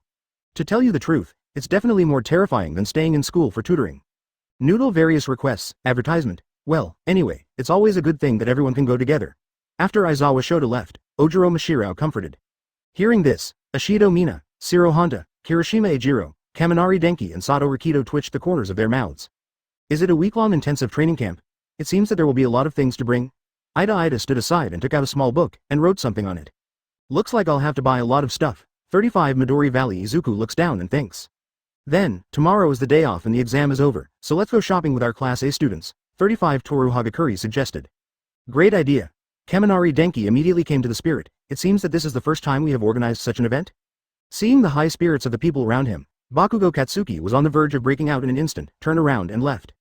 To tell you the truth, it's definitely more terrifying than staying in school for tutoring. Noodle various requests, advertisement. Well, anyway, it's always a good thing that everyone can go together. After Isawa Shoda left, Ojiro Mashirao comforted. Hearing this, Ashido Mina, Shiro Honda, Kirishima Ejiro, Kaminari Denki and Sato Rikido twitched the corners of their mouths. Is it a week-long intensive training camp? It seems that there will be a lot of things to bring. Ida stood aside and took out a small book and wrote something on it. Looks like I'll have to buy a lot of stuff. 35 Midori Valley. Izuku looks down and thinks. Then, tomorrow is the day off and the exam is over, so let's go shopping with our Class A students. 35 Toru Hagakuri suggested. Great idea. Kaminari Denki immediately came to the spirit. It seems that this is the first time we have organized such an event? Seeing the high spirits of the people around him, Bakugo Katsuki was on the verge of breaking out in an instant, turned around and left.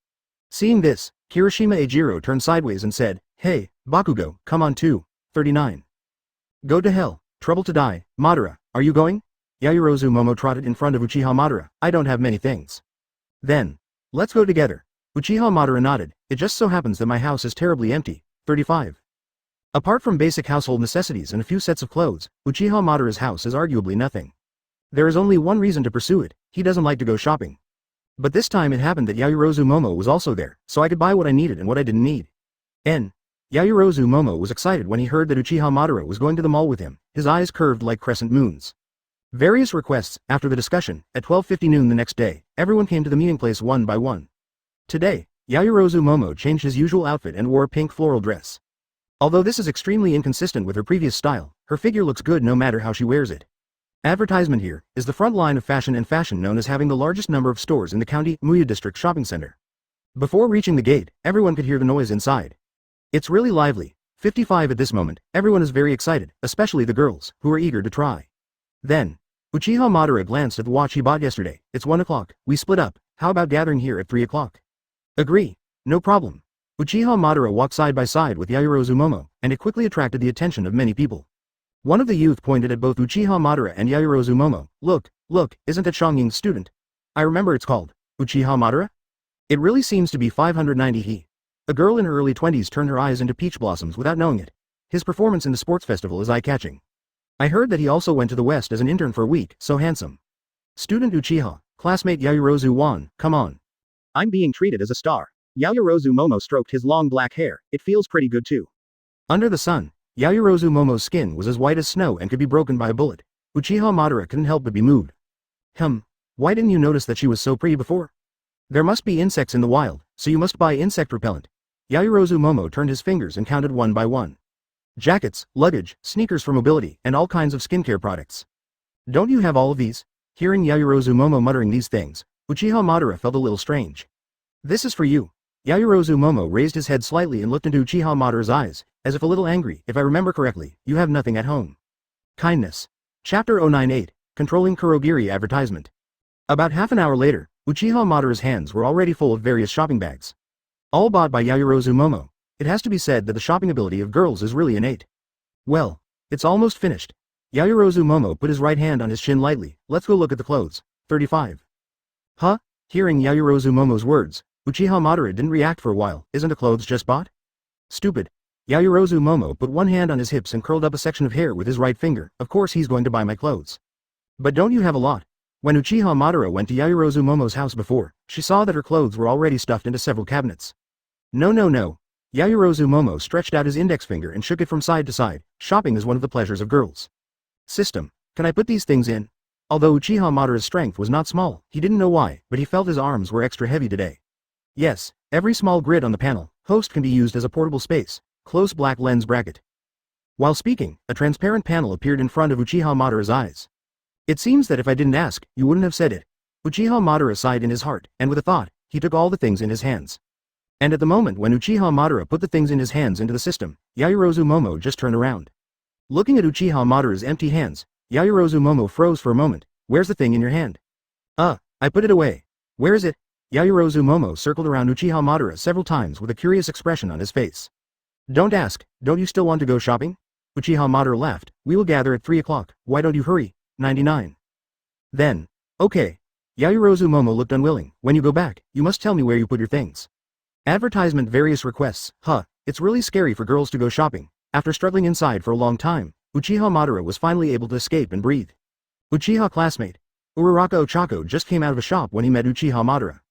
Seeing this, Kirishima Eijiro turned sideways and said, "Hey, Bakugo, come on too." 39. Go to hell, trouble to die, Madara, are you going? Yaoyorozu Momo trotted in front of Uchiha Madara. I don't have many things. Then, let's go together. Uchiha Madara nodded. It just so happens that my house is terribly empty. 35. Apart from basic household necessities and a few sets of clothes, Uchiha Madara's house is arguably nothing. There is only one reason to pursue it: he doesn't like to go shopping. But this time it happened that Yaoyorozu Momo was also there, so I could buy what I needed and what I didn't need. Yaoyorozu Momo was excited when he heard that Uchiha Madara was going to the mall with him, his eyes curved like crescent moons. Various requests. After the discussion, at 12:50 noon the next day, everyone came to the meeting place one by one. Today, Yaoyorozu Momo changed his usual outfit and wore a pink floral dress. Although this is extremely inconsistent with her previous style, her figure looks good no matter how she wears it. Advertisement here is the front line of fashion, and fashion known as having the largest number of stores in the county Muya District Shopping Center. Before reaching the gate, everyone could hear the noise inside. It's really lively. 55 At this moment, everyone is very excited, especially the girls, who are eager to try. Then, Uchiha Madara glanced at the watch he bought yesterday. It's 1 o'clock, we split up, how about gathering here at 3 o'clock? Agree. No problem. Uchiha Madara walked side by side with Yaoyorozu Momo, and it quickly attracted the attention of many people. One of the youth pointed at both Uchiha Madara and Yaoyorozu Momo. Look, isn't that Shongying's student? I remember it's called Uchiha Madara? It really seems to be 590 he. A girl in her early 20s turned her eyes into peach blossoms without knowing it. His performance in the sports festival is eye-catching. I heard that he also went to the West as an intern for a week, so handsome. Student Uchiha, classmate Yaoyorozu Wan, come on. I'm being treated as a star. Yaoyorozu Momo stroked his long black hair. It feels pretty good too. Under the sun, Yaoyorozu Momo's skin was as white as snow and could be broken by a bullet. Uchiha Madara couldn't help but be moved. Why didn't you notice that she was so pretty before? There must be insects in the wild, so you must buy insect repellent. Yaoyorozu Momo turned his fingers and counted one by one. Jackets, luggage, sneakers for mobility, and all kinds of skincare products. Don't you have all of these? Hearing Yaoyorozu Momo muttering these things, Uchiha Madara felt a little strange. This is for you. Yaoyorozu Momo raised his head slightly and looked into Uchiha Madara's eyes, as if a little angry. If I remember correctly, you have nothing at home. Kindness. Chapter 098, Controlling Kurogiri Advertisement. About half an hour later, Uchiha Madara's hands were already full of various shopping bags. All bought by Yaoyorozu Momo. It has to be said that the shopping ability of girls is really innate. Well, it's almost finished. Yaoyorozu Momo put his right hand on his chin lightly. Let's go look at the clothes. 35. Huh? Hearing Yaoyorozu Momo's words, Uchiha Madara didn't react for a while. Isn't the clothes just bought? Stupid. Yaoyorozu Momo put one hand on his hips and curled up a section of hair with his right finger. Of course he's going to buy my clothes. But don't you have a lot? When Uchiha Madara went to Yaoyorozu Momo's house before, she saw that her clothes were already stuffed into several cabinets. No. Yaoyorozu Momo stretched out his index finger and shook it from side to side. Shopping is one of the pleasures of girls. System. Can I put these things in? Although Uchiha Madara's strength was not small, he didn't know why, but he felt his arms were extra heavy today. Yes, every small grid on the panel, host can be used as a portable space. Close black lens bracket. While speaking, a transparent panel appeared in front of Uchiha Madara's eyes. It seems that if I didn't ask, you wouldn't have said it. Uchiha Madara sighed in his heart, and with a thought, he took all the things in his hands. And at the moment when Uchiha Madara put the things in his hands into the system, Yaoyorozu Momo just turned around. Looking at Uchiha Madara's empty hands, Yaoyorozu Momo froze for a moment. Where's the thing in your hand? I put it away. Where is it? Yaoyorozu Momo circled around Uchiha Madara several times with a curious expression on his face. Don't ask, don't you still want to go shopping? Uchiha Madara laughed. We will gather at 3 o'clock, why don't you hurry? 99. Then, okay. Yaoyorozu Momo looked unwilling. When you go back, you must tell me where you put your things. Advertisement. Various requests. It's really scary for girls to go shopping. After struggling inside for a long time, Uchiha Madara was finally able to escape and breathe. Uchiha classmate. Uraraka Ochako just came out of a shop when he met Uchiha Madara.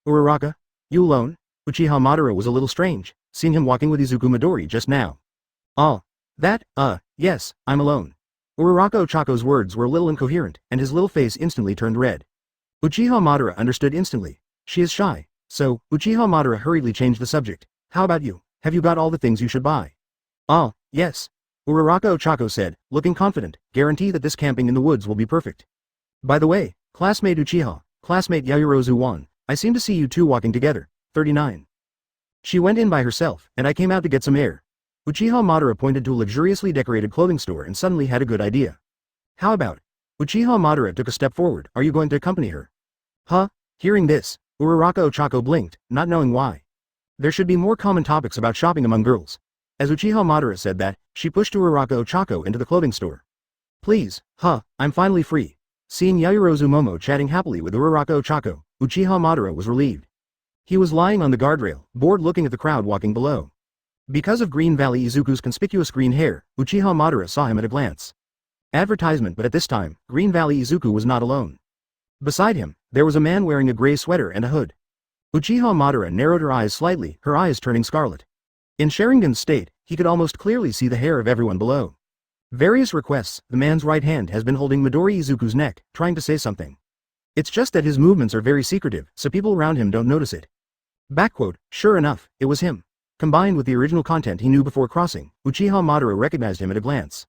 Uraraka? You alone? Uchiha Madara was a little strange, seeing him walking with Izuku Midori just now. Yes, I'm alone. Uraraka Ochako's words were a little incoherent, and his little face instantly turned red. Uchiha Madara understood instantly. She is shy. So, Uchiha Madara hurriedly changed the subject. How about you? Have you got all the things you should buy? Yes. Uraraka Ochako said, looking confident. Guarantee that this camping in the woods will be perfect. By the way, classmate Uchiha, classmate Yaoyorozu Wan, I seem to see you two walking together. 39. She went in by herself, and I came out to get some air. Uchiha Madara pointed to a luxuriously decorated clothing store and suddenly had a good idea. How about? Uchiha Madara took a step forward. Are you going to accompany her? Huh? Hearing this, Uraraka Ochako blinked, not knowing why. There should be more common topics about shopping among girls. As Uchiha Madara said that, she pushed Uraraka Ochako into the clothing store. Please, I'm finally free. Seeing Yaoyorozu Momo chatting happily with Uraraka Ochako, Uchiha Madara was relieved. He was lying on the guardrail, bored looking at the crowd walking below. Because of Green Valley Izuku's conspicuous green hair, Uchiha Madara saw him at a glance. Advertisement, but at this time, Green Valley Izuku was not alone. Beside him, there was a man wearing a gray sweater and a hood. Uchiha Madara narrowed her eyes slightly, her eyes turning scarlet. In Sharingan's state, he could almost clearly see the hair of everyone below. Various requests, the man's right hand has been holding Midori Izuku's neck, trying to say something. It's just that his movements are very secretive, so people around him don't notice it. Backquote, sure enough, it was him. Combined with the original content he knew before crossing, Uchiha Madara recognized him at a glance.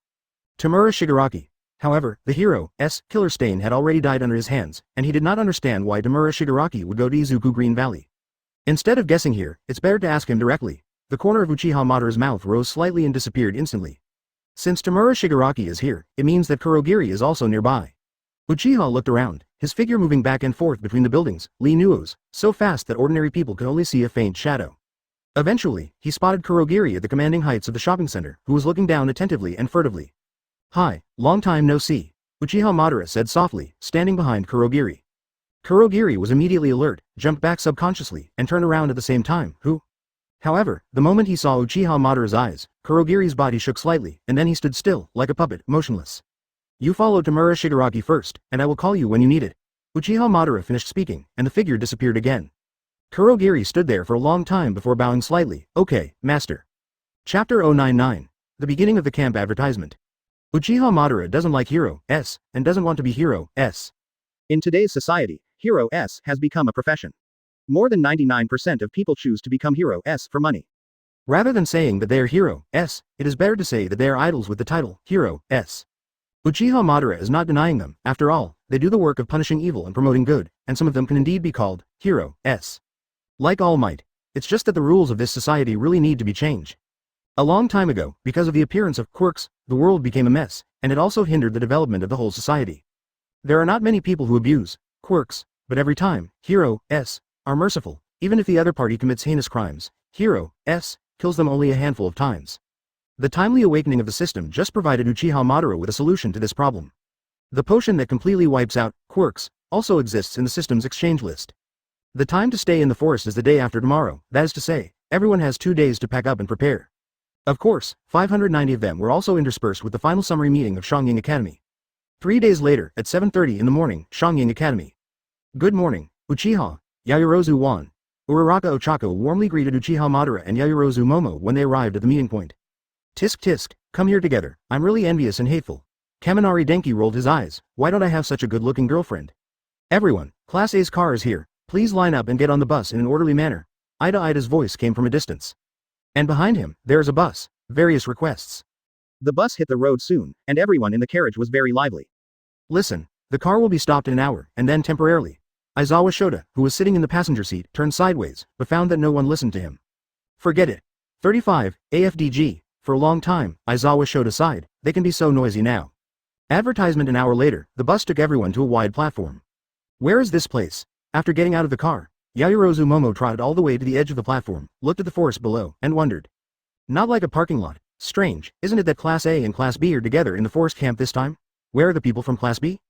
Tamura Shigaraki. However, the hero's killer stain had already died under his hands, and he did not understand why Tamura Shigaraki would go to Izuku Green Valley. Instead of guessing here, it's better to ask him directly. The corner of Uchiha Madara's mouth rose slightly and disappeared instantly. Since Tamura Shigaraki is here, it means that kurogiri is also nearby. Uchiha looked around, his figure moving back and forth between the buildings, Nuos, so fast that ordinary people could only see a faint shadow. Eventually, he spotted kurogiri at the commanding heights of the shopping center, who was looking down attentively and furtively. Hi, long time no see, Uchiha Madara said softly, standing behind kurogiri. Kurogiri was immediately alert, jumped back subconsciously, and turned around at the same time. Who? However, the moment he saw Uchiha Madara's eyes, kurogiri's body shook slightly, and then he stood still, like a puppet, motionless. You follow Tamura Shigaraki first, and I will call you when you need it. Uchiha Madara finished speaking, and the figure disappeared again. Kurogiri stood there for a long time before bowing slightly. Okay, master. Chapter 099. The beginning of the camp advertisement. Uchiha Madara doesn't like heroes, and doesn't want to be heroes. In today's society, heroes has become a profession. More than 99% of people choose to become heroes for money. Rather than saying that they are heroes, it is better to say that they are idols with the title, heroes. Uchiha Madara is not denying them. After all, they do the work of punishing evil and promoting good, and some of them can indeed be called heroes. Like All Might, it's just that the rules of this society really need to be changed. A long time ago, because of the appearance of quirks, the world became a mess, and it also hindered the development of the whole society. There are not many people who abuse quirks, but every time, heroes are merciful, even if the other party commits heinous crimes, heroes kills them only a handful of times. The timely awakening of the system just provided Uchiha Madara with a solution to this problem. The potion that completely wipes out quirks also exists in the system's exchange list. The time to stay in the forest is the day after tomorrow, that is to say, everyone has 2 days to pack up and prepare. Of course, 590 of them were also interspersed with the final summary meeting of Shongying Academy. 3 days later, at 7:30 in the morning, Shongying Academy. Good morning, Uchiha, Yaoyorozu Wan. Uraraka Ochako warmly greeted Uchiha Madara and Yaoyorozu Momo when they arrived at the meeting point. Tisk tisk, come here together, I'm really envious and hateful. Kaminari Denki rolled his eyes, why don't I have such a good-looking girlfriend? Everyone, Class A's car is here, please line up and get on the bus in an orderly manner. Ida's voice came from a distance. And behind him, there is a bus, various requests. The bus hit the road soon, and everyone in the carriage was very lively. Listen, the car will be stopped in an hour, and then temporarily. Isawa Shota, who was sitting in the passenger seat, turned sideways, but found that no one listened to him. Forget it. 35, AFDG, for a long time, Isawa Shota sighed, they can be so noisy now. Advertisement an hour later, the bus took everyone to a wide platform. Where is this place? After getting out of the car, Yaoyorozu Momo trotted all the way to the edge of the platform, looked at the forest below, and wondered. Not like a parking lot. Strange, isn't it that Class A and Class B are together in the forest camp this time? Where are the people from Class B?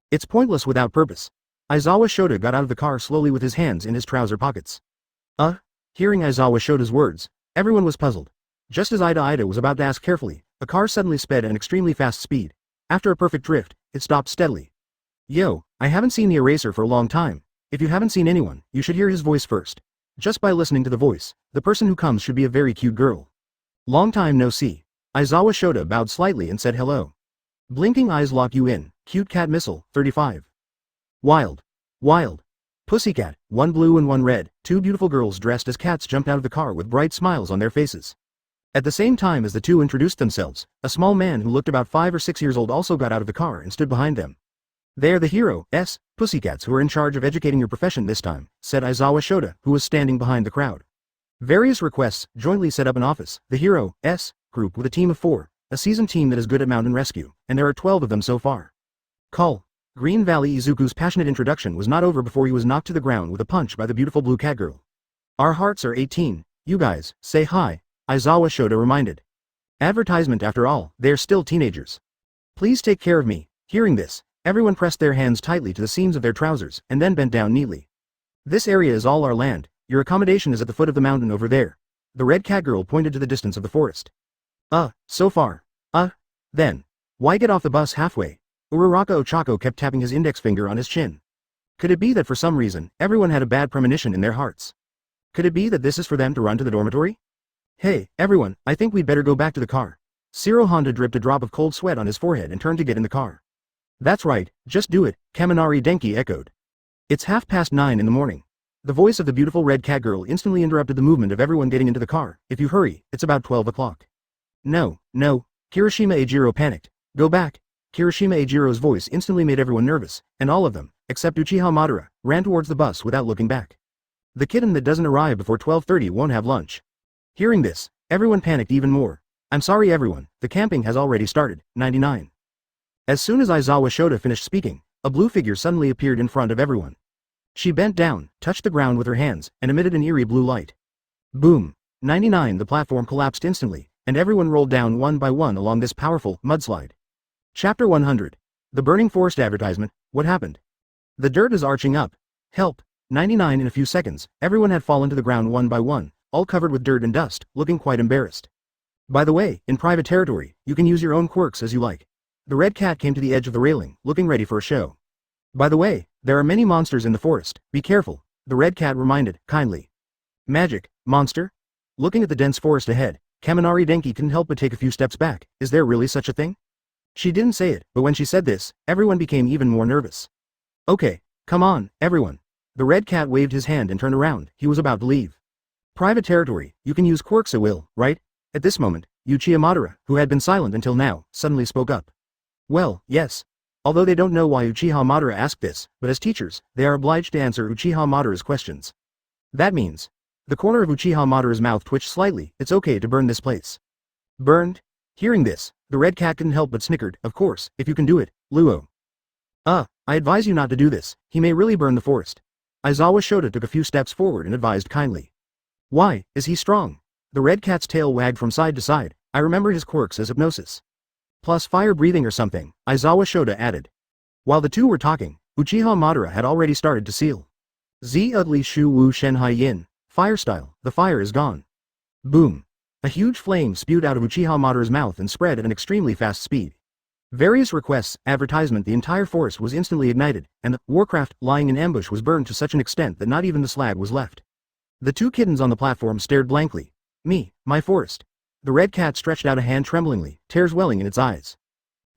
It's pointless without purpose. Isawa Shota got out of the car slowly with his hands in his trouser pockets. Hearing Isawa Shota's words, everyone was puzzled. Just as Ida was about to ask carefully, a car suddenly sped at an extremely fast speed. After a perfect drift, it stopped steadily. Yo, I haven't seen the eraser for a long time. If you haven't seen anyone, you should hear his voice first. Just by listening to the voice, the person who comes should be a very cute girl. Long time no see. Isawa Shota bowed slightly and said hello. Blinking eyes lock you in, cute cat missile, 35. Wild. Wild. Pussycat, one blue and one red, two beautiful girls dressed as cats jumped out of the car with bright smiles on their faces. At the same time as the two introduced themselves, a small man who looked about 5 or 6 years old also got out of the car and stood behind them. They are the heroes, pussycats who are in charge of educating your profession this time, said Isawa Shota, who was standing behind the crowd. Various requests jointly set up an office, the Hero S group with a team of 4, a seasoned team that is good at mountain rescue, and there are 12 of them so far. Call. Green Valley Izuku's passionate introduction was not over before he was knocked to the ground with a punch by the beautiful blue cat girl. Our hearts are 18, you guys, say hi, Isawa Shota reminded. Advertisement after all, they're still teenagers. Please take care of me. Hearing this, everyone pressed their hands tightly to the seams of their trousers and then bent down neatly. This area is all our land, your accommodation is at the foot of the mountain over there. The red cat girl pointed to the distance of the forest. So far. Then. Why get off the bus halfway? Uraraka Ochako kept tapping his index finger on his chin. Could it be that for some reason, everyone had a bad premonition in their hearts? Could it be that this is for them to run to the dormitory? Hey, everyone, I think we'd better go back to the car. Shiro Honda dripped a drop of cold sweat on his forehead and turned to get in the car. That's right, just do it, Kaminari Denki echoed. It's 9:30 in the morning. The voice of the beautiful red cat girl instantly interrupted the movement of everyone getting into the car. If you hurry, it's about 12 o'clock. No, Kirishima Ejiro panicked. Go back. Kirishima Ejiro's voice instantly made everyone nervous, and all of them, except Uchiha Madara, ran towards the bus without looking back. The kitten that doesn't arrive before 12:30 won't have lunch. Hearing this, everyone panicked even more. I'm sorry everyone, the camping has already started. 99. As soon as Isawa Shota finished speaking, a blue figure suddenly appeared in front of everyone. She bent down, touched the ground with her hands, and emitted an eerie blue light. Boom. 99. The platform collapsed instantly, and everyone rolled down one by one along this powerful mudslide. Chapter 100. The Burning Forest Advertisement. What happened? The dirt is arching up. Help. 99. In a few seconds, everyone had fallen to the ground one by one, all covered with dirt and dust, looking quite embarrassed. By the way, in private territory, you can use your own quirks as you like. The red cat came to the edge of the railing, looking ready for a show. By the way, there are many monsters in the forest, be careful, the red cat reminded, kindly. Magic, monster? Looking at the dense forest ahead, Kaminari Denki couldn't help but take a few steps back. Is there really such a thing? She didn't say it, but when she said this, everyone became even more nervous. Okay, come on, everyone. The red cat waved his hand and turned around, he was about to leave. Private territory, you can use quirks at will, right? At this moment, Uchiha Madara, who had been silent until now, suddenly spoke up. Well, yes. Although they don't know why Uchiha Madara asked this, but as teachers, they are obliged to answer Uchiha Madara's questions. That means. The corner of Uchiha Madara's mouth twitched slightly. It's okay to burn this place. Burned? Hearing this, the red cat couldn't help but snickered. Of course, if you can do it, Luo. I advise you not to do this, he may really burn the forest. Isawa Shota took a few steps forward and advised kindly. Why, is he strong? The red cat's tail wagged from side to side. I remember his quirks as hypnosis. Plus fire breathing or something, Isawa Shota added. While the two were talking, Uchiha Madara had already started to seal. Z ugly shu wu shen hai yin, fire style, the fire is gone. Boom. A huge flame spewed out of Uchiha Madara's mouth and spread at an extremely fast speed. Various requests, advertisement, the entire forest was instantly ignited, and the Warcraft lying in ambush was burned to such an extent that not even the slag was left. The two kittens on the platform stared blankly. Me, my forest. The red cat stretched out a hand tremblingly, tears welling in its eyes.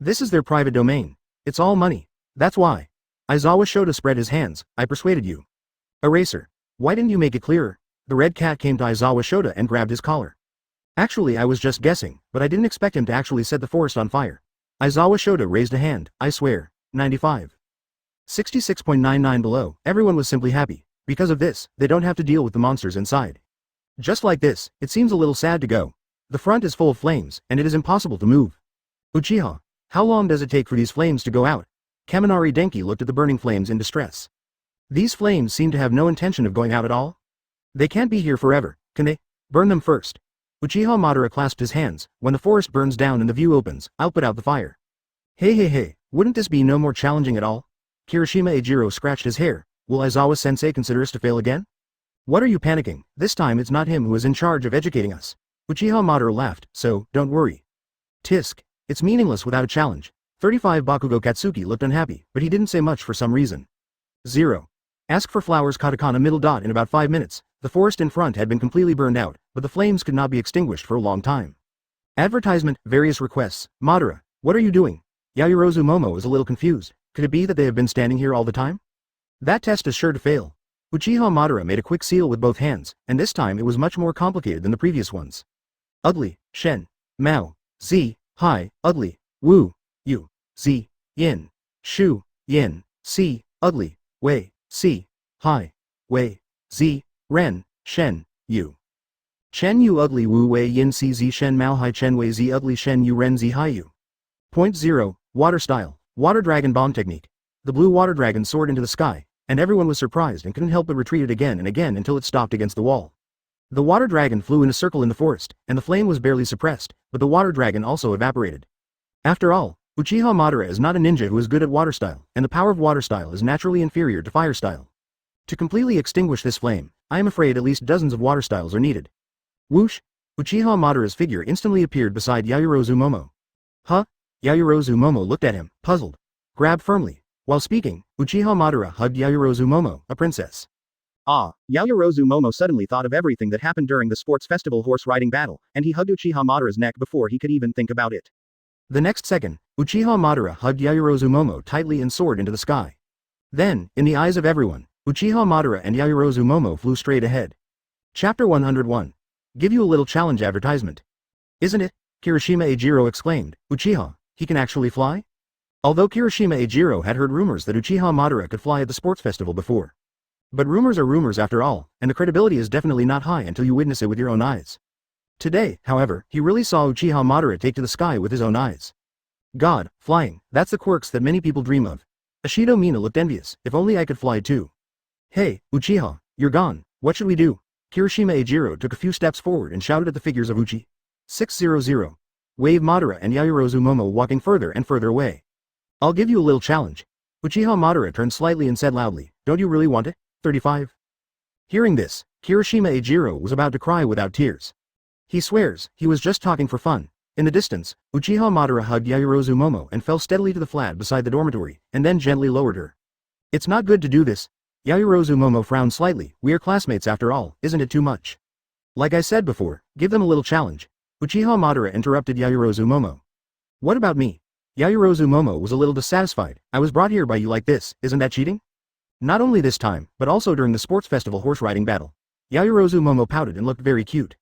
This is their private domain. It's all money. That's why. Isawa Shota spread his hands. I persuaded you. Eraser. Why didn't you make it clearer? The red cat came to Isawa Shota and grabbed his collar. Actually, I was just guessing, but I didn't expect him to actually set the forest on fire. Isawa Shota raised a hand. I swear. 95. 66.99 below. Everyone was simply happy. Because of this, they don't have to deal with the monsters inside. Just like this, it seems a little sad to go. The front is full of flames, and it is impossible to move. Uchiha, how long does it take for these flames to go out? Kaminari Denki looked at the burning flames in distress. These flames seem to have no intention of going out at all. They can't be here forever, can they? Burn them first. Uchiha Madara clasped his hands. When the forest burns down and the view opens, I'll put out the fire. Hey, wouldn't this be no more challenging at all? Kirishima Ejiro scratched his hair. Will Aizawa-sensei consider us to fail again? What are you panicking? This time it's not him who is in charge of educating us. Uchiha Madara laughed, so, don't worry. Tisk. It's meaningless without a challenge. 35 Bakugo Katsuki looked unhappy, but he didn't say much for some reason. 0. Ask for flowers katakana middle dot in about 5 minutes. The forest in front had been completely burned out, but the flames could not be extinguished for a long time. Advertisement, various requests. Madara, what are you doing? Yaoyorozu Momo is a little confused. Could it be that they have been standing here all the time? That test is sure to fail. Uchiha Madara made a quick seal with both hands, and this time it was much more complicated than the previous ones. Ugly, Shen, Mao, Z, Hi, Ugly, Wu, Yu, Z, Yin, Shu, Yin, Si, Ugly, Wei, Si, Hi, Wei, Z, Ren, Shen, Yu. Chen yu ugly wu wei yin si zi shen mao hai chen wei zi ugly shen yu ren zi hai yu. Point 0. Water style. Water dragon bomb technique. The blue water dragon soared into the sky, and everyone was surprised and couldn't help but retreat it again and again until it stopped against the wall. The water dragon flew in a circle in the forest, and the flame was barely suppressed, but the water dragon also evaporated. After all, Uchiha Madara is not a ninja who is good at water style, and the power of water style is naturally inferior to fire style. To completely extinguish this flame, I am afraid at least dozens of water styles are needed. Whoosh! Uchiha Madara's figure instantly appeared beside Yaoyorozu Momo. Huh? Yaoyorozu Momo looked at him, puzzled. Grab firmly. While speaking, Uchiha Madara hugged Yaoyorozu Momo, a princess. Ah, Yaoyorozu Momo suddenly thought of everything that happened during the sports festival horse riding battle, and he hugged Uchiha Madara's neck before he could even think about it. The next second, Uchiha Madara hugged Yaoyorozu Momo tightly and soared into the sky. Then, in the eyes of everyone, Uchiha Madara and Yaoyorozu Momo flew straight ahead. Chapter 101. Give you a little challenge advertisement. Isn't it? Kirishima Ejiro exclaimed. Uchiha, he can actually fly? Although Kirishima Ejiro had heard rumors that Uchiha Madara could fly at the sports festival before. But rumors are rumors after all, and the credibility is definitely not high until you witness it with your own eyes. Today, however, he really saw Uchiha Madara take to the sky with his own eyes. God, flying, that's the quirks that many people dream of. Ashido Mina looked envious. If only I could fly too. Hey, Uchiha, you're gone. What should we do? Kirishima Ejiro took a few steps forward and shouted at the figures of Uchi. 600. Wave Madara and Yaoyorozu Momo walking further and further away. I'll give you a little challenge. Uchiha Madara turned slightly and said loudly, don't you really want it? 35. Hearing this, Kirishima Ejiro was about to cry without tears. He swears, he was just talking for fun. In the distance, Uchiha Madara hugged Yaoyorozu Momo and fell steadily to the flat beside the dormitory, and then gently lowered her. It's not good to do this. Yaoyorozu Momo frowned slightly. We are classmates after all, isn't it too much? Like I said before, give them a little challenge. Uchiha Madara interrupted Yaoyorozu Momo. What about me? Yaoyorozu Momo was a little dissatisfied. I was brought here by you like this, isn't that cheating? Not only this time, but also during the sports festival horse riding battle. Yaoyorozu Momo pouted and looked very cute.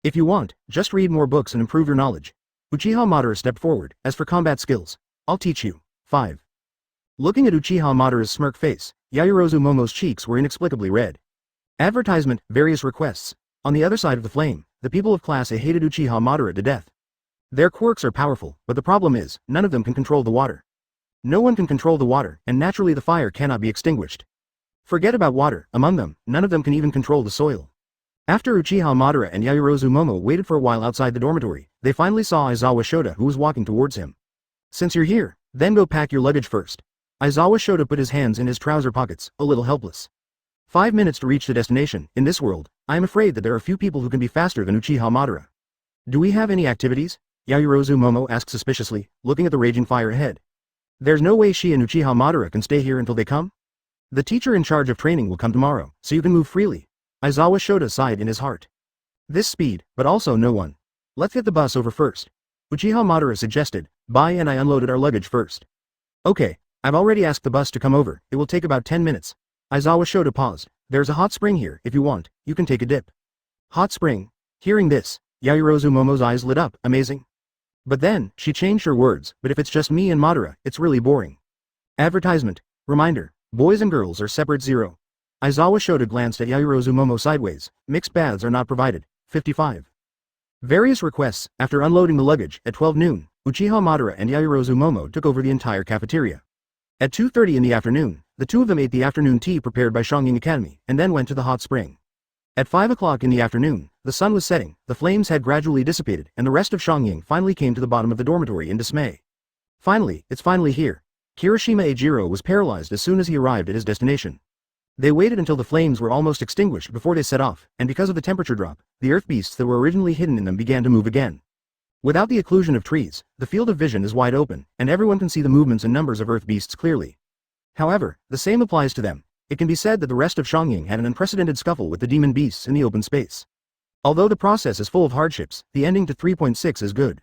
If you want, just read more books and improve your knowledge. Uchiha Madara stepped forward. As for combat skills, I'll teach you. 5. Looking at Uchiha Madara's smirk face, Yaoyorozu Momo's cheeks were inexplicably red. Advertisement, various requests. On the other side of the flame, the people of Class A hated Uchiha Madara to death. Their quirks are powerful, but the problem is, none of them can control the water. No one can control the water, and naturally the fire cannot be extinguished. Forget about water, among them, none of them can even control the soil. After Uchiha Madara and Yaoyorozu Momo waited for a while outside the dormitory, they finally saw Isawa Shota who was walking towards him. Since you're here, then go pack your luggage first. Isawa Shota put his hands in his trouser pockets, a little helpless. 5 minutes to reach the destination. In this world, I am afraid that there are few people who can be faster than Uchiha Madara. Do we have any activities? Yaoyorozu Momo asked suspiciously, looking at the raging fire ahead. There's no way she and Uchiha Madara can stay here until they come? The teacher in charge of training will come tomorrow, so you can move freely. Isawa Shota sighed in his heart. This speed, but also no one. Let's get the bus over first. Uchiha Madara suggested. Bye, and I unloaded our luggage first. Okay, I've already asked the bus to come over. It will take about 10 minutes. Isawa Shota paused. There's a hot spring here. If you want, you can take a dip. Hot spring. Hearing this, Yaoyorozu Momo's eyes lit up. Amazing. But then, she changed her words. But if it's just me and Madara, it's really boring. Advertisement. Reminder. Boys and girls are separate. 0. Isawa Shota glanced at Yaoyorozu Momo sideways. Mixed baths are not provided. 55. Various requests. After unloading the luggage, at 12 noon, Uchiha Madara and Yaoyorozu Momo took over the entire cafeteria. At 2:30 in the afternoon, the two of them ate the afternoon tea prepared by Shongying Academy, and then went to the hot spring. At 5 o'clock in the afternoon, the sun was setting, the flames had gradually dissipated, and the rest of Shongying finally came to the bottom of the dormitory in dismay. Finally, it's finally here. Kirishima Ejiro was paralyzed as soon as he arrived at his destination. They waited until the flames were almost extinguished before they set off, and because of the temperature drop, the earth beasts that were originally hidden in them began to move again. Without the occlusion of trees, the field of vision is wide open, and everyone can see the movements and numbers of earth beasts clearly. However, the same applies to them. It can be said that the rest of Shongying had an unprecedented scuffle with the demon beasts in the open space. Although the process is full of hardships, the ending to 3.6 is good.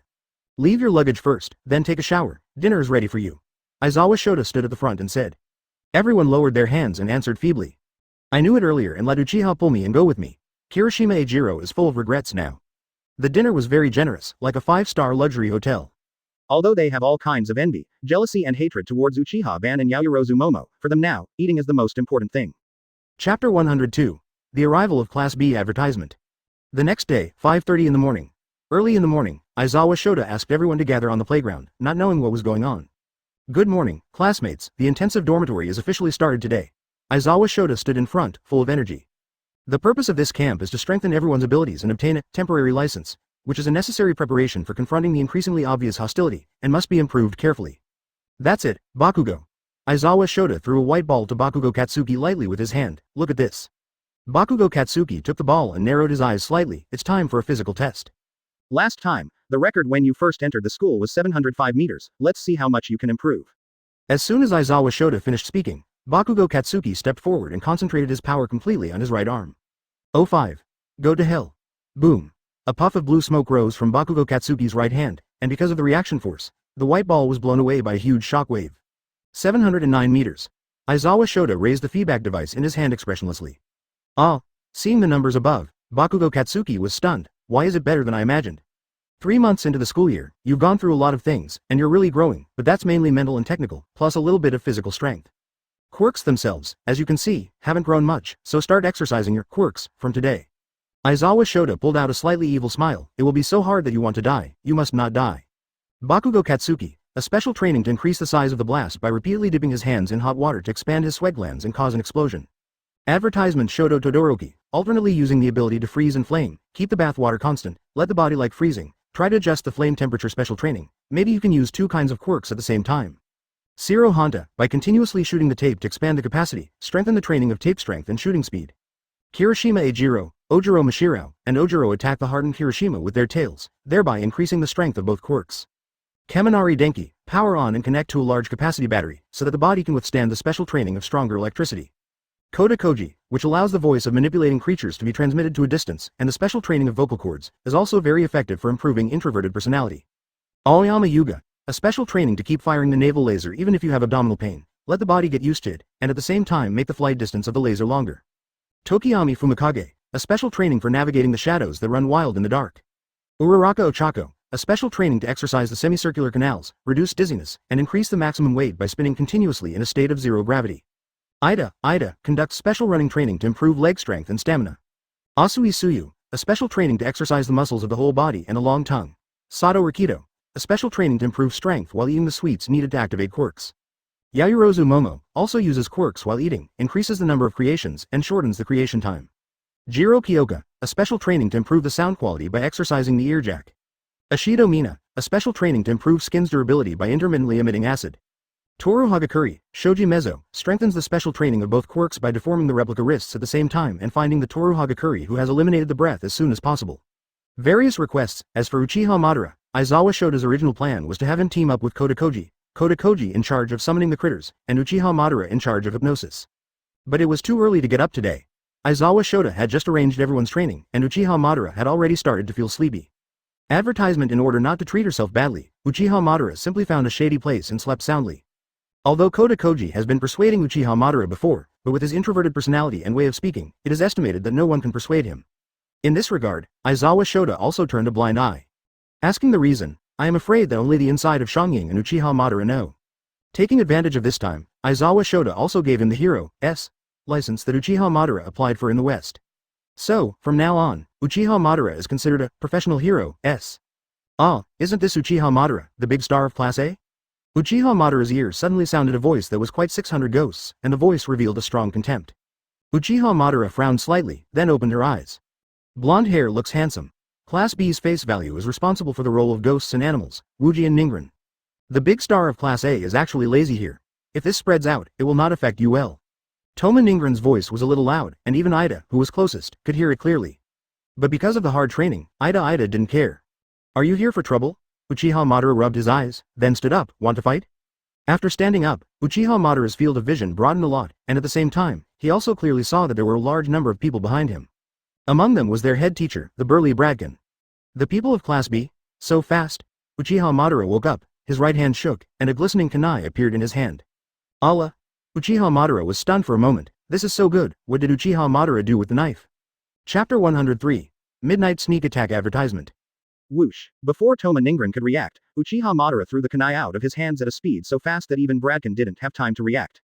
Leave your luggage first, then take a shower. Dinner is ready for you. Isawa Shota stood at the front and said. Everyone lowered their hands and answered feebly. I knew it earlier and let Uchiha pull me and go with me. Kirishima Ejiro is full of regrets now. The dinner was very generous, like a 5-star luxury hotel. Although they have all kinds of envy, jealousy and hatred towards Uchiha Ban and Yaoyorozu Momo, for them now, eating is the most important thing. Chapter 102. The arrival of Class B advertisement. The next day, 5:30 in the morning. Early in the morning, Isawa Shota asked everyone to gather on the playground, not knowing what was going on. Good morning, classmates, the intensive dormitory is officially started today. Isawa Shota stood in front, full of energy. The purpose of this camp is to strengthen everyone's abilities and obtain a temporary license, which is a necessary preparation for confronting the increasingly obvious hostility, and must be improved carefully. That's it, Bakugo. Isawa Shota threw a white ball to Bakugo Katsuki lightly with his hand. Look at this. Bakugo Katsuki took the ball and narrowed his eyes slightly. It's time for a physical test. Last time, the record when you first entered the school was 705 meters. Let's see how much you can improve. As soon as Isawa Shota finished speaking, Bakugo Katsuki stepped forward and concentrated his power completely on his right arm. Oh 5. Go to hell. Boom. A puff of blue smoke rose from Bakugo Katsuki's right hand, and because of the reaction force, the white ball was blown away by a huge shock wave. 709 meters. Isawa Shota raised the feedback device in his hand expressionlessly. Ah, seeing the numbers above, Bakugo Katsuki was stunned. Why is it better than I imagined? 3 months into the school year, you've gone through a lot of things, and you're really growing, but that's mainly mental and technical, plus a little bit of physical strength. Quirks themselves, as you can see, haven't grown much, so start exercising your quirks from today. Isawa Shota pulled out a slightly evil smile. It will be so hard that you want to die. You must not die. Bakugo Katsuki, a special training to increase the size of the blast by repeatedly dipping his hands in hot water to expand his sweat glands and cause an explosion. Advertisement Shoto Todoroki, alternately using the ability to freeze and flame, keep the bath water constant, let the body like freezing, try to adjust the flame temperature special training, maybe you can use 2 kinds of quirks at the same time. Zero Hanta, by continuously shooting the tape to expand the capacity, strengthen the training of tape strength and shooting speed. Kirishima Ejiro, Ojiro Mashirao, and Ojiro attack the hardened Kirishima with their tails, thereby increasing the strength of both quirks. Kaminari Denki, power on and connect to a large capacity battery, so that the body can withstand the special training of stronger electricity. Koda Koji, which allows the voice of manipulating creatures to be transmitted to a distance, and the special training of vocal cords, is also very effective for improving introverted personality. Aoyama Yuga, a special training to keep firing the navel laser even if you have abdominal pain, let the body get used to it, and at the same time make the flight distance of the laser longer. Tokiyami Fumikage, a special training for navigating the shadows that run wild in the dark. Uraraka Ochako, a special training to exercise the semicircular canals, reduce dizziness, and increase the maximum weight by spinning continuously in a state of zero gravity. Ida conducts special running training to improve leg strength and stamina. Asui Suyu, a special training to exercise the muscles of the whole body and a long tongue. Sato Rikido, a special training to improve strength while eating the sweets needed to activate quirks. Yayorozu Momo, also uses quirks while eating, increases the number of creations, and shortens the creation time. Jiro Kyoka, a special training to improve the sound quality by exercising the ear jack. Ashido Mina, a special training to improve skin's durability by intermittently emitting acid. Toru Hagakuri, Shoji Mezzo, strengthens the special training of both quirks by deforming the replica wrists at the same time and finding the Toru Hagakuri who has eliminated the breath as soon as possible. Various requests. As for Uchiha Madara, Isawa Shota's original plan was to have him team up with Koda Koji in charge of summoning the critters, and Uchiha Madara in charge of hypnosis. But it was too early to get up today. Isawa Shota had just arranged everyone's training, and Uchiha Madara had already started to feel sleepy. Advertisement: in order not to treat herself badly, Uchiha Madara simply found a shady place and slept soundly. Although Koda Koji has been persuading Uchiha Madara before, but with his introverted personality and way of speaking, it is estimated that no one can persuade him. In this regard, Isawa Shota also turned a blind eye. Asking the reason, I am afraid that only the inside of Shangying and Uchiha Madara know. Taking advantage of this time, Isawa Shota also gave him the Hero's license that Uchiha Madara applied for in the West. So, from now on, Uchiha Madara is considered a professional hero. Ah, isn't this Uchiha Madara, the big star of Class A? Uchiha Madara's ear suddenly sounded a voice that was quite 600 ghosts, and the voice revealed a strong contempt. Uchiha Madara frowned slightly, then opened her eyes. Blonde hair looks handsome. Class B's face value is responsible for the role of ghosts and animals, Wuji and Ningren. The big star of Class A is actually lazy here. If this spreads out, it will not affect you well. Toma Ningren's voice was a little loud, and even Ida, who was closest, could hear it clearly. But because of the hard training, Ida didn't care. Are you here for trouble? Uchiha Madara rubbed his eyes, then stood up. Want to fight? After standing up, Uchiha Madara's field of vision broadened a lot, and at the same time, he also clearly saw that there were a large number of people behind him. Among them was their head teacher, the burly Bradkin. The people of Class B? So fast? Uchiha Madara woke up, his right hand shook, and a glistening kunai appeared in his hand. Allah! Uchiha Madara was stunned for a moment. This is so good. What did Uchiha Madara do with the knife? Chapter 103. Midnight Sneak Attack Advertisement. Whoosh. Before Toma Ningren could react, Uchiha Madara threw the kunai out of his hands at a speed so fast that even Bradkin didn't have time to react.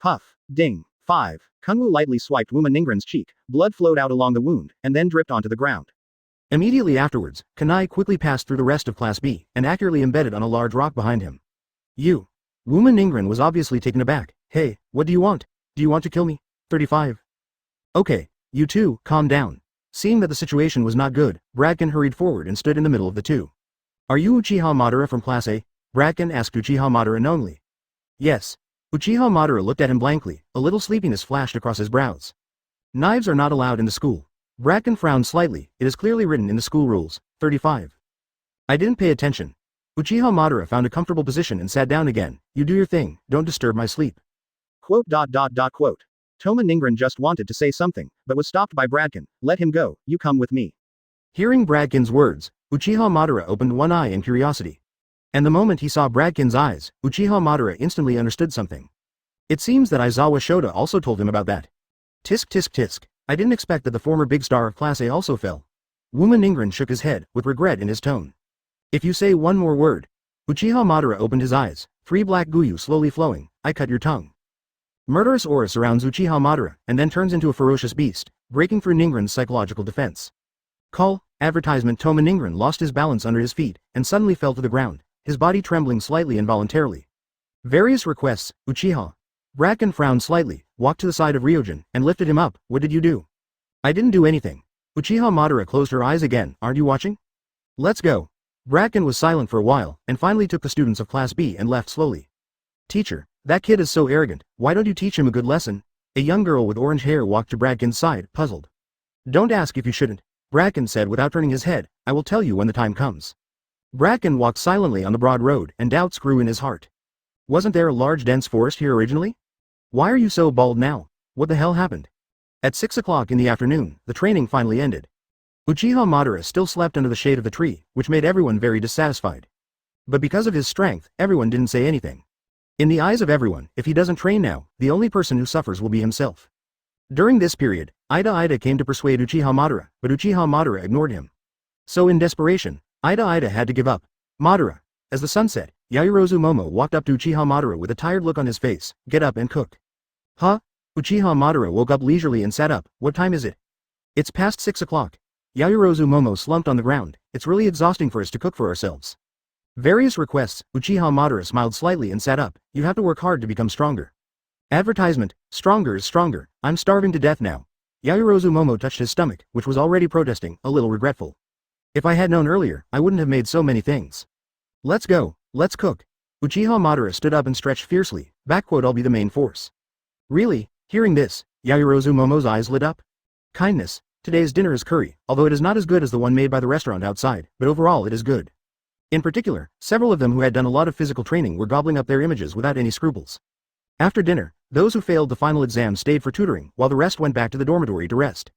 Puff. Ding. 5. Kungwu lightly swiped Wuma Ningren's cheek, blood flowed out along the wound, and then dripped onto the ground. Immediately afterwards, Kanai quickly passed through the rest of Class B, and accurately embedded on a large rock behind him. You. Wuma Ningren was obviously taken aback. Hey, what do you want? Do you want to kill me? 35. Okay, you two, calm down. Seeing that the situation was not good, Bradkin hurried forward and stood in the middle of the two. Are you Uchiha Madara from Class A? Bradkin asked Uchiha Madara knowingly. Yes. Uchiha Madara looked at him blankly, a little sleepiness flashed across his brows. Knives are not allowed in the school. Bradkin frowned slightly, it is clearly written in the school rules. 35. I didn't pay attention. Uchiha Madara found a comfortable position and sat down again. You do your thing, don't disturb my sleep. Quote. Toma Ningren just wanted to say something, but was stopped by Bradkin. Let him go, you come with me. Hearing Bradkin's words, Uchiha Madara opened one eye in curiosity. And the moment he saw Bradkin's eyes, Uchiha Madara instantly understood something. It seems that Isawa Shota also told him about that. Tisk tisk tisk. I didn't expect that the former big star of Class A also fell. Wuma Ningren shook his head, with regret in his tone. If you say one more word. Uchiha Madara opened his eyes, 3 black guyu slowly flowing, I cut your tongue. Murderous aura surrounds Uchiha Madara, and then turns into a ferocious beast, breaking through Ningren's psychological defense. Call, advertisement. Toma Ningren lost his balance under his feet, and suddenly fell to the ground, his body trembling slightly involuntarily. Various requests, Uchiha. Bradkin frowned slightly, walked to the side of Ryojin, and lifted him up. What did you do? I didn't do anything. Uchiha Madara closed her eyes again. Aren't you watching? Let's go. Bradkin was silent for a while, and finally took the students of Class B and left slowly. Teacher, that kid is so arrogant, why don't you teach him a good lesson? A young girl with orange hair walked to Bradkin's side, puzzled. Don't ask if you shouldn't, Bradkin said without turning his head, I will tell you when the time comes. Bradkin walked silently on the broad road, and doubts grew in his heart. Wasn't there a large dense forest here originally? Why are you so bald now? What the hell happened? At 6 o'clock in the afternoon, the training finally ended. Uchiha Madara still slept under the shade of the tree, which made everyone very dissatisfied. But because of his strength, everyone didn't say anything. In the eyes of everyone, if he doesn't train now, the only person who suffers will be himself. During this period, Ida came to persuade Uchiha Madara, but Uchiha Madara ignored him. So in desperation, Ida had to give up. Madara. As the sun set, Yaoyorozu Momo walked up to Uchiha Madara with a tired look on his face. Get up and cook. Huh? Uchiha Madara woke up leisurely and sat up. What time is it? It's past 6 o'clock. Yaoyorozu Momo slumped on the ground. It's really exhausting for us to cook for ourselves. Various requests. Uchiha Madara smiled slightly and sat up. You have to work hard to become stronger. Advertisement. Stronger is stronger. I'm starving to death now. Yaoyorozu Momo touched his stomach, which was already protesting, a little regretful. If I had known earlier, I wouldn't have made so many things. Let's go. Let's cook. Uchiha Madara stood up and stretched fiercely. I'll be the main force. Really? Hearing this, Yaoyorozu Momo's eyes lit up. Kindness. Today's dinner is curry, although it is not as good as the one made by the restaurant outside, but overall it is good. In particular, several of them who had done a lot of physical training were gobbling up their images without any scruples. After dinner, those who failed the final exam stayed for tutoring, while the rest went back to the dormitory to rest.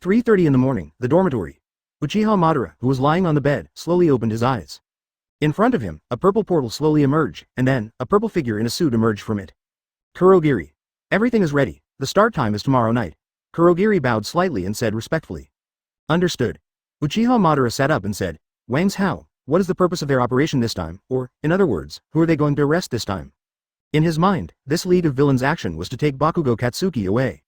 3:30 in the morning, the dormitory. Uchiha Madara, who was lying on the bed, slowly opened his eyes. In front of him, a purple portal slowly emerged, and then, a purple figure in a suit emerged from it. Kurogiri. Everything is ready. The start time is tomorrow night. Kurogiri bowed slightly and said respectfully. Understood. Uchiha Madara sat up and said, Wangs how? What is the purpose of their operation this time, or, in other words, who are they going to arrest this time? In his mind, this League of Villains action was to take Bakugo Katsuki away.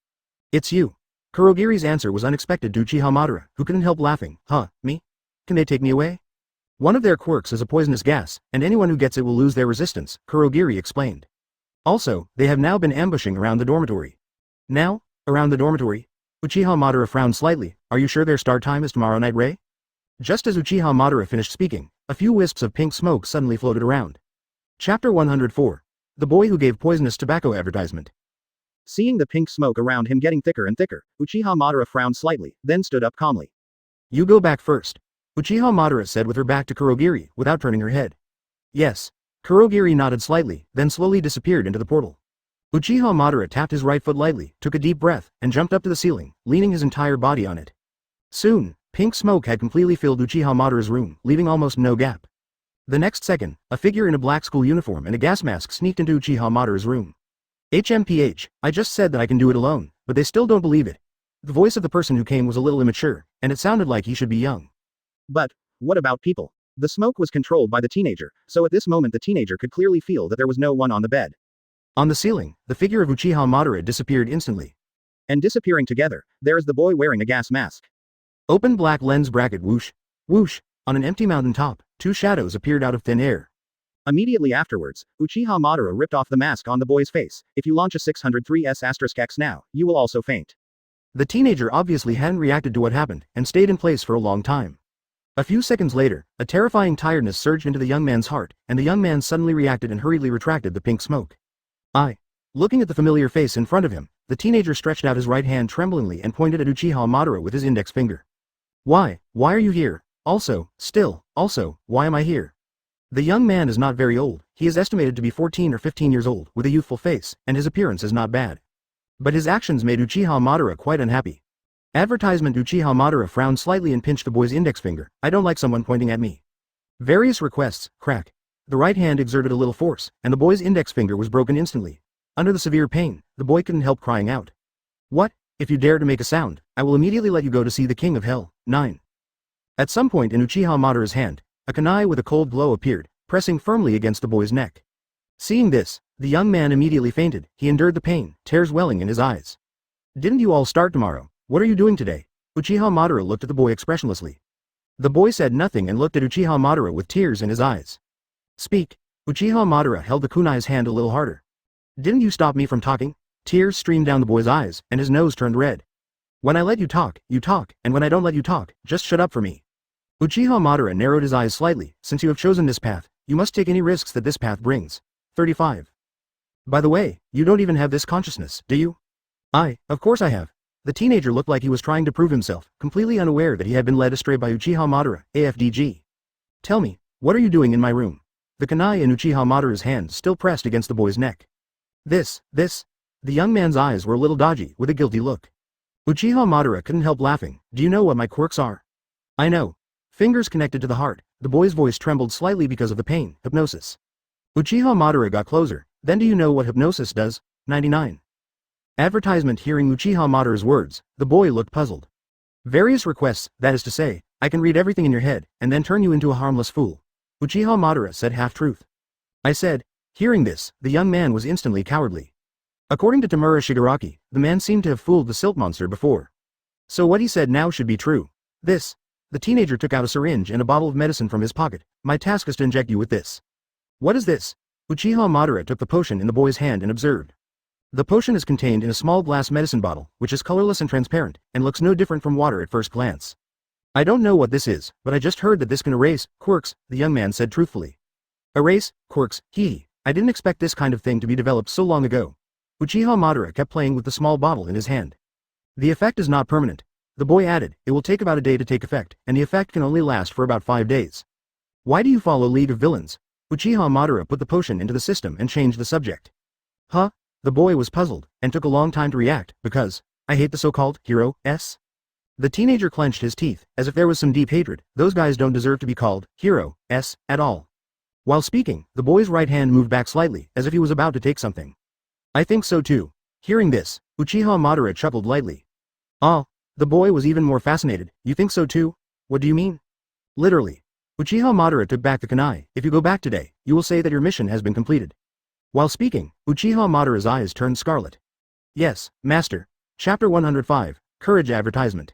It's you. Kurogiri's answer was unexpected to Uchiha Madara, who couldn't help laughing. Huh, me? Can they take me away? One of their quirks is a poisonous gas, and anyone who gets it will lose their resistance, Kurogiri explained. Also, they have now been ambushing around the dormitory. Now? Around the dormitory? Uchiha Madara frowned slightly. Are you sure their start time is tomorrow night, Ray? Just as Uchiha Madara finished speaking, a few wisps of pink smoke suddenly floated around. Chapter 104. The Boy Who Gave Poisonous Tobacco Advertisement. Seeing the pink smoke around him getting thicker and thicker, Uchiha Madara frowned slightly, then stood up calmly. You go back first. Uchiha Madara said with her back to Kurogiri, without turning her head. Yes. Kurogiri nodded slightly, then slowly disappeared into the portal. Uchiha Madara tapped his right foot lightly, took a deep breath, and jumped up to the ceiling, leaning his entire body on it. Soon, pink smoke had completely filled Uchiha Madara's room, leaving almost no gap. The next second, a figure in a black school uniform and a gas mask sneaked into Uchiha Madara's room. HMPH, I just said that I can do it alone, but they still don't believe it. The voice of the person who came was a little immature, and it sounded like he should be young. But, what about people? The smoke was controlled by the teenager, so at this moment the teenager could clearly feel that there was no one on the bed. On the ceiling, the figure of Uchiha Madara disappeared instantly. And disappearing together, there is the boy wearing a gas mask. Open black lens bracket whoosh. Whoosh. On an empty mountain top, two shadows appeared out of thin air. Immediately afterwards, Uchiha Madara ripped off the mask on the boy's face. If you launch a 603S*X now, you will also faint. The teenager obviously hadn't reacted to what happened, and stayed in place for a long time. A few seconds later, a terrifying tiredness surged into the young man's heart, and the young man suddenly reacted and hurriedly retracted the pink smoke. Looking at the familiar face in front of him, the teenager stretched out his right hand tremblingly and pointed at Uchiha Madara with his index finger. Why are you here? Also, why am I here? The young man is not very old, he is estimated to be 14 or 15 years old, with a youthful face, and his appearance is not bad. But his actions made Uchiha Madara quite unhappy. Advertisement. Uchiha Madara frowned slightly and pinched the boy's index finger. I don't like someone pointing at me. Various requests, crack. The right hand exerted a little force, and the boy's index finger was broken instantly. Under the severe pain, the boy couldn't help crying out. What? If you dare to make a sound, I will immediately let you go to see the king of hell. 9. At some point in Uchiha Madara's hand, a kunai with a cold glow appeared, pressing firmly against the boy's neck. Seeing this, the young man immediately fainted. He endured the pain, tears welling in his eyes. Didn't you all start tomorrow? What are you doing today? Uchiha Madara looked at the boy expressionlessly. The boy said nothing and looked at Uchiha Madara with tears in his eyes. Speak. Uchiha Madara held the kunai's hand a little harder. Didn't you stop me from talking? Tears streamed down the boy's eyes, and his nose turned red. When I let you talk, and when I don't let you talk, just shut up for me. Uchiha Madara narrowed his eyes slightly. Since you have chosen this path, you must take any risks that this path brings. 35. By the way, you don't even have this consciousness, do you? Of course I have. The teenager looked like he was trying to prove himself, completely unaware that he had been led astray by Uchiha Madara, AFDG. Tell me, what are you doing in my room? The kunai in Uchiha Madara's hand still pressed against the boy's neck. This. The young man's eyes were a little dodgy, with a guilty look. Uchiha Madara couldn't help laughing. Do you know what my quirks are? I know. Fingers connected to the heart. The boy's voice trembled slightly because of the pain. Hypnosis. Uchiha Madara got closer. Then do you know what hypnosis does? 99. Advertisement. Hearing Uchiha Madara's words, the boy looked puzzled. Various requests, that is to say, I can read everything in your head, and then turn you into a harmless fool. Uchiha Madara said half-truth. I said. Hearing this, the young man was instantly cowardly. According to Tamura Shigaraki, the man seemed to have fooled the silk monster before. So what he said now should be true. This. The teenager took out a syringe and a bottle of medicine from his pocket. My task is to inject you with this. What is this? Uchiha Madara took the potion in the boy's hand and observed. The potion is contained in a small glass medicine bottle, which is colorless and transparent, and looks no different from water at first glance. I don't know what this is, but I just heard that this can erase quirks, the young man said truthfully. Erase quirks, I didn't expect this kind of thing to be developed so long ago. Uchiha Madara kept playing with the small bottle in his hand. The effect is not permanent. The boy added, it will take about a day to take effect, and the effect can only last for about 5 days. Why do you follow League of Villains? Uchiha Madara put the potion into the system and changed the subject. Huh? The boy was puzzled, and took a long time to react, because, I hate the so-called hero. The teenager clenched his teeth, as if there was some deep hatred. Those guys don't deserve to be called hero at all. While speaking, the boy's right hand moved back slightly, as if he was about to take something. I think so too. Hearing this, Uchiha Madara chuckled lightly. The boy was even more fascinated. You think so too? What do you mean? Literally. Uchiha Madara took back the kunai. If you go back today, you will say that your mission has been completed. While speaking, Uchiha Madara's eyes turned scarlet. Yes, master. Chapter 105, Courage Advertisement.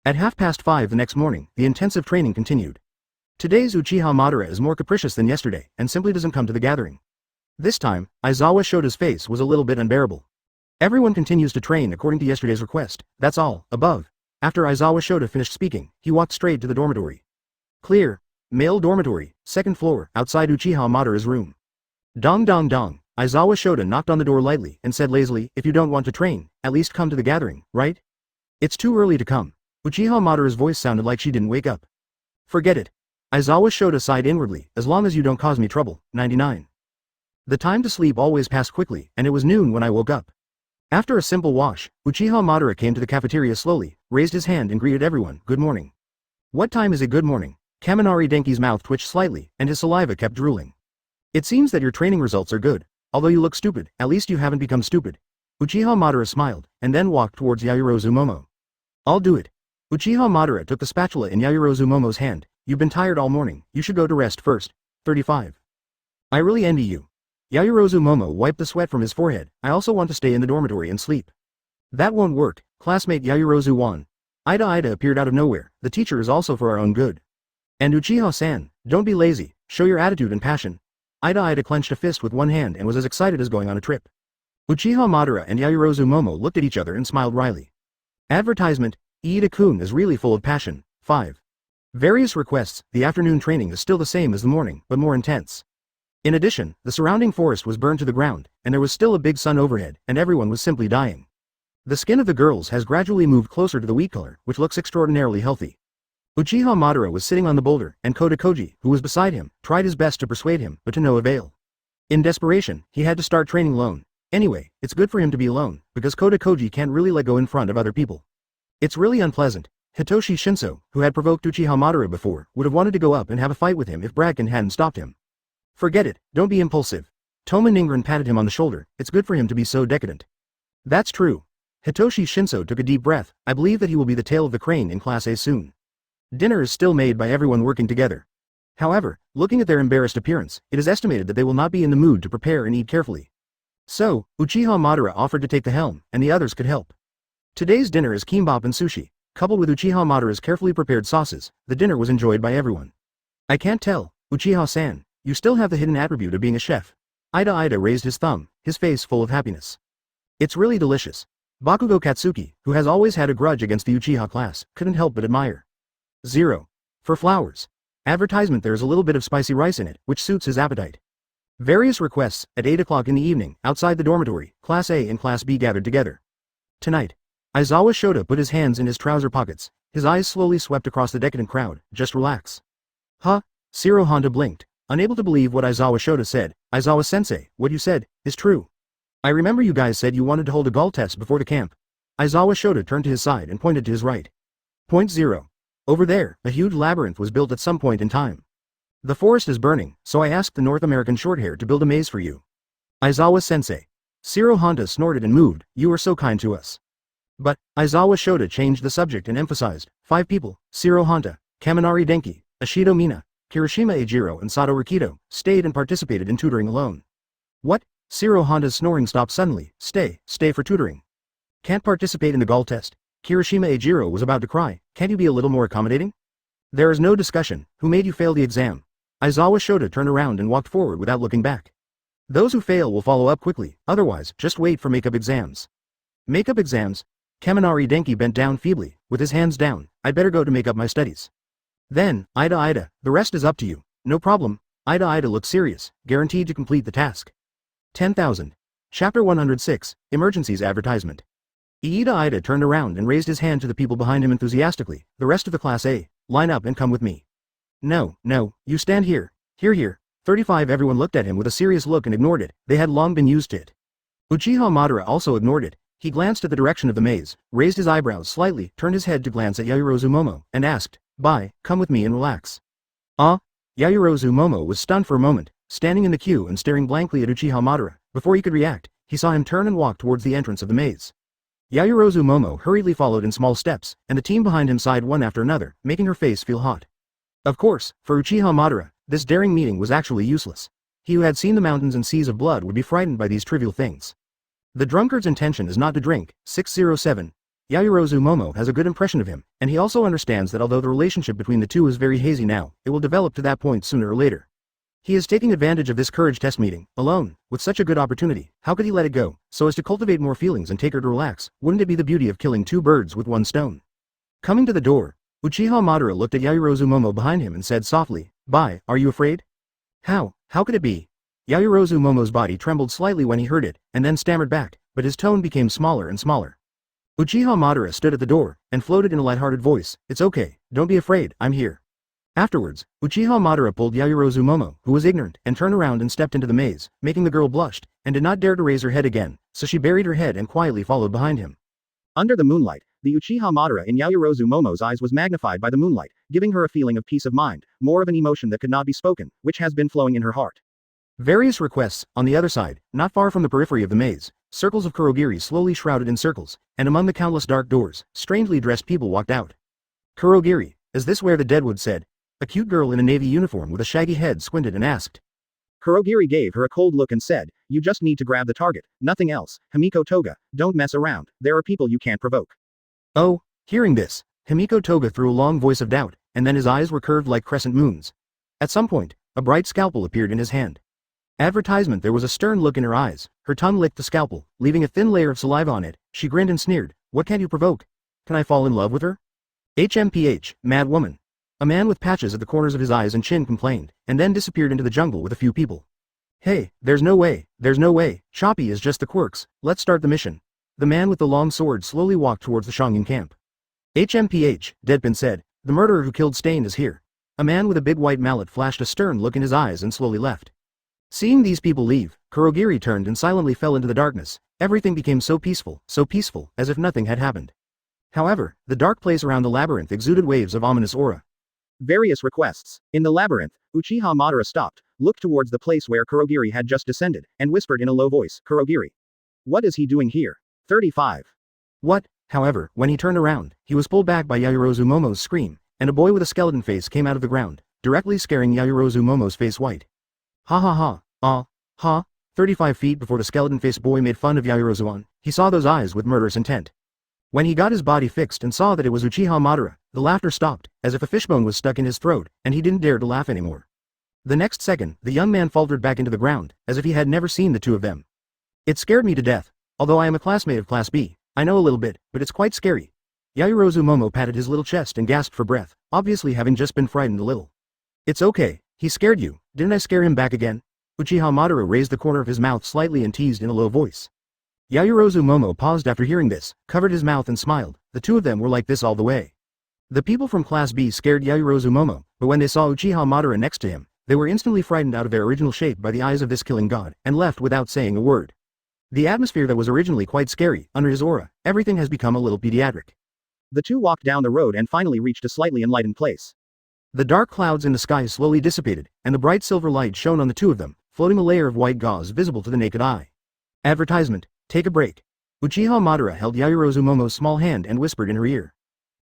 At 5:30 the next morning, the intensive training continued. Today's Uchiha Madara is more capricious than yesterday, and simply doesn't come to the gathering. This time, Isawa Shota's face was a little bit unbearable. Everyone continues to train according to yesterday's request, that's all, above. After Isawa Shota finished speaking, he walked straight to the dormitory. Clear. Male dormitory, 2nd floor, outside Uchiha Madara's room. Dong dong dong. Isawa Shota knocked on the door lightly and said lazily, if you don't want to train, at least come to the gathering, right? It's too early to come. Uchiha Madara's voice sounded like she didn't wake up. Forget it. Isawa Shota sighed inwardly, as long as you don't cause me trouble. 99. The time to sleep always passed quickly, and it was noon when I woke up. After a simple wash, Uchiha Madara came to the cafeteria slowly, raised his hand and greeted everyone, good morning. What time is it? Good morning? Kaminari Denki's mouth twitched slightly, and his saliva kept drooling. It seems that your training results are good. Although you look stupid, at least you haven't become stupid. Uchiha Madara smiled, and then walked towards Yaoyorozu Momo. I'll do it. Uchiha Madara took the spatula in Yaoyorozu Momo's hand. You've been tired all morning, you should go to rest first. 35. I really envy you. Yaoyorozu Momo wiped the sweat from his forehead. I also want to stay in the dormitory and sleep. That won't work, classmate Yaoyorozu Wan. Ida appeared out of nowhere. The teacher is also for our own good. And Uchiha-san, don't be lazy, show your attitude and passion. Ida clenched a fist with one hand and was as excited as going on a trip. Uchiha Madara and Yaoyorozu Momo looked at each other and smiled wryly. Advertisement, Iida-kun is really full of passion. 5. Various requests, the afternoon training is still the same as the morning, but more intense. In addition, the surrounding forest was burned to the ground, and there was still a big sun overhead, and everyone was simply dying. The skin of the girls has gradually moved closer to the wheat color, which looks extraordinarily healthy. Uchiha Madara was sitting on the boulder, and Koji, who was beside him, tried his best to persuade him, but to no avail. In desperation, he had to start training alone. Anyway, it's good for him to be alone, because Koji can't really let go in front of other people. It's really unpleasant. Hitoshi Shinso, who had provoked Uchiha Madara before, would have wanted to go up and have a fight with him if Bradkin hadn't stopped him. Forget it, don't be impulsive. Toma Ningran patted him on the shoulder, it's good for him to be so decadent. That's true. Hitoshi Shinso took a deep breath, I believe that he will be the tail of the crane in Class A soon. Dinner is still made by everyone working together. However, looking at their embarrassed appearance, it is estimated that they will not be in the mood to prepare and eat carefully. So, Uchiha Madara offered to take the helm, and the others could help. Today's dinner is kimbap and sushi. Coupled with Uchiha Madara's carefully prepared sauces, the dinner was enjoyed by everyone. I can't tell, Uchiha-san, you still have the hidden attribute of being a chef. Ida raised his thumb, his face full of happiness. It's really delicious. Bakugo Katsuki, who has always had a grudge against the Uchiha class, couldn't help but admire. 0. For flowers. Advertisement there is a little bit of spicy rice in it, which suits his appetite. Various requests, at 8 o'clock in the evening, outside the dormitory, Class A and Class B gathered together. Tonight. Isawa Shota put his hands in his trouser pockets, his eyes slowly swept across the decadent crowd, just relax. Huh? Shiro Honda blinked, unable to believe what Isawa Shota said. Aizawa-sensei, what you said, is true. I remember you guys said you wanted to hold a Gaul test before the camp. Isawa Shota turned to his side and pointed to his right. Point 0. Over there, a huge labyrinth was built at some point in time. The forest is burning, so I asked the North American Shorthair to build a maze for you. Aizawa-sensei. Shiro Honda snorted and moved, you were so kind to us. But, Isawa Shota changed the subject and emphasized, 5 people, Shiro Honda, Kaminari Denki, Ashido Mina, Kirishima Ejiro and Sato Rikido, stayed and participated in tutoring alone. What? Shiro Honda's snoring stopped suddenly, stay for tutoring. Can't participate in the Gaul test. Kirishima Ejiro was about to cry, can't you be a little more accommodating? There is no discussion, who made you fail the exam? Aizawa Shota turned around and walked forward without looking back. Those who fail will follow up quickly, otherwise, just wait for makeup exams. Makeup exams? Kaminari Denki bent down feebly, with his hands down, I'd better go to make up my studies. Then, Ida, the rest is up to you. No problem. Ida looked serious, guaranteed to complete the task. 10,000. Chapter 106, Emergencies Advertisement. Ida turned around and raised his hand to the people behind him enthusiastically, the rest of the Class A, line up and come with me. No, you stand here. Here. 35 Everyone looked at him with a serious look and ignored it, they had long been used to it. Uchiha Madara also ignored it. He glanced at the direction of the maze, raised his eyebrows slightly, turned his head to glance at Yaoyorozu Momo, and asked, bye, come with me and relax. Yaoyorozu Momo was stunned for a moment, standing in the queue and staring blankly at Uchiha Madara. Before he could react, he saw him turn and walk towards the entrance of the maze. Yaoyorozu Momo hurriedly followed in small steps, and the team behind him sighed one after another, making her face feel hot. Of course, for Uchiha Madara, this daring meeting was actually useless. He who had seen the mountains and seas of blood would be frightened by these trivial things. The drunkard's intention is not to drink. 607. Yaoyorozu Momo has a good impression of him, and he also understands that although the relationship between the two is very hazy now, it will develop to that point sooner or later. He is taking advantage of this courage test meeting, alone, with such a good opportunity. How could he let it go, so as to cultivate more feelings and take her to relax? Wouldn't it be the beauty of killing 2 birds with 1 stone? Coming to the door, Uchiha Madara looked at Yaoyorozu Momo behind him and said softly, bye, are you afraid? How could it be? Yaoyorozu Momo's body trembled slightly when he heard it, and then stammered back, but his tone became smaller and smaller. Uchiha Madara stood at the door, and floated in a light-hearted voice, it's okay, don't be afraid, I'm here. Afterwards, Uchiha Madara pulled Yaoyorozu Momo, who was ignorant, and turned around and stepped into the maze, making the girl blushed, and did not dare to raise her head again, so she buried her head and quietly followed behind him. Under the moonlight, the Uchiha Madara in Yaoyorozu Momo's eyes was magnified by the moonlight, giving her a feeling of peace of mind, more of an emotion that could not be spoken, which has been flowing in her heart. Various requests, on the other side, not far from the periphery of the maze, circles of kurogiri slowly shrouded in circles, and among the countless dark doors, strangely dressed people walked out. Kurogiri, is this where the Deadwood said? A cute girl in a navy uniform with a shaggy head squinted and asked. Kurogiri gave her a cold look and said, you just need to grab the target, nothing else. Himiko Toga, don't mess around, there are people you can't provoke. Oh, hearing this, Himiko Toga threw a long voice of doubt, and then his eyes were curved like crescent moons. At some point, a bright scalpel appeared in his hand. Advertisement. There was a stern look in her eyes, her tongue licked the scalpel, leaving a thin layer of saliva on it. She grinned and sneered, "What can you provoke? Can I fall in love with her?" HMPH, mad woman. A man with patches at the corners of his eyes and chin complained, and then disappeared into the jungle with a few people. "Hey, there's no way, Choppy is just the quirks, let's start the mission." The man with the long sword slowly walked towards the Shangin camp. HMPH, Deadpin said, "The murderer who killed Stain is here." A man with a big white mallet flashed a stern look in his eyes and slowly left. Seeing these people leave, Kurogiri turned and silently fell into the darkness. Everything became so peaceful, as if nothing had happened. However, the dark place around the labyrinth exuded waves of ominous aura. Various requests. In the labyrinth, Uchiha Madara stopped, looked towards the place where Kurogiri had just descended, and whispered in a low voice, "Kurogiri. What is he doing here?" 35. What? However, when he turned around, he was pulled back by Yaoyorozu Momo's scream, and a boy with a skeleton face came out of the ground, directly scaring Yaoyorozu Momo's face white. Ha ha ha, ha. 35 feet before the skeleton-faced boy made fun of Yaoyorozu, he saw those eyes with murderous intent. When he got his body fixed and saw that it was Uchiha Madara, the laughter stopped, as if a fishbone was stuck in his throat, and he didn't dare to laugh anymore. The next second, the young man faltered back into the ground, as if he had never seen the two of them. "It scared me to death. Although I am a classmate of Class B, I know a little bit, but it's quite scary." Yaoyorozu Momo patted his little chest and gasped for breath, obviously having just been frightened a little. "It's okay, he scared you, didn't I scare him back again?" Uchiha Madara raised the corner of his mouth slightly and teased in a low voice. Yaoyorozu Momo paused after hearing this, covered his mouth and smiled. The two of them were like this all the way. The people from Class B scared Yaoyorozu Momo, but when they saw Uchiha Madara next to him, they were instantly frightened out of their original shape by the eyes of this killing god, and left without saying a word. The atmosphere that was originally quite scary, under his aura, everything has become a little pediatric. The two walked down the road and finally reached a slightly enlightened place. The dark clouds in the sky slowly dissipated, and the bright silver light shone on the two of them, floating a layer of white gauze visible to the naked eye. Advertisement, take a break. Uchiha Madara held Yaoyorozu Momo's small hand and whispered in her ear.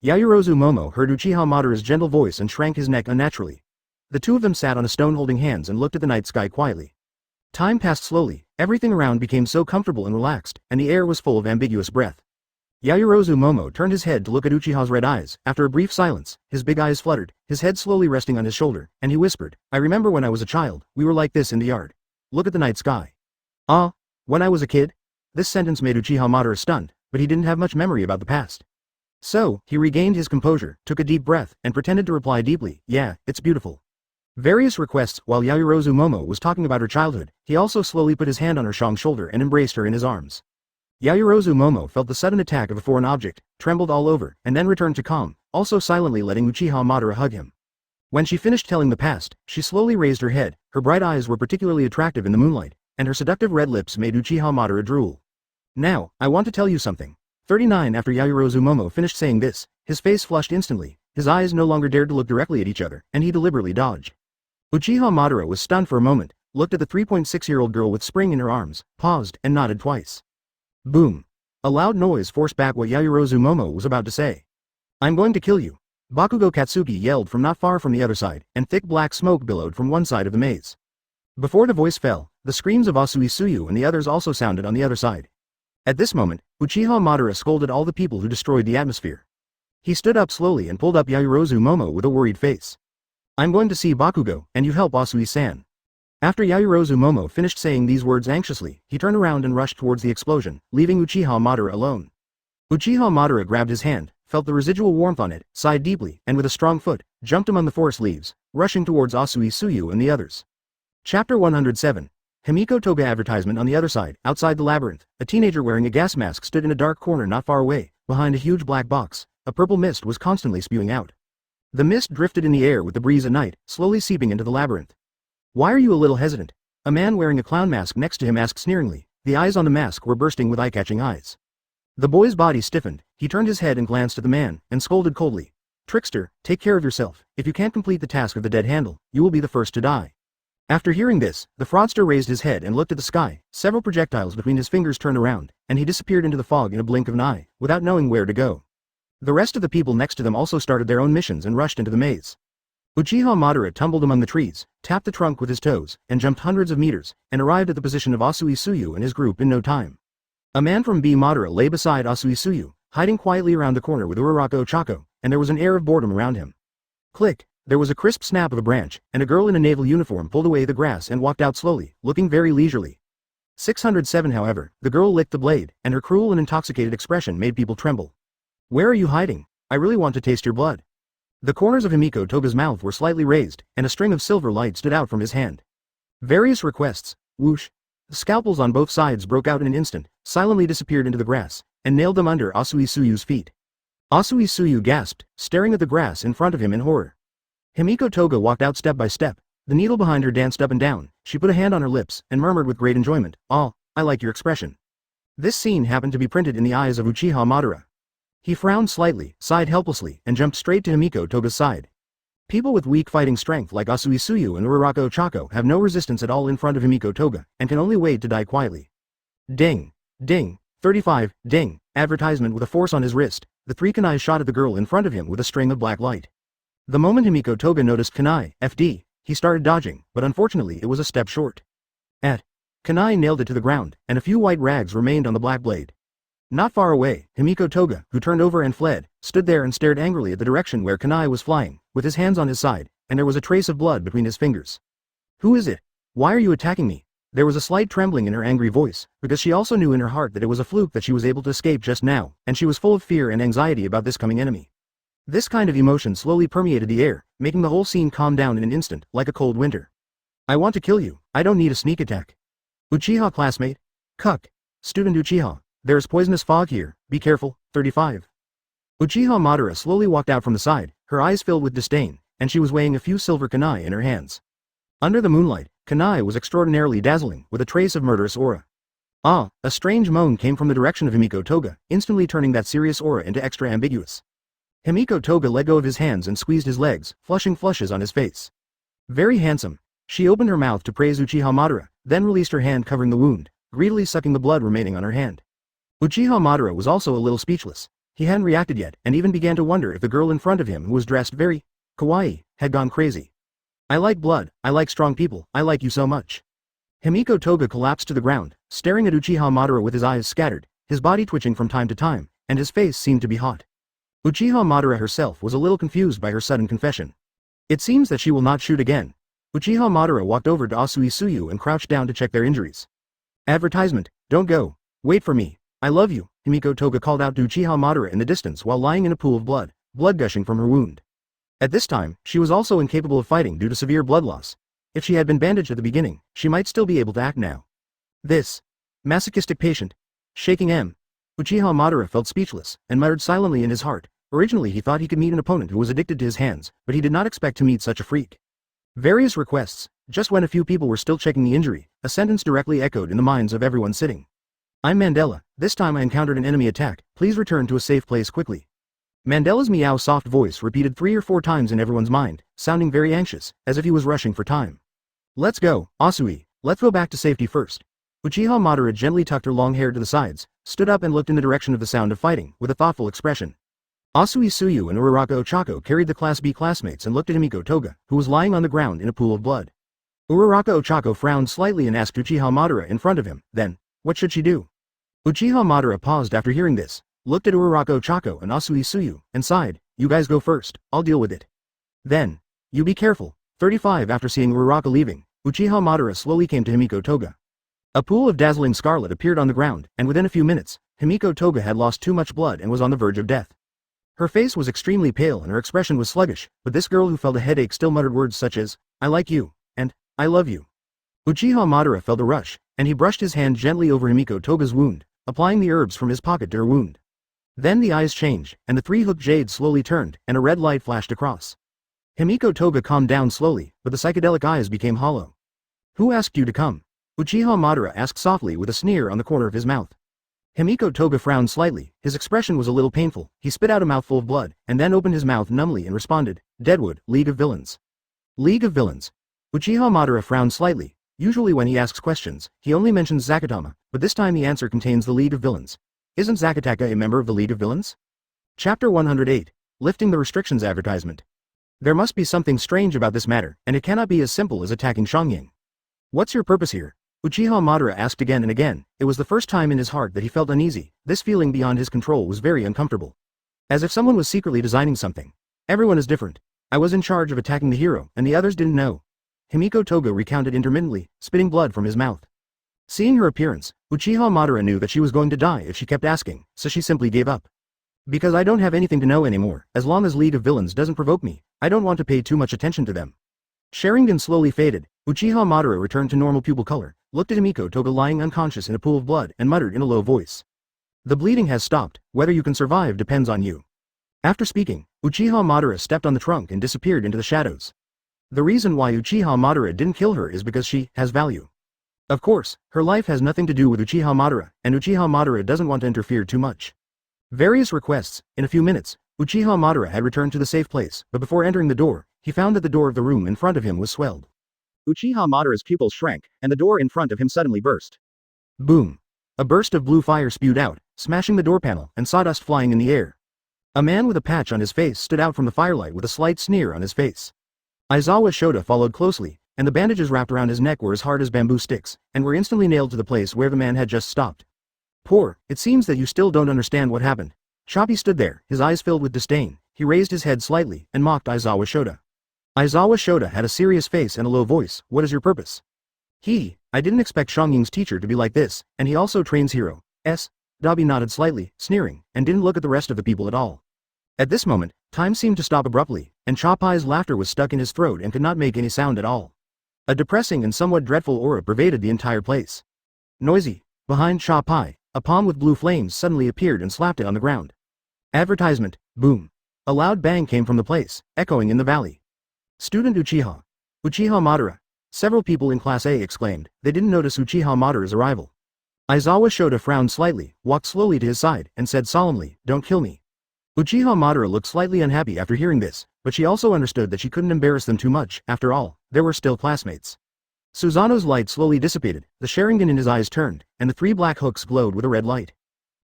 Yaoyorozu Momo heard Uchiha Madara's gentle voice and shrank his neck unnaturally. The two of them sat on a stone holding hands and looked at the night sky quietly. Time passed slowly, everything around became so comfortable and relaxed, and the air was full of ambiguous breath. Yaoyorozu Momo turned his head to look at Uchiha's red eyes. After a brief silence, his big eyes fluttered, his head slowly resting on his shoulder, and he whispered, "I remember when I was a child, we were like this in the yard. Look at the night sky." When I was a kid? This sentence made Uchiha Madara stunned, but he didn't have much memory about the past. So, he regained his composure, took a deep breath, and pretended to reply deeply, "Yeah, it's beautiful." Various requests. While Yaoyorozu Momo was talking about her childhood, he also slowly put his hand on her strong shoulder and embraced her in his arms. Yaoyorozu Momo felt the sudden attack of a foreign object, trembled all over, and then returned to calm, also silently letting Uchiha Madara hug him. When she finished telling the past, she slowly raised her head. Her bright eyes were particularly attractive in the moonlight, and her seductive red lips made Uchiha Madara drool. "Now, I want to tell you something." 39. After Yaoyorozu Momo finished saying this, his face flushed instantly, his eyes no longer dared to look directly at each other, and he deliberately dodged. Uchiha Madara was stunned for a moment, looked at the 3.6-year-old girl with spring in her arms, paused, and nodded twice. Boom. A loud noise forced back what Yaoyorozu Momo was about to say. "I'm going to kill you." Bakugo Katsuki yelled from not far from the other side, and thick black smoke billowed from one side of the maze. Before the voice fell, the screams of Asui Suyu and the others also sounded on the other side. At this moment, Uchiha Madara scolded all the people who destroyed the atmosphere. He stood up slowly and pulled up Yaoyorozu Momo with a worried face. "I'm going to see Bakugo, and you help Asui-san." After Yaoyorozu Momo finished saying these words anxiously, he turned around and rushed towards the explosion, leaving Uchiha Madara alone. Uchiha Madara grabbed his hand, felt the residual warmth on it, sighed deeply, and with a strong foot, jumped among the forest leaves, rushing towards Asui Suyu and the others. Chapter 107. Himiko Toga advertisement. On the other side, outside the labyrinth, a teenager wearing a gas mask stood in a dark corner not far away, behind a huge black box. A purple mist was constantly spewing out. The mist drifted in the air with the breeze at night, slowly seeping into the labyrinth. "Why are you a little hesitant?" A man wearing a clown mask next to him asked sneeringly. The eyes on the mask were bursting with eye-catching eyes. The boy's body stiffened, he turned his head and glanced at the man, and scolded coldly. "Trickster, take care of yourself. If you can't complete the task of the dead handle, you will be the first to die." After hearing this, the fraudster raised his head and looked at the sky. Several projectiles between his fingers turned around, and he disappeared into the fog in a blink of an eye, without knowing where to go. The rest of the people next to them also started their own missions and rushed into the maze. Uchiha Madara tumbled among the trees, tapped the trunk with his toes, and jumped hundreds of meters, and arrived at the position of Asui Suyu and his group in no time. A man from B Madara lay beside Asui Suyu, hiding quietly around the corner with Uraraka Ochako, and there was an air of boredom around him. Click, there was a crisp snap of a branch, and a girl in a naval uniform pulled away the grass and walked out slowly, looking very leisurely. 607 However, the girl licked the blade, and her cruel and intoxicated expression made people tremble. Where are you hiding? I really want to taste your blood. The corners of Himiko Toga's mouth were slightly raised, and a string of silver light stood out from his hand. Various requests, whoosh. The scalpels on both sides broke out in an instant, silently disappeared into the grass, and nailed them under Asui Suyu's feet. Asui Suyu gasped, staring at the grass in front of him in horror. Himiko Toga walked out step by step. The needle behind her danced up and down, she put a hand on her lips, and murmured with great enjoyment, "Oh, I like your expression." This scene happened to be printed in the eyes of Uchiha Madara. He frowned slightly, sighed helplessly, and jumped straight to Himiko Toga's side. People with weak fighting strength like Asui Suyu and Uraraka Ochako have no resistance at all in front of Himiko Toga, and can only wait to die quietly. Ding! Ding! 35, ding! Advertisement with a force on his wrist, the three kunai shot at the girl in front of him with a string of black light. The moment Himiko Toga noticed kunai, FD, he started dodging, but unfortunately it was a step short. Kunai nailed it to the ground, and a few white rags remained on the black blade. Not far away, Himiko Toga, who turned over and fled, stood there and stared angrily at the direction where kunai was flying, with his hands on his side, and there was a trace of blood between his fingers. Who is it? Why are you attacking me? There was a slight trembling in her angry voice, because she also knew in her heart that it was a fluke that she was able to escape just now, and she was full of fear and anxiety about this coming enemy. This kind of emotion slowly permeated the air, making the whole scene calm down in an instant, like a cold winter. I want to kill you, I don't need a sneak attack. Uchiha classmate? Cuck. Student Uchiha, there's poisonous fog here, be careful, 35. Uchiha Madara slowly walked out from the side, her eyes filled with disdain, and she was weighing a few silver kunai in her hands. Under the moonlight, kunai was extraordinarily dazzling, with a trace of murderous aura. Ah, a strange moan came from the direction of Himiko Toga, instantly turning that serious aura into extra ambiguous. Himiko Toga let go of his hands and squeezed his legs, flushing flushes on his face. Very handsome. She opened her mouth to praise Uchiha Madara, then released her hand covering the wound, greedily sucking the blood remaining on her hand. Uchiha Madara was also a little speechless. He hadn't reacted yet, and even began to wonder if the girl in front of him, who was dressed very kawaii, had gone crazy. I like blood, I like strong people, I like you so much. Himiko Toga collapsed to the ground, staring at Uchiha Madara with his eyes scattered, his body twitching from time to time, and his face seemed to be hot. Uchiha Madara herself was a little confused by her sudden confession. It seems that she will not shoot again. Uchiha Madara walked over to Asui Suyu and crouched down to check their injuries. Advertisement, don't go. Wait for me. I love you, Himiko Toga called out to Uchiha Madara in the distance while lying in a pool of blood gushing from her wound. At this time, she was also incapable of fighting due to severe blood loss. If she had been bandaged at the beginning, she might still be able to act now. This masochistic patient. Shaking M. Uchiha Madara felt speechless, and muttered silently in his heart. Originally he thought he could meet an opponent who was addicted to his hands, but he did not expect to meet such a freak. Various requests. Just when a few people were still checking the injury, a sentence directly echoed in the minds of everyone sitting. I'm Mandela, this time I encountered an enemy attack, please return to a safe place quickly. Mandela's meow soft voice repeated 3 or 4 times in everyone's mind, sounding very anxious, as if he was rushing for time. Let's go, Asui, let's go back to safety first. Uchiha Madara gently tucked her long hair to the sides, stood up and looked in the direction of the sound of fighting, with a thoughtful expression. Asui Suyu and Uraraka Ochako carried the Class B classmates and looked at Himiko Toga, who was lying on the ground in a pool of blood. Uraraka Ochako frowned slightly and asked Uchiha Madara in front of him, then, what should she do? Uchiha Madara paused after hearing this, looked at Uraraka Ochako and Asui Suyu, and sighed, you guys go first, I'll deal with it. Then, you be careful. 35 After seeing Uraraka leaving, Uchiha Madara slowly came to Himiko Toga. A pool of dazzling scarlet appeared on the ground, and within a few minutes, Himiko Toga had lost too much blood and was on the verge of death. Her face was extremely pale and her expression was sluggish, but this girl who felt a headache still muttered words such as, I like you, and, I love you. Uchiha Madara felt a rush, and he brushed his hand gently over Himiko Toga's wound, applying the herbs from his pocket to her wound. Then the eyes changed, and the 3-hooked jade slowly turned, and a red light flashed across. Himiko Toga calmed down slowly, but the psychedelic eyes became hollow. Who asked you to come? Uchiha Madara asked softly with a sneer on the corner of his mouth. Himiko Toga frowned slightly, his expression was a little painful, he spit out a mouthful of blood, and then opened his mouth numbly and responded, Deadwood, League of Villains. League of Villains. Uchiha Madara frowned slightly. Usually when he asks questions, he only mentions Zakatama, but this time the answer contains the League of Villains. Isn't Zakataka a member of the League of Villains? Chapter 108. Lifting the Restrictions Advertisement. There must be something strange about this matter, and it cannot be as simple as attacking Shangying. What's your purpose here? Uchiha Madara asked again and again. It was the first time in his heart that he felt uneasy. This feeling beyond his control was very uncomfortable. As if someone was secretly designing something. Everyone is different. I was in charge of attacking the hero, and the others didn't know. Himiko Toga recounted intermittently, spitting blood from his mouth. Seeing her appearance, Uchiha Madara knew that she was going to die if she kept asking, so she simply gave up. Because I don't have anything to know anymore, as long as League of Villains doesn't provoke me, I don't want to pay too much attention to them. Sharingan slowly faded. Uchiha Madara returned to normal pupil color, looked at Himiko Toga lying unconscious in a pool of blood, and muttered in a low voice. The bleeding has stopped, whether you can survive depends on you. After speaking, Uchiha Madara stepped on the trunk and disappeared into the shadows. The reason why Uchiha Madara didn't kill her is because she has value. Of course, her life has nothing to do with Uchiha Madara, and Uchiha Madara doesn't want to interfere too much. Various requests. In a few minutes, Uchiha Madara had returned to the safe place, but before entering the door, he found that the door of the room in front of him was swelled. Uchiha Madara's pupils shrank, and the door in front of him suddenly burst. Boom! A burst of blue fire spewed out, smashing the door panel and sawdust flying in the air. A man with a patch on his face stood out from the firelight with a slight sneer on his face. Isawa Shota followed closely, and the bandages wrapped around his neck were as hard as bamboo sticks, and were instantly nailed to the place where the man had just stopped. Poor, it seems that you still don't understand what happened. Choppy stood there, his eyes filled with disdain. He raised his head slightly, and mocked Isawa Shota. Isawa Shota had a serious face and a low voice. What is your purpose? I didn't expect Shangying's teacher to be like this, and he also trains hero. Dabi nodded slightly, sneering, and didn't look at the rest of the people at all. At this moment, time seemed to stop abruptly, and Chopai's laughter was stuck in his throat and could not make any sound at all. A depressing and somewhat dreadful aura pervaded the entire place. Noisy. Behind Chopai, a palm with blue flames suddenly appeared and slapped it on the ground. Advertisement. Boom. A loud bang came from the place, echoing in the valley. Student Uchiha. Uchiha Madara. Several people in Class A exclaimed. They didn't notice Uchiha Madara's arrival. Isawa Shota frowned slightly, walked slowly to his side, and said solemnly, "Don't kill me." Uchiha Madara looked slightly unhappy after hearing this, but she also understood that she couldn't embarrass them too much. After all, there were still classmates. Susanoo's light slowly dissipated, the Sharingan in his eyes turned, and the three black hooks glowed with a red light.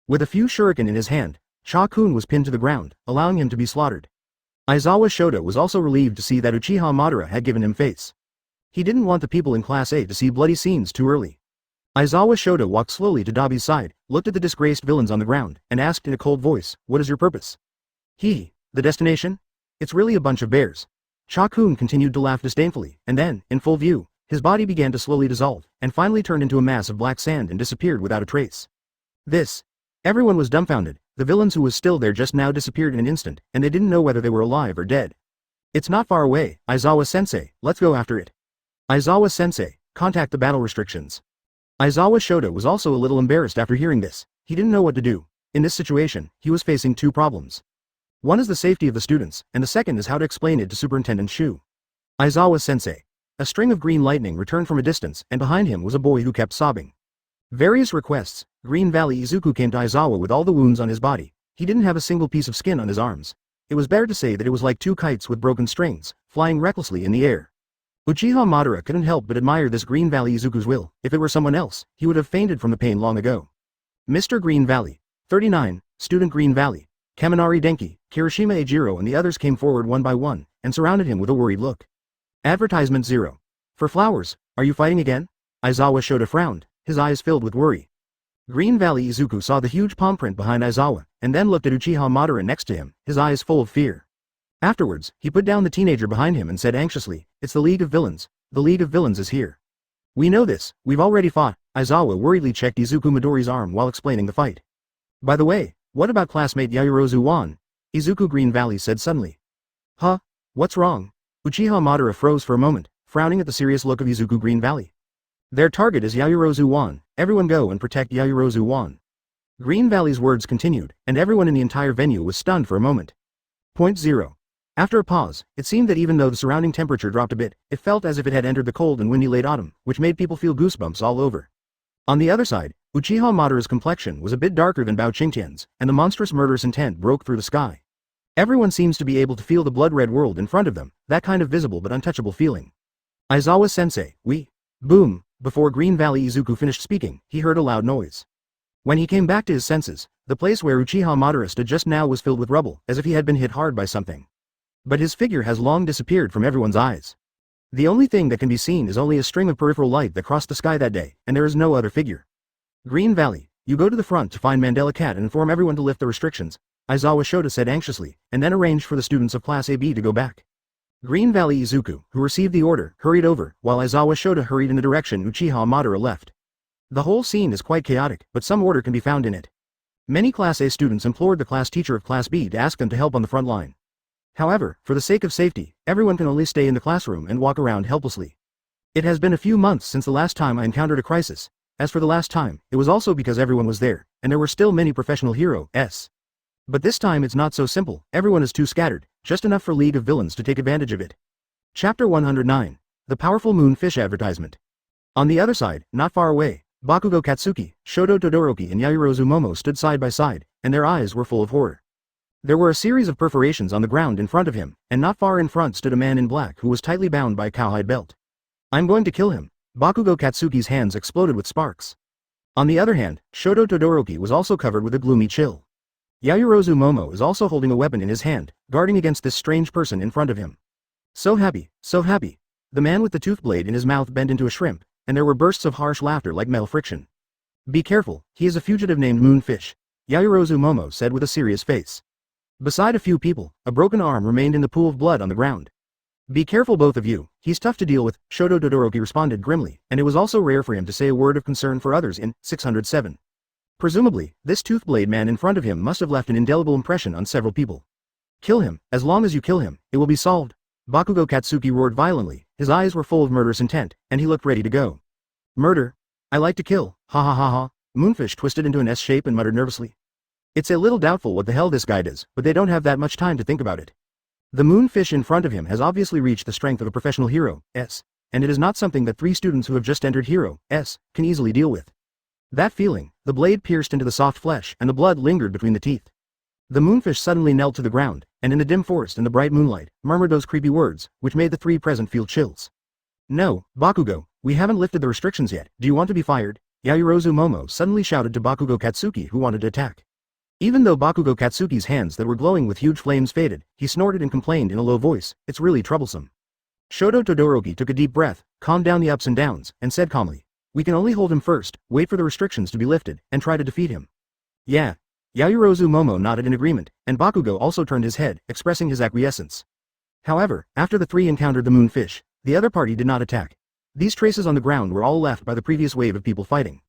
With a few shuriken in his hand, Cha-kun was pinned to the ground, allowing him to be slaughtered. Isawa Shota was also relieved to see that Uchiha Madara had given him face. He didn't want the people in Class A to see bloody scenes too early. Isawa Shota walked slowly to Dabi's side, looked at the disgraced villains on the ground, and asked in a cold voice, "What is your purpose?" The destination? It's really a bunch of bears. Cha-kun continued to laugh disdainfully, and then, in full view, his body began to slowly dissolve, and finally turned into a mass of black sand and disappeared without a trace. Everyone was dumbfounded. The villains who was still there just now disappeared in an instant, and they didn't know whether they were alive or dead. It's not far away, Aizawa-sensei, let's go after it. Aizawa-sensei, contact the battle restrictions. Isawa Shota was also a little embarrassed after hearing this. He didn't know what to do. In this situation, he was facing two problems. One is the safety of the students, and the second is how to explain it to Superintendent Shu. Aizawa-sensei. A string of green lightning returned from a distance, and behind him was a boy who kept sobbing. Various requests. Green Valley Izuku came to Isawa with all the wounds on his body. He didn't have a single piece of skin on his arms. It was better to say that it was like two kites with broken strings, flying recklessly in the air. Uchiha Madara couldn't help but admire this Green Valley Izuku's will. If it were someone else, he would have fainted from the pain long ago. Mr. Green Valley. 39, Student Green Valley. Kaminari Denki, Kirishima Ejiro and the others came forward one by one, and surrounded him with a worried look. Advertisement 0. For flowers, are you fighting again? Aizawa Shota frowned, his eyes filled with worry. Green Valley Izuku saw the huge palm print behind Aizawa, and then looked at Uchiha Madara next to him, his eyes full of fear. Afterwards, he put down the teenager behind him and said anxiously, "It's the League of Villains. The League of Villains is here. We know this, we've already fought." Aizawa worriedly checked Izuku Midori's arm while explaining the fight. "By the way, what about classmate Yaoyorozu Wan?" Izuku Green Valley said suddenly. "Huh? What's wrong?" Uchiha Madara froze for a moment, frowning at the serious look of Izuku Green Valley. "Their target is Yaoyorozu Wan. Everyone go and protect Yaoyorozu Wan." Green Valley's words continued, and everyone in the entire venue was stunned for a moment. Point 0. After a pause, it seemed that even though the surrounding temperature dropped a bit, it felt as if it had entered the cold and windy late autumn, which made people feel goosebumps all over. On the other side, Uchiha Madara's complexion was a bit darker than Bao Qingtian's, and the monstrous murderous intent broke through the sky. Everyone seems to be able to feel the blood-red world in front of them, that kind of visible but untouchable feeling. Aizawa-sensei, Boom! Before Green Valley Izuku finished speaking, he heard a loud noise. When he came back to his senses, the place where Uchiha Madara stood just now was filled with rubble, as if he had been hit hard by something. But his figure has long disappeared from everyone's eyes. The only thing that can be seen is only a string of peripheral light that crossed the sky that day, and there is no other figure. Green Valley, you go to the front to find Mandela Cat and inform everyone to lift the restrictions, Isawa Shota said anxiously, and then arranged for the students of Class AB to go back. Green Valley Izuku, who received the order, hurried over, while Isawa Shota hurried in the direction Uchiha Madara left. The whole scene is quite chaotic, but some order can be found in it. Many Class A students implored the class teacher of Class B to ask them to help on the front line. However, for the sake of safety, everyone can only stay in the classroom and walk around helplessly. It has been a few months since the last time I encountered a crisis. As for the last time, it was also because everyone was there, and there were still many professional heroes. But this time it's not so simple, everyone is too scattered, just enough for League of Villains to take advantage of it. Chapter 109. The Powerful Moonfish Advertisement. On the other side, not far away, Bakugo Katsuki, Shoto Todoroki and Yaoyorozu Momo stood side by side, and their eyes were full of horror. There were a series of perforations on the ground in front of him, and not far in front stood a man in black who was tightly bound by a cowhide belt. I'm going to kill him. Bakugo Katsuki's hands exploded with sparks. On the other hand, Shoto Todoroki was also covered with a gloomy chill. Yaoyorozu Momo is also holding a weapon in his hand, guarding against this strange person in front of him. So happy, so happy. The man with the tooth blade in his mouth bent into a shrimp, and there were bursts of harsh laughter like metal friction. Be careful, he is a fugitive named Moonfish, Yaoyorozu Momo said with a serious face. Beside a few people, a broken arm remained in the pool of blood on the ground. Be careful both of you, he's tough to deal with, Shoto Todoroki responded grimly, and it was also rare for him to say a word of concern for others in 607. Presumably, this toothblade man in front of him must have left an indelible impression on several people. Kill him, as long as you kill him, it will be solved. Bakugo Katsuki roared violently, his eyes were full of murderous intent, and he looked ready to go. Murder? I like to kill, ha ha ha ha. Moonfish twisted into an S shape and muttered nervously. It's a little doubtful what the hell this guy does, but they don't have that much time to think about it. The Moonfish in front of him has obviously reached the strength of a professional hero, and it is not something that 3 students who have just entered hero, can easily deal with. That feeling, the blade pierced into the soft flesh and the blood lingered between the teeth. The Moonfish suddenly knelt to the ground, and in the dim forest and the bright moonlight, murmured those creepy words, which made the 3 present feel chills. No, Bakugo, we haven't lifted the restrictions yet, do you want to be fired? Yaoyorozu Momo suddenly shouted to Bakugo Katsuki who wanted to attack. Even though Bakugo Katsuki's hands that were glowing with huge flames faded, he snorted and complained in a low voice, it's really troublesome. Shoto Todoroki took a deep breath, calmed down the ups and downs, and said calmly, we can only hold him first, wait for the restrictions to be lifted, and try to defeat him. Yeah. Yaoyorozu Momo nodded in agreement, and Bakugo also turned his head, expressing his acquiescence. However, after the 3 encountered the Moonfish, the other party did not attack. These traces on the ground were all left by the previous wave of people fighting.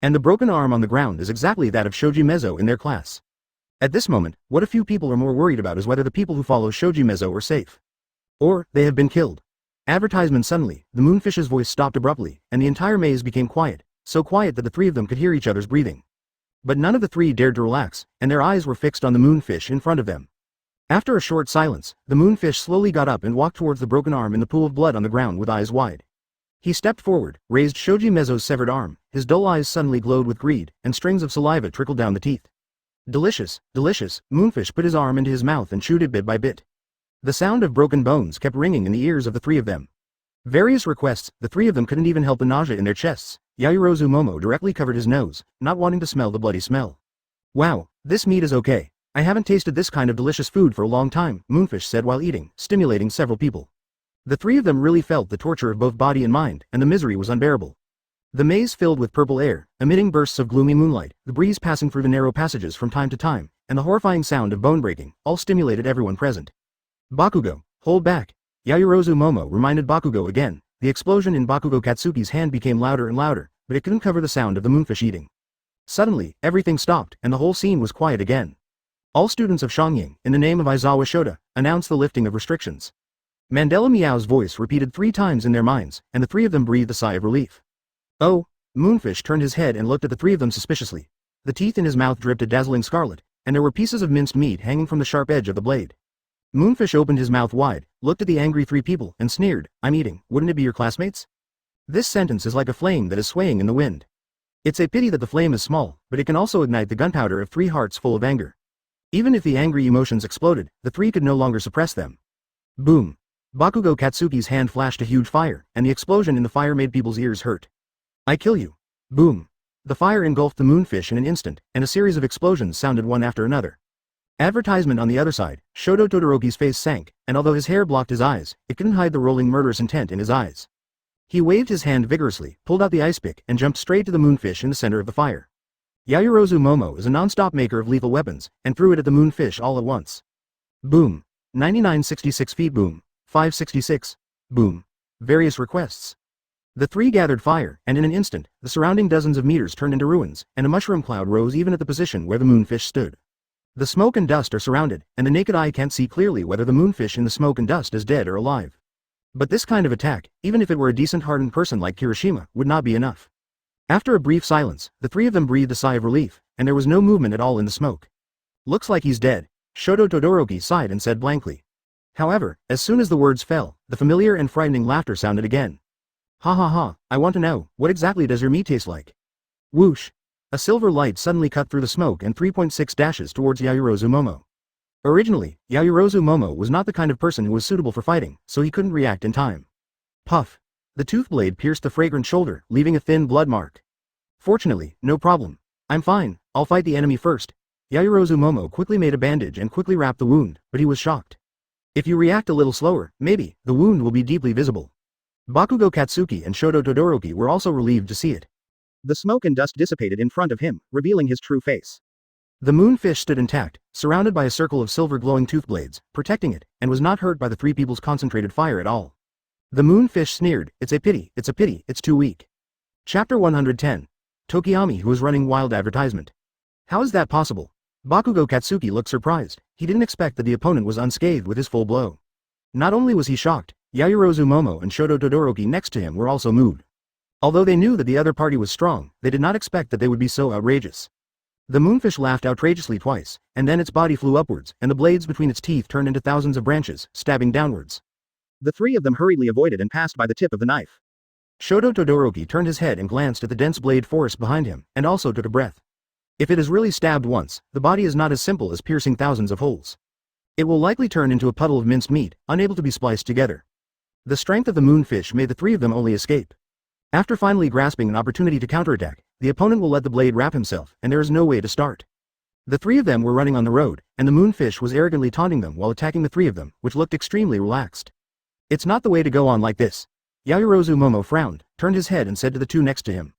And the broken arm on the ground is exactly that of Shoji Mezo in their class. At this moment, what a few people are more worried about is whether the people who follow Shoji Mezo are safe. Or, they have been killed. Advertisement suddenly, the Moonfish's voice stopped abruptly, and the entire maze became quiet, so quiet that the 3 of them could hear each other's breathing. But none of the 3 dared to relax, and their eyes were fixed on the Moonfish in front of them. After a short silence, the Moonfish slowly got up and walked towards the broken arm in the pool of blood on the ground with eyes wide. He stepped forward, raised Shoji Mezo's severed arm, his dull eyes suddenly glowed with greed, and strings of saliva trickled down the teeth. Delicious, delicious, Moonfish put his arm into his mouth and chewed it bit by bit. The sound of broken bones kept ringing in the ears of the 3 of them. Various requests, the 3 of them couldn't even help the nausea in their chests. Yaoyorozu Momo directly covered his nose, not wanting to smell the bloody smell. Wow, this meat is okay. I haven't tasted this kind of delicious food for a long time, Moonfish said while eating, stimulating several people. The 3 of them really felt the torture of both body and mind, and the misery was unbearable. The maze filled with purple air, emitting bursts of gloomy moonlight, the breeze passing through the narrow passages from time to time, and the horrifying sound of bone breaking, all stimulated everyone present. Bakugo, hold back. Yaoyorozu Momo reminded Bakugo again. The explosion in Bakugo Katsuki's hand became louder and louder, but it couldn't cover the sound of the Moonfish eating. Suddenly, everything stopped, and the whole scene was quiet again. All students of Shangying, in the name of Isawa Shota, announced the lifting of restrictions. Mandela Meow's voice repeated 3 times in their minds, and the 3 of them breathed a sigh of relief. Oh, Moonfish turned his head and looked at the 3 of them suspiciously. The teeth in his mouth dripped a dazzling scarlet, and there were pieces of minced meat hanging from the sharp edge of the blade. Moonfish opened his mouth wide, looked at the angry 3 people, and sneered, I'm eating, wouldn't it be your classmates? This sentence is like a flame that is swaying in the wind. It's a pity that the flame is small, but it can also ignite the gunpowder of 3 hearts full of anger. Even if the angry emotions exploded, the 3 could no longer suppress them. Boom. Bakugo Katsuki's hand flashed a huge fire, and the explosion in the fire made people's ears hurt. I kill you. Boom. The fire engulfed the Moonfish in an instant, and a series of explosions sounded one after another. Advertisement on the other side, Shoto Todoroki's face sank, and although his hair blocked his eyes, it couldn't hide the rolling murderous intent in his eyes. He waved his hand vigorously, pulled out the ice pick, and jumped straight to the Moonfish in the center of the fire. Yaoyorozu Momo is a non-stop maker of lethal weapons, and threw it at the Moonfish all at once. Boom. 9966 feet boom. 566. Boom. Various requests. The three gathered fire, and in an instant, the surrounding dozens of meters turned into ruins, and a mushroom cloud rose even at the position where the Moonfish stood. The smoke and dust are surrounded, and the naked eye can't see clearly whether the Moonfish in the smoke and dust is dead or alive. But this kind of attack, even if it were a decent hardened person like Kirishima, would not be enough. After a brief silence, the three of them breathed a sigh of relief, and there was no movement at all in the smoke. Looks like he's dead, Shoto Todoroki sighed and said blankly. However, as soon as the words fell, the familiar and frightening laughter sounded again. Ha ha ha, I want to know, what exactly does your meat taste like? Whoosh! A silver light suddenly cut through the smoke and 3.6 dashes towards Yaoyorozu Momo. Originally, Yaoyorozu Momo was not the kind of person who was suitable for fighting, so he couldn't react in time. Puff! The tooth blade pierced the fragrant shoulder, leaving a thin blood mark. Fortunately, no problem. I'm fine, I'll fight the enemy first. Yaoyorozu Momo quickly made a bandage and quickly wrapped the wound, but he was shocked. If you react a little slower, maybe, the wound will be deeply visible. Bakugo Katsuki and Shoto Todoroki were also relieved to see it. The smoke and dust dissipated in front of him, revealing his true face. The Moonfish stood intact, surrounded by a circle of silver glowing tooth blades, protecting it, and was not hurt by the three people's concentrated fire at all. The Moonfish sneered, it's a pity, it's too weak. Chapter 110. Tokami who was running wild advertisement. How is that possible? Bakugo Katsuki looked surprised, he didn't expect that the opponent was unscathed with his full blow. Not only was he shocked, Yaoyorozu Momo and Shoto Todoroki next to him were also moved. Although they knew that the other party was strong, they did not expect that they would be so outrageous. The Moonfish laughed outrageously twice, and then its body flew upwards, and the blades between its teeth turned into thousands of branches, stabbing downwards. The three of them hurriedly avoided and passed by the tip of the knife. Shoto Todoroki turned his head and glanced at the dense blade forest behind him, and also took a breath. If it is really stabbed once, the body is not as simple as piercing thousands of holes. It will likely turn into a puddle of minced meat, unable to be spliced together. The strength of the Moonfish made the three of them only escape. After finally grasping an opportunity to counterattack, the opponent will let the blade wrap himself, and there is no way to start. The three of them were running on the road, and the Moonfish was arrogantly taunting them while attacking the three of them, which looked extremely relaxed. It's not the way to go on like this. Yaoyorozu Momo frowned, turned his head and said to the two next to him.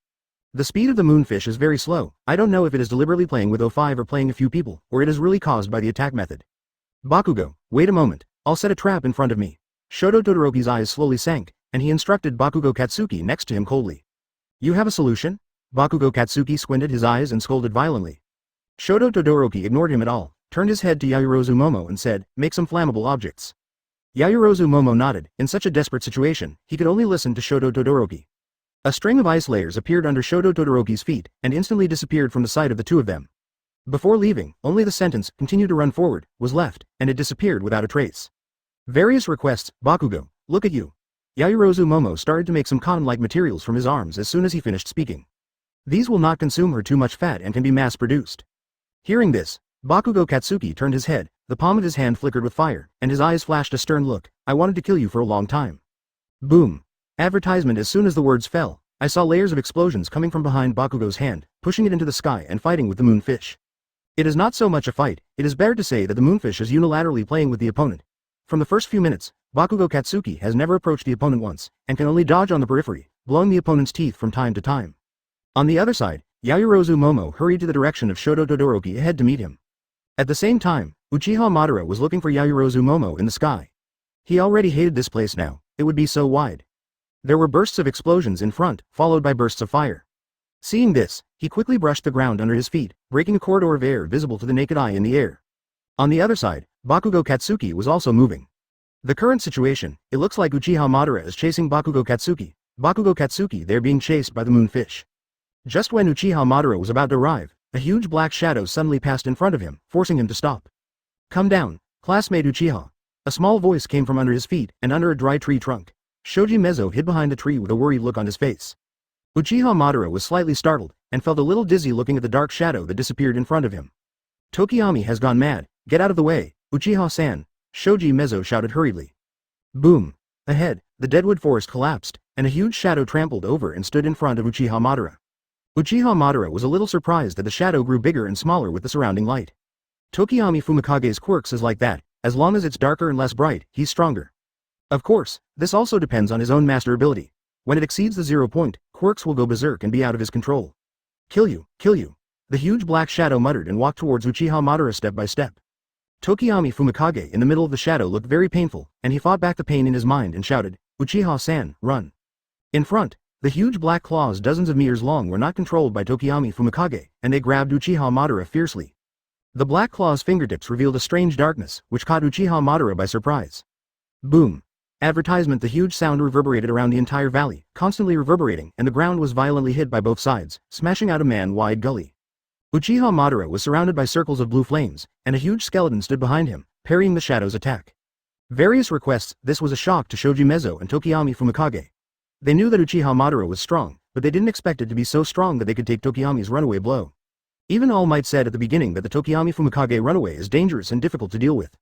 The speed of the Moonfish is very slow, I don't know if it is deliberately playing with O5 or playing a few people, or it is really caused by the attack method. Bakugo, wait a moment, I'll set a trap in front of me. Shoto Todoroki's eyes slowly sank, and he instructed Bakugo Katsuki next to him coldly. You have a solution? Bakugo Katsuki squinted his eyes and scolded violently. Shoto Todoroki ignored him at all, turned his head to Yaoyorozu Momo and said, make some flammable objects. Yaoyorozu Momo nodded, in such a desperate situation, he could only listen to Shoto Todoroki. A string of ice layers appeared under Shoto Todoroki's feet, and instantly disappeared from the sight of the two of them. Before leaving, only the sentence, continue to run forward, was left, and it disappeared without a trace. Various requests, Bakugo, look at you. Yaoyorozu Momo started to make some cotton-like materials from his arms as soon as he finished speaking. These will not consume her too much fat and can be mass-produced. Hearing this, Bakugo Katsuki turned his head, the palm of his hand flickered with fire, and his eyes flashed a stern look, I wanted to kill you for a long time. Boom. Advertisement as soon as the words fell, I saw layers of explosions coming from behind Bakugo's hand, pushing it into the sky and fighting with the Moonfish. It is not so much a fight, it is better to say that the Moonfish is unilaterally playing with the opponent. From the first few minutes, Bakugo Katsuki has never approached the opponent once, and can only dodge on the periphery, blowing the opponent's teeth from time to time. On the other side, Yaoyorozu Momo hurried to the direction of Shoto Todoroki ahead to meet him. At the same time, Uchiha Madara was looking for Yaoyorozu Momo in the sky. He already hated this place now, it would be so wide. There were bursts of explosions in front, followed by bursts of fire. Seeing this, he quickly brushed the ground under his feet, breaking a corridor of air visible to the naked eye in the air. On the other side, Bakugo Katsuki was also moving. The current situation, it looks like Uchiha Madara is chasing Bakugo Katsuki they're being chased by the Moonfish. Just when Uchiha Madara was about to arrive, a huge black shadow suddenly passed in front of him, forcing him to stop. Come down, classmate Uchiha. A small voice came from under his feet, and under a dry tree trunk. Shoji Mezo hid behind a tree with a worried look on his face. Uchiha Madara was slightly startled, and felt a little dizzy looking at the dark shadow that disappeared in front of him. Tokami has gone mad, get out of the way, Uchiha-san, Shoji Mezo shouted hurriedly. Boom. Ahead, the deadwood forest collapsed, and a huge shadow trampled over and stood in front of Uchiha Madara. Uchiha Madara was a little surprised that the shadow grew bigger and smaller with the surrounding light. Tokiyami Fumikage's quirks is like that, as long as it's darker and less bright, he's stronger. Of course, this also depends on his own master ability. When it exceeds the 0 point, quirks will go berserk and be out of his control. Kill you, kill you. The huge black shadow muttered and walked towards Uchiha Madara step by step. Tokiyami Fumikage in the middle of the shadow looked very painful, and he fought back the pain in his mind and shouted, Uchiha-san, run. In front, the huge black claws dozens of meters long were not controlled by Tokiyami Fumikage, and they grabbed Uchiha Madara fiercely. The black claw's fingertips revealed a strange darkness, which caught Uchiha Madara by surprise. Boom. Advertisement. The huge sound reverberated around the entire valley, constantly reverberating, and the ground was violently hit by both sides, smashing out a man-wide gully. Uchiha Madara was surrounded by circles of blue flames, and a huge skeleton stood behind him, parrying the shadow's attack. Various requests. This was a shock to Shoji Mezo and Tokiyami Fumikage. They knew that Uchiha Madara was strong, but they didn't expect it to be so strong that they could take Tokiyami's runaway blow. Even All Might said at the beginning that the Tokiyami Fumikage runaway is dangerous and difficult to deal with.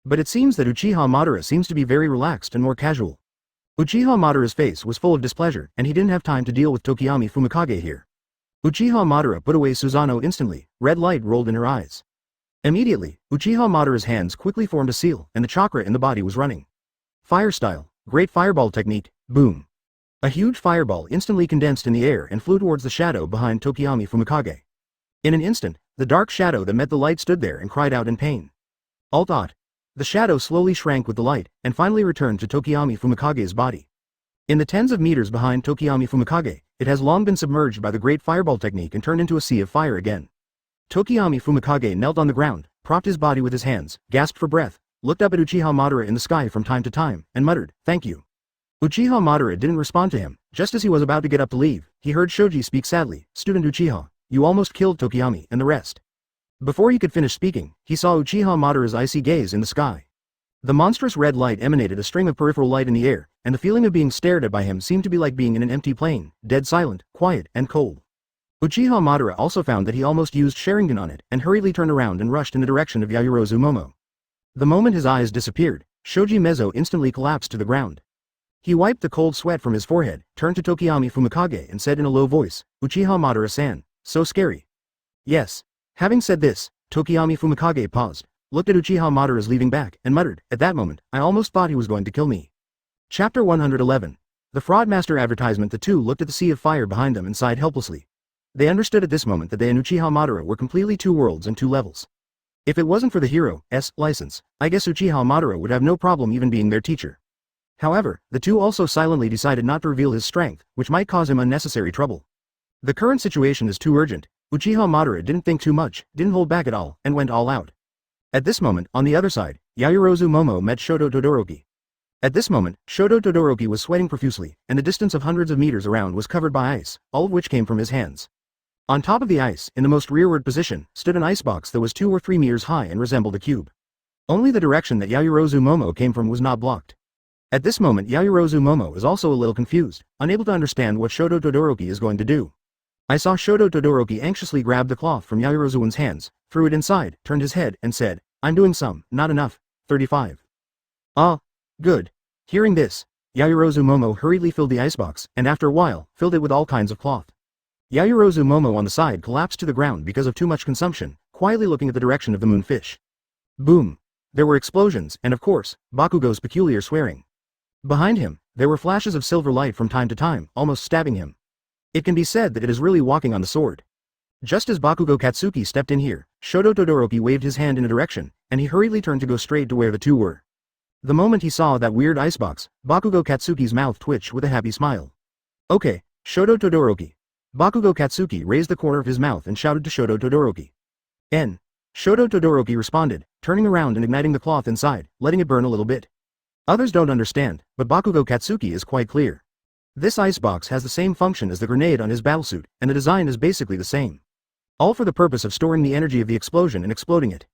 But it seems that Uchiha Madara seems to be very relaxed and more casual. Uchiha Madara's face was full of displeasure, and he didn't have time to deal with Tokiyami Fumikage here. Uchiha Madara put away Susanoo instantly. Red light rolled in her eyes. Immediately, Uchiha Madara's hands quickly formed a seal, and the chakra in the body was running. Fire style, great fireball technique, boom. A huge fireball instantly condensed in the air and flew towards the shadow behind Tokiyami Fumikage. In an instant, the dark shadow that met the light stood there and cried out in pain. Alt-Ot. The shadow slowly shrank with the light, and finally returned to Tokiyami Fumikage's body. In the tens of meters behind Tokiyami Fumikage, it has long been submerged by the great fireball technique and turned into a sea of fire again. Tokiyami Fumikage knelt on the ground, propped his body with his hands, gasped for breath, looked up at Uchiha Madara in the sky from time to time, and muttered, "Thank you." Uchiha Madara didn't respond to him. Just as he was about to get up to leave, he heard Shoji speak sadly, "Student Uchiha, you almost killed Tokiyami and the rest." Before he could finish speaking, he saw Uchiha Madara's icy gaze in the sky. The monstrous red light emanated a string of peripheral light in the air, and the feeling of being stared at by him seemed to be like being in an empty plane, dead silent, quiet, and cold. Uchiha Madara also found that he almost used Sharingan on it, and hurriedly turned around and rushed in the direction of Yaoyorozu Momo. The moment his eyes disappeared, Shoji Mezo instantly collapsed to the ground. He wiped the cold sweat from his forehead, turned to Tokiyami Fumikage and said in a low voice, "Uchiha Madara-san, so scary." Yes. Having said this, Tokiyami Fumikage paused, looked at Uchiha Madara's leaving back, and muttered, "At that moment, I almost thought he was going to kill me." Chapter 111. The Fraudmaster advertisement. The two looked at the sea of fire behind them and sighed helplessly. They understood at this moment that they and Uchiha Madara were completely two worlds and two levels. If it wasn't for the hero's license, I guess Uchiha Madara would have no problem even being their teacher. However, the two also silently decided not to reveal his strength, which might cause him unnecessary trouble. The current situation is too urgent. Uchiha Madara didn't think too much, didn't hold back at all, and went all out. At this moment, on the other side, Yaoyorozu Momo met Shoto Todoroki. At this moment, Shoto Todoroki was sweating profusely, and the distance of hundreds of meters around was covered by ice, all of which came from his hands. On top of the ice, in the most rearward position, stood an icebox that was 2 or 3 meters high and resembled a cube. Only the direction that Yaoyorozu Momo came from was not blocked. At this moment, Yaoyorozu Momo is also a little confused, unable to understand what Shoto Todoroki is going to do. I saw Shoto Todoroki anxiously grab the cloth from Yaoyorozu's hands, threw it inside, turned his head, and said, "I'm doing some, not enough, 35. Ah, good." Hearing this, Yaoyorozu Momo hurriedly filled the icebox, and after a while, filled it with all kinds of cloth. Yaoyorozu Momo on the side collapsed to the ground because of too much consumption, quietly looking at the direction of the Moonfish. Boom. There were explosions, and of course, Bakugo's peculiar swearing. Behind him, there were flashes of silver light from time to time, almost stabbing him. It can be said that it is really walking on the sword. Just as Bakugo Katsuki stepped in here, Shoto Todoroki waved his hand in a direction, and he hurriedly turned to go straight to where the two were. The moment he saw that weird icebox, Bakugo Katsuki's mouth twitched with a happy smile. "Okay, Shoto Todoroki." Bakugo Katsuki raised the corner of his mouth and shouted to Shoto Todoroki. "N." Shoto Todoroki responded, turning around and igniting the cloth inside, letting it burn a little bit. Others don't understand, but Bakugo Katsuki is quite clear. This icebox has the same function as the grenade on his battlesuit, and the design is basically the same. All for the purpose of storing the energy of the explosion and exploding it.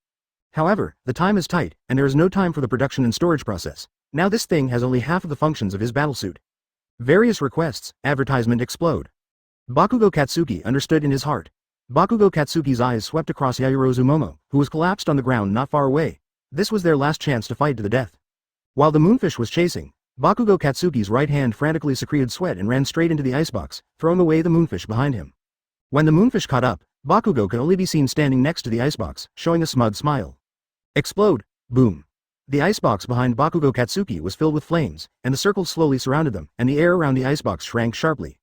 However, the time is tight, and there is no time for the production and storage process. Now this thing has only half of the functions of his battlesuit. Various requests, advertisement explode. Bakugo Katsuki understood in his heart. Bakugo Katsuki's eyes swept across Yaoyorozu Momo, who was collapsed on the ground not far away. This was their last chance to fight to the death. While the Moonfish was chasing, Bakugo Katsuki's right hand frantically secreted sweat and ran straight into the icebox, throwing away the Moonfish behind him. When the Moonfish caught up, Bakugo could only be seen standing next to the icebox, showing a smug smile. Explode! Boom! The icebox behind Bakugo Katsuki was filled with flames, and the circles slowly surrounded them, and the air around the icebox shrank sharply.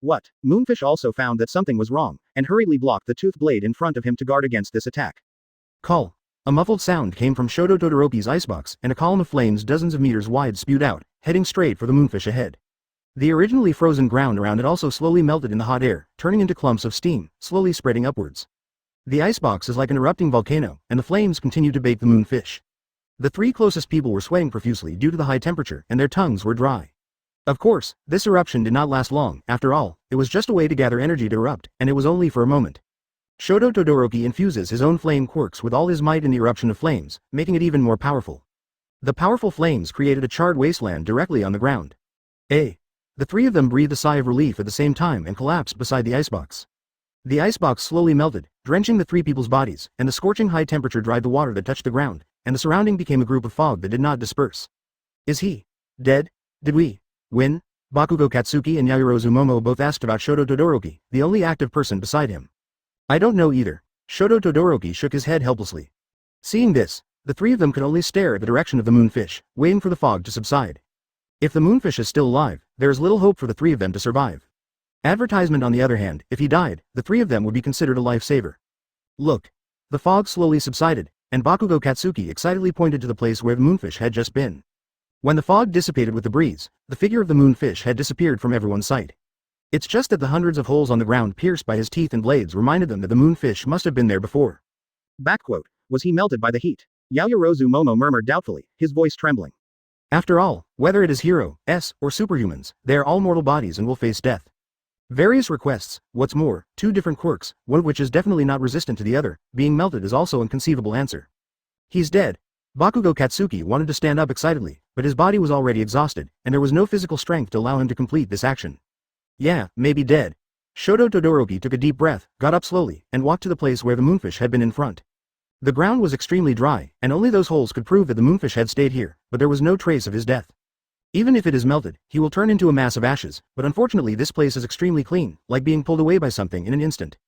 What? Moonfish also found that something was wrong, and hurriedly blocked the tooth blade in front of him to guard against this attack. Call! A muffled sound came from Shoto Todoroki's icebox, and a column of flames dozens of meters wide spewed out, heading straight for the Moonfish ahead. The originally frozen ground around it also slowly melted in the hot air, turning into clumps of steam, slowly spreading upwards. The icebox is like an erupting volcano, and the flames continued to bake the Moonfish. The three closest people were sweating profusely due to the high temperature, and their tongues were dry. Of course, this eruption did not last long. After all, it was just a way to gather energy to erupt, and it was only for a moment. Shoto Todoroki infuses his own flame quirks with all his might in the eruption of flames, making it even more powerful. The powerful flames created a charred wasteland directly on the ground. The three of them breathed a sigh of relief at the same time and collapsed beside the icebox. The icebox slowly melted, drenching the three people's bodies, and the scorching high temperature dried the water that touched the ground, and the surrounding became a group of fog that did not disperse. Is he dead? Did we win? Bakugo Katsuki and Yaoyorozu Momo both asked about Shoto Todoroki, the only active person beside him. I don't know either. Shoto Todoroki shook his head helplessly. Seeing this, the three of them could only stare at the direction of the Moonfish, waiting for the fog to subside. If the Moonfish is still alive, there is little hope for the three of them to survive. Advertisement on the other hand, if he died, the three of them would be considered a lifesaver. Look. The fog slowly subsided, and Bakugo Katsuki excitedly pointed to the place where the Moonfish had just been. When the fog dissipated with the breeze, the figure of the Moonfish had disappeared from everyone's sight. It's just that the hundreds of holes on the ground pierced by his teeth and blades reminded them that the Moonfish must have been there before. Backquote. Was he melted by the heat? Yaoyorozu Momo murmured doubtfully, his voice trembling. After all, whether it is heroes, or superhumans, they are all mortal bodies and will face death. Various requests, what's more, two different quirks, one of which is definitely not resistant to the other, being melted is also an inconceivable answer. He's dead. Bakugo Katsuki wanted to stand up excitedly, but his body was already exhausted, and there was no physical strength to allow him to complete this action. Yeah, maybe dead. Shoto Todoroki took a deep breath, got up slowly, and walked to the place where the Moonfish had been in front. The ground was extremely dry, and only those holes could prove that the Moonfish had stayed here, but there was no trace of his death. Even if it is melted, he will turn into a mass of ashes, but unfortunately this place is extremely clean, like being pulled away by something in an instant.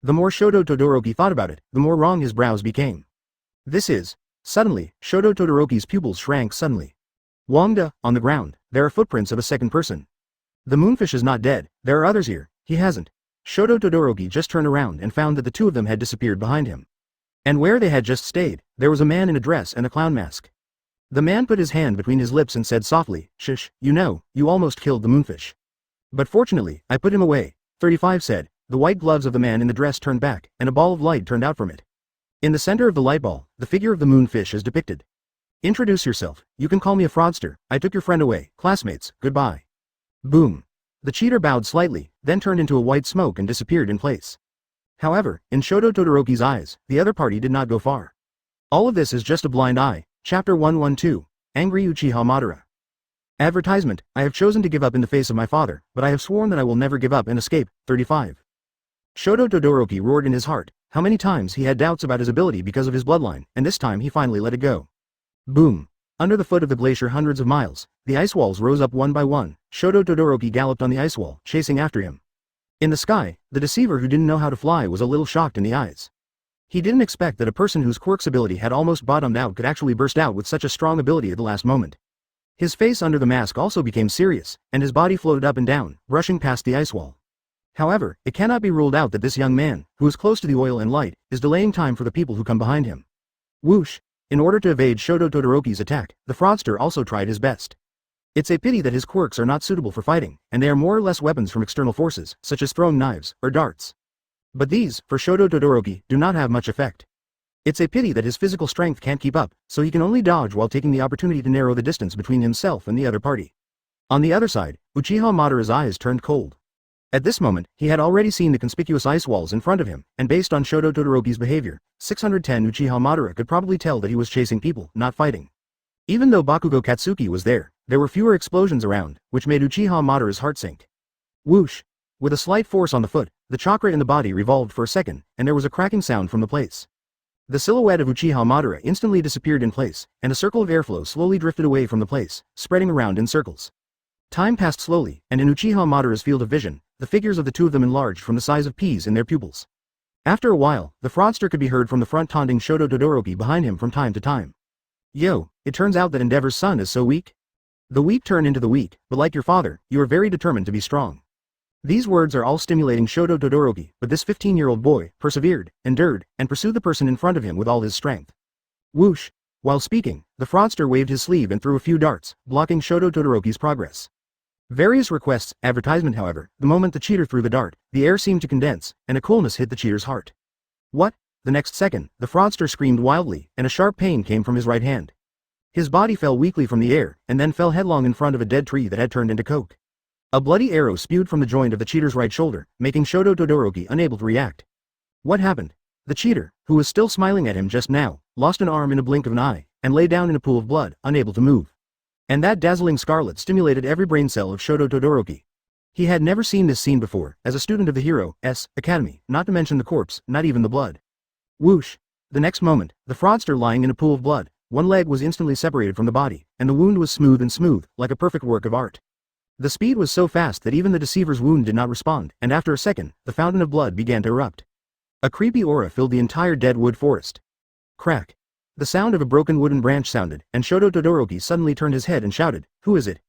The more Shoto Todoroki thought about it, the more wrong his brows became. Suddenly, Shoto Todoroki's pupils shrank suddenly. Wangda, on the ground, there are footprints of a second person. The Moonfish is not dead, there are others here, he hasn't. Shoto Todoroki just turned around and found that the two of them had disappeared behind him. And where they had just stayed, there was a man in a dress and a clown mask. The man put his hand between his lips and said softly, "Shush, you almost killed the Moonfish." "But fortunately, I put him away," 35 said. The white gloves of the man in the dress turned back, and a ball of light turned out from it. In the center of the light ball, the figure of the Moonfish is depicted. "Introduce yourself, you can call me a fraudster, I took your friend away, classmates, goodbye." Boom. The cheater bowed slightly, then turned into a white smoke and disappeared in place. However, in Shoto Todoroki's eyes, the other party did not go far. All of this is just a blind eye. Chapter 112. Angry Uchiha Madara. Advertisement. I have chosen to give up in the face of my father, but I have sworn that I will never give up and escape. 35. Shoto Todoroki roared in his heart. How many times he had doubts about his ability because of his bloodline, and this time he finally let it go. Boom. Under the foot of the glacier hundreds of miles, the ice walls rose up one by one. Shoto Todoroki galloped on the ice wall, chasing after him. In the sky, the deceiver who didn't know how to fly was a little shocked in the eyes. He didn't expect that a person whose quirk's ability had almost bottomed out could actually burst out with such a strong ability at the last moment. His face under the mask also became serious, and his body floated up and down, brushing past the ice wall. However, it cannot be ruled out that this young man, who is close to the oil and light, is delaying time for the people who come behind him. Whoosh! In order to evade Shoto Todoroki's attack, the fraudster also tried his best. It's a pity that his quirks are not suitable for fighting, and they are more or less weapons from external forces, such as throwing knives, or darts. But these, for Shoto Todoroki, do not have much effect. It's a pity that his physical strength can't keep up, so he can only dodge while taking the opportunity to narrow the distance between himself and the other party. On the other side, Uchiha Madara's eyes turned cold. At this moment, he had already seen the conspicuous ice walls in front of him, and based on Shoto Todoroki's behavior, 610 Uchiha Madara could probably tell that he was chasing people, not fighting. Even though Bakugo Katsuki was there were fewer explosions around, which made Uchiha Madara's heart sink. Whoosh! With a slight force on the foot, the chakra in the body revolved for a second, and there was a cracking sound from the place. The silhouette of Uchiha Madara instantly disappeared in place, and a circle of airflow slowly drifted away from the place, spreading around in circles. Time passed slowly, and in Uchiha Madara's field of vision, the figures of the two of them enlarged from the size of peas in their pupils. After a while, the fraudster could be heard from the front taunting Shoto Todoroki behind him from time to time. Yo, it turns out that Endeavor's son is so weak. The weak turn into the weak, but like your father, you are very determined to be strong. These words are all stimulating Shoto Todoroki, but this 15-year-old boy persevered, endured, and pursued the person in front of him with all his strength. Whoosh! While speaking, the fraudster waved his sleeve and threw a few darts, blocking Shoto Todoroki's progress. Various requests, advertisement however, the moment the cheater threw the dart, the air seemed to condense, and a coolness hit the cheater's heart. What? The next second, the fraudster screamed wildly, and a sharp pain came from his right hand. His body fell weakly from the air, and then fell headlong in front of a dead tree that had turned into coke. A bloody arrow spewed from the joint of the cheater's right shoulder, making Shoto Todoroki unable to react. What happened? The cheater, who was still smiling at him just now, lost an arm in a blink of an eye, and lay down in a pool of blood, unable to move. And that dazzling scarlet stimulated every brain cell of Shoto Todoroki. He had never seen this scene before, as a student of the hero's academy, not to mention the corpse, not even the blood. Whoosh! The next moment, the fraudster lying in a pool of blood, one leg was instantly separated from the body, and the wound was smooth, like a perfect work of art. The speed was so fast that even the deceiver's wound did not respond, and after a second, the fountain of blood began to erupt. A creepy aura filled the entire dead wood forest. Crack! The sound of a broken wooden branch sounded, and Shoto Todoroki suddenly turned his head and shouted, "Who is it?"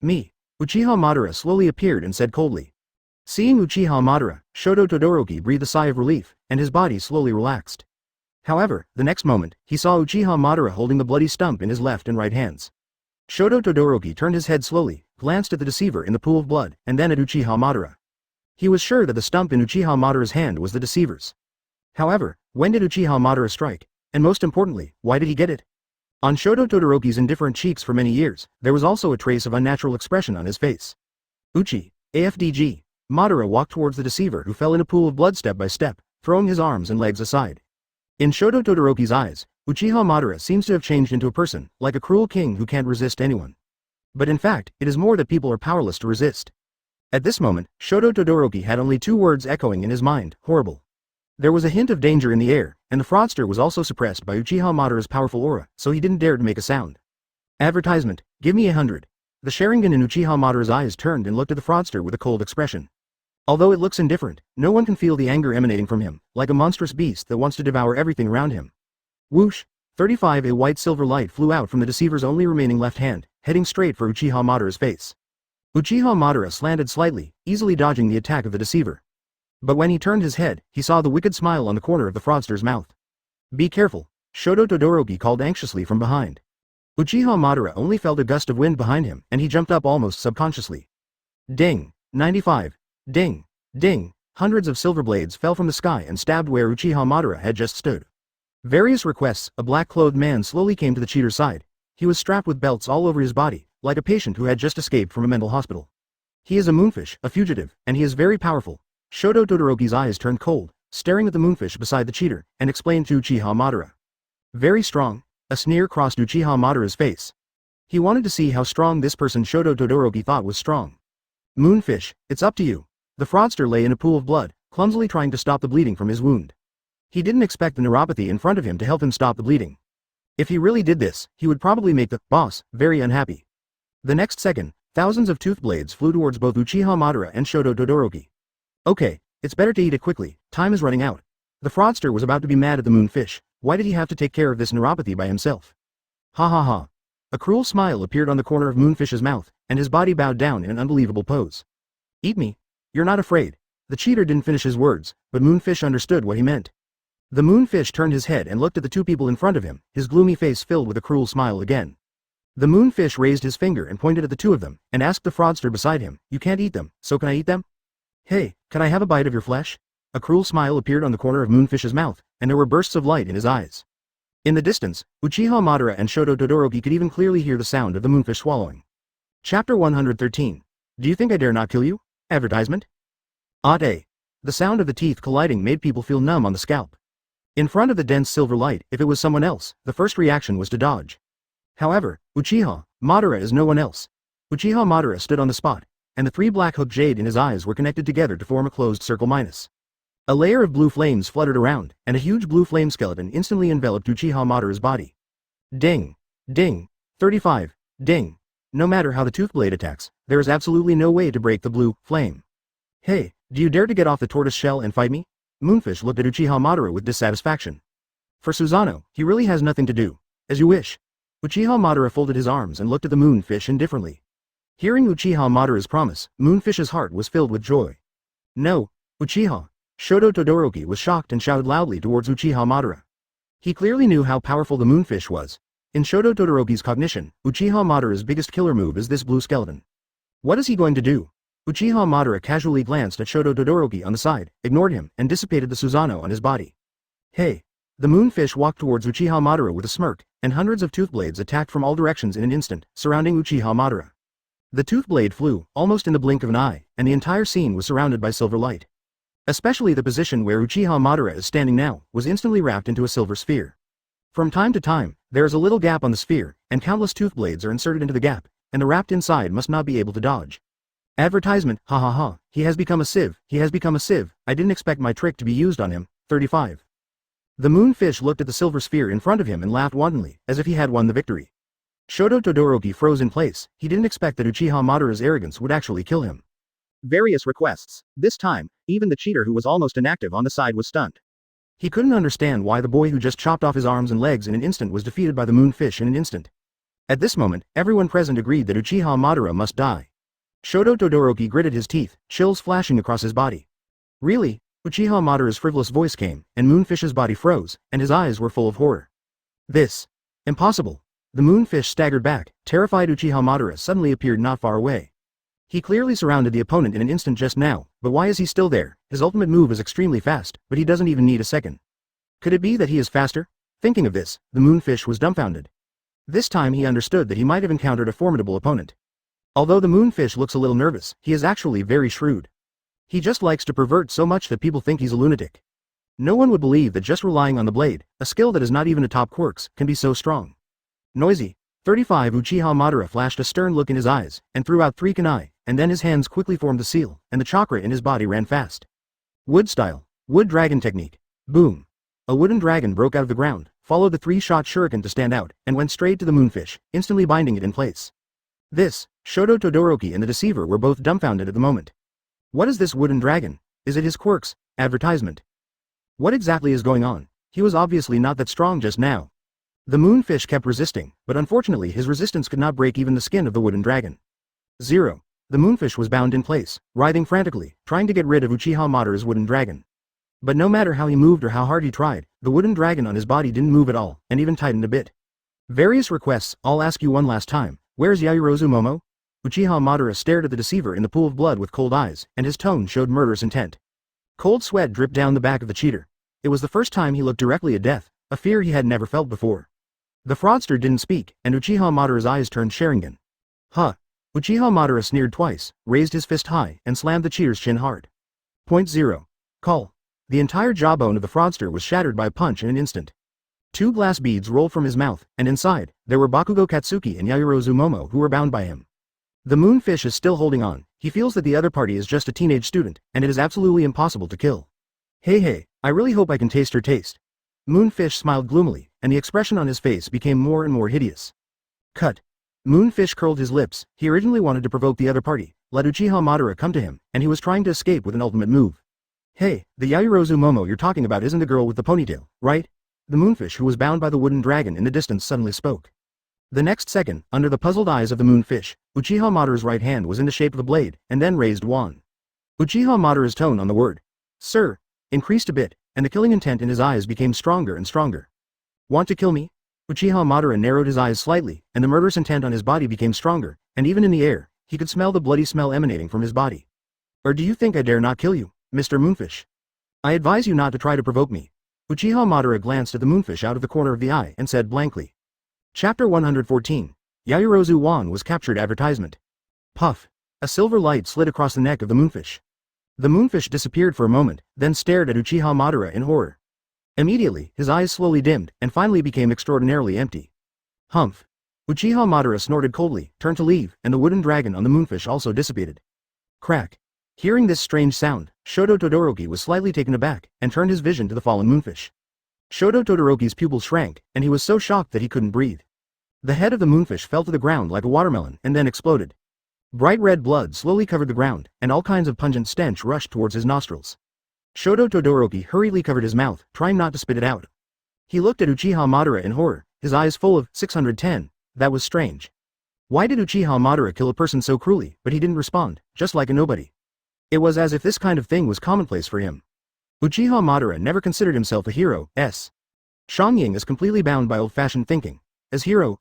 "Me." Uchiha Madara slowly appeared and said coldly. Seeing Uchiha Madara, Shoto Todoroki breathed a sigh of relief, and his body slowly relaxed. However, the next moment, he saw Uchiha Madara holding the bloody stump in his left and right hands. Shoto Todoroki turned his head slowly, glanced at the deceiver in the pool of blood, and then at Uchiha Madara. He was sure that the stump in Uchiha Madara's hand was the deceiver's. However, when did Uchiha Madara strike? And most importantly, why did he get it? On Shoto Todoroki's indifferent cheeks for many years, there was also a trace of unnatural expression on his face. AFDG. Madara walked towards the deceiver who fell in a pool of blood step by step, throwing his arms and legs aside. In Shoto Todoroki's eyes, Uchiha Madara seems to have changed into a person, like a cruel king who can't resist anyone. But in fact, it is more that people are powerless to resist. At this moment, Shoto Todoroki had only two words echoing in his mind: horrible. There was a hint of danger in the air, and the fraudster was also suppressed by Uchiha Madara's powerful aura, so he didn't dare to make a sound. Advertisement, give me 100. The Sharingan in Uchiha Madara's eyes turned and looked at the fraudster with a cold expression. Although it looks indifferent, no one can feel the anger emanating from him, like a monstrous beast that wants to devour everything around him. Whoosh! 35 A white-silver light flew out from the deceiver's only remaining left hand, heading straight for Uchiha Madara's face. Uchiha Madara slanted slightly, easily dodging the attack of the deceiver. But when he turned his head, he saw the wicked smile on the corner of the fraudster's mouth. Be careful, Shoto Todoroki called anxiously from behind. Uchiha Madara only felt a gust of wind behind him, and he jumped up almost subconsciously. Ding! 95. Ding! Ding! Hundreds of silver blades fell from the sky and stabbed where Uchiha Madara had just stood. Various requests, a black-clothed man slowly came to the cheater's side. He was strapped with belts all over his body, like a patient who had just escaped from a mental hospital. He is a moonfish, a fugitive, and he is very powerful. Shoto Todoroki's eyes turned cold, staring at the moonfish beside the cheater, and explained to Uchiha Madara. Very strong. A sneer crossed Uchiha Madara's face. He wanted to see how strong this person Shoto Todoroki thought was strong. Moonfish, it's up to you. The fraudster lay in a pool of blood, clumsily trying to stop the bleeding from his wound. He didn't expect the neuropathy in front of him to help him stop the bleeding. If he really did this, he would probably make the boss very unhappy. The next second, thousands of tooth blades flew towards both Uchiha Madara and Shoto Todoroki. Okay, it's better to eat it quickly, time is running out. The fraudster was about to be mad at the moonfish. Why did he have to take care of this neuropathy by himself? Ha ha ha. A cruel smile appeared on the corner of Moonfish's mouth, and his body bowed down in an unbelievable pose. Eat me? You're not afraid. The cheater didn't finish his words, but Moonfish understood what he meant. The Moonfish turned his head and looked at the two people in front of him, his gloomy face filled with a cruel smile again. The Moonfish raised his finger and pointed at the two of them, and asked the fraudster beside him, "You can't eat them, so can I eat them? Hey, can I have a bite of your flesh?" A cruel smile appeared on the corner of Moonfish's mouth, and there were bursts of light in his eyes. In the distance, Uchiha Madara and Shoto Todoroki could even clearly hear the sound of the Moonfish swallowing. Chapter 113. Do you think I dare not kill you? Advertisement? The sound of the teeth colliding made people feel numb on the scalp. In front of the dense silver light, if it was someone else, the first reaction was to dodge. However, Uchiha Madara is no one else. Uchiha Madara stood on the spot, and the three black hook jade in his eyes were connected together to form a closed circle minus. A layer of blue flames fluttered around, and a huge blue flame skeleton instantly enveloped Uchiha Madara's body. Ding! Ding! 35! Ding! No matter how the tooth blade attacks, there is absolutely no way to break the blue flame. Hey, do you dare to get off the tortoise shell and fight me? Moonfish looked at Uchiha Madara with dissatisfaction. For Susanoo, he really has nothing to do. As you wish. Uchiha Madara folded his arms and looked at the Moonfish indifferently. Hearing Uchiha Madara's promise, Moonfish's heart was filled with joy. No, Uchiha. Shoto Todoroki was shocked and shouted loudly towards Uchiha Madara. He clearly knew how powerful the Moonfish was. In Shoto Todoroki's cognition, Uchiha Madara's biggest killer move is this blue skeleton. What is he going to do? Uchiha Madara casually glanced at Shoto Todoroki on the side, ignored him, and dissipated the Susanoo on his body. Hey! The Moonfish walked towards Uchiha Madara with a smirk, and hundreds of toothblades attacked from all directions in an instant, surrounding Uchiha Madara. The toothblade flew, almost in the blink of an eye, and the entire scene was surrounded by silver light. Especially the position where Uchiha Madara is standing now, was instantly wrapped into a silver sphere. From time to time, there is a little gap on the sphere, and countless toothblades are inserted into the gap, and the wrapped inside must not be able to dodge. Advertisement, ha ha ha, he has become a sieve, I didn't expect my trick to be used on him. 35. The Moonfish looked at the silver sphere in front of him and laughed wantonly, as if he had won the victory. Shoto Todoroki froze in place, he didn't expect that Uchiha Madara's arrogance would actually kill him. Various requests. This time, even the cheater who was almost inactive on the side was stunned. He couldn't understand why the boy who just chopped off his arms and legs in an instant was defeated by the Moonfish in an instant. At this moment, everyone present agreed that Uchiha Madara must die. Shoto Todoroki gritted his teeth, chills flashing across his body. Really? Uchiha Madara's frivolous voice came, and Moonfish's body froze, and his eyes were full of horror. This. Impossible. The Moonfish staggered back, terrified. Uchiha Madara suddenly appeared not far away. He clearly surrounded the opponent in an instant just now, but why is he still there? His ultimate move is extremely fast, but he doesn't even need a second. Could it be that he is faster? Thinking of this, the Moonfish was dumbfounded. This time he understood that he might have encountered a formidable opponent. Although the Moonfish looks a little nervous, he is actually very shrewd. He just likes to pervert so much that people think he's a lunatic. No one would believe that just relying on the blade, a skill that is not even a top quirks, can be so strong. Noisy. 35. Uchiha Madara flashed a stern look in his eyes, and threw out 3 kunai, and then his hands quickly formed the seal, and the chakra in his body ran fast. Wood style. Wood dragon technique. Boom. A wooden dragon broke out of the ground, followed the 3-shot shuriken to stand out, and went straight to the Moonfish, instantly binding it in place. This, Shoto Todoroki and the Deceiver were both dumbfounded at the moment. What is this wooden dragon? Is it his quirks? Advertisement. What exactly is going on? He was obviously not that strong just now. The Moonfish kept resisting, but unfortunately his resistance could not break even the skin of the wooden dragon. 0. The Moonfish was bound in place, writhing frantically, trying to get rid of Uchiha Madara's wooden dragon. But no matter how he moved or how hard he tried, the wooden dragon on his body didn't move at all, and even tightened a bit. Various requests. I'll ask you one last time, where's Yaoyorozu Momo? Uchiha Madara stared at the Deceiver in the pool of blood with cold eyes, and his tone showed murderous intent. Cold sweat dripped down the back of the cheater. It was the first time he looked directly at death, a fear he had never felt before. The fraudster didn't speak, and Uchiha Madara's eyes turned Sharingan. Huh. Uchiha Madara sneered twice, raised his fist high, and slammed the cheater's chin hard. Point 0. Call. The entire jawbone of the fraudster was shattered by a punch in an instant. 2 glass beads rolled from his mouth, and inside, there were Bakugo Katsuki and Yaoyorozu Momo who were bound by him. The Moonfish is still holding on. He feels that the other party is just a teenage student, and it is absolutely impossible to kill. Hey, I really hope I can taste her taste. Moonfish smiled gloomily, and the expression on his face became more and more hideous. Cut. Moonfish curled his lips. He originally wanted to provoke the other party, let Uchiha Madara come to him, and he was trying to escape with an ultimate move. Hey, the Yaoyorozu Momo you're talking about isn't the girl with the ponytail, right? The Moonfish who was bound by the wooden dragon in the distance suddenly spoke. The next second, under the puzzled eyes of the Moonfish, Uchiha Madara's right hand was in the shape of a blade, and then raised wand. Uchiha Madara's tone on the word, "Sir," increased a bit, and the killing intent in his eyes became stronger and stronger. Want to kill me? Uchiha Madara narrowed his eyes slightly, and the murderous intent on his body became stronger, and even in the air, he could smell the bloody smell emanating from his body. Or do you think I dare not kill you, Mr. Moonfish? I advise you not to try to provoke me. Uchiha Madara glanced at the Moonfish out of the corner of the eye and said blankly. Chapter 114. Yaoyorozu Won was captured. Advertisement. Puff. A silver light slid across the neck of the Moonfish. The Moonfish disappeared for a moment, then stared at Uchiha Madara in horror. Immediately, his eyes slowly dimmed, and finally became extraordinarily empty. Humph. Uchiha Madara snorted coldly, turned to leave, and the wooden dragon on the Moonfish also dissipated. Crack. Hearing this strange sound, Shoto Todoroki was slightly taken aback, and turned his vision to the fallen Moonfish. Shoto Todoroki's pupils shrank, and he was so shocked that he couldn't breathe. The head of the Moonfish fell to the ground like a watermelon, and then exploded. Bright red blood slowly covered the ground, and all kinds of pungent stench rushed towards his nostrils. Shoto Todoroki hurriedly covered his mouth, trying not to spit it out. He looked at Uchiha Madara in horror, his eyes full of 610. That was strange. Why did Uchiha Madara kill a person so cruelly, but he didn't respond, just like a nobody? It was as if this kind of thing was commonplace for him. Uchiha Madara never considered himself a hero. Xiangying is completely bound by old-fashioned thinking. As hero,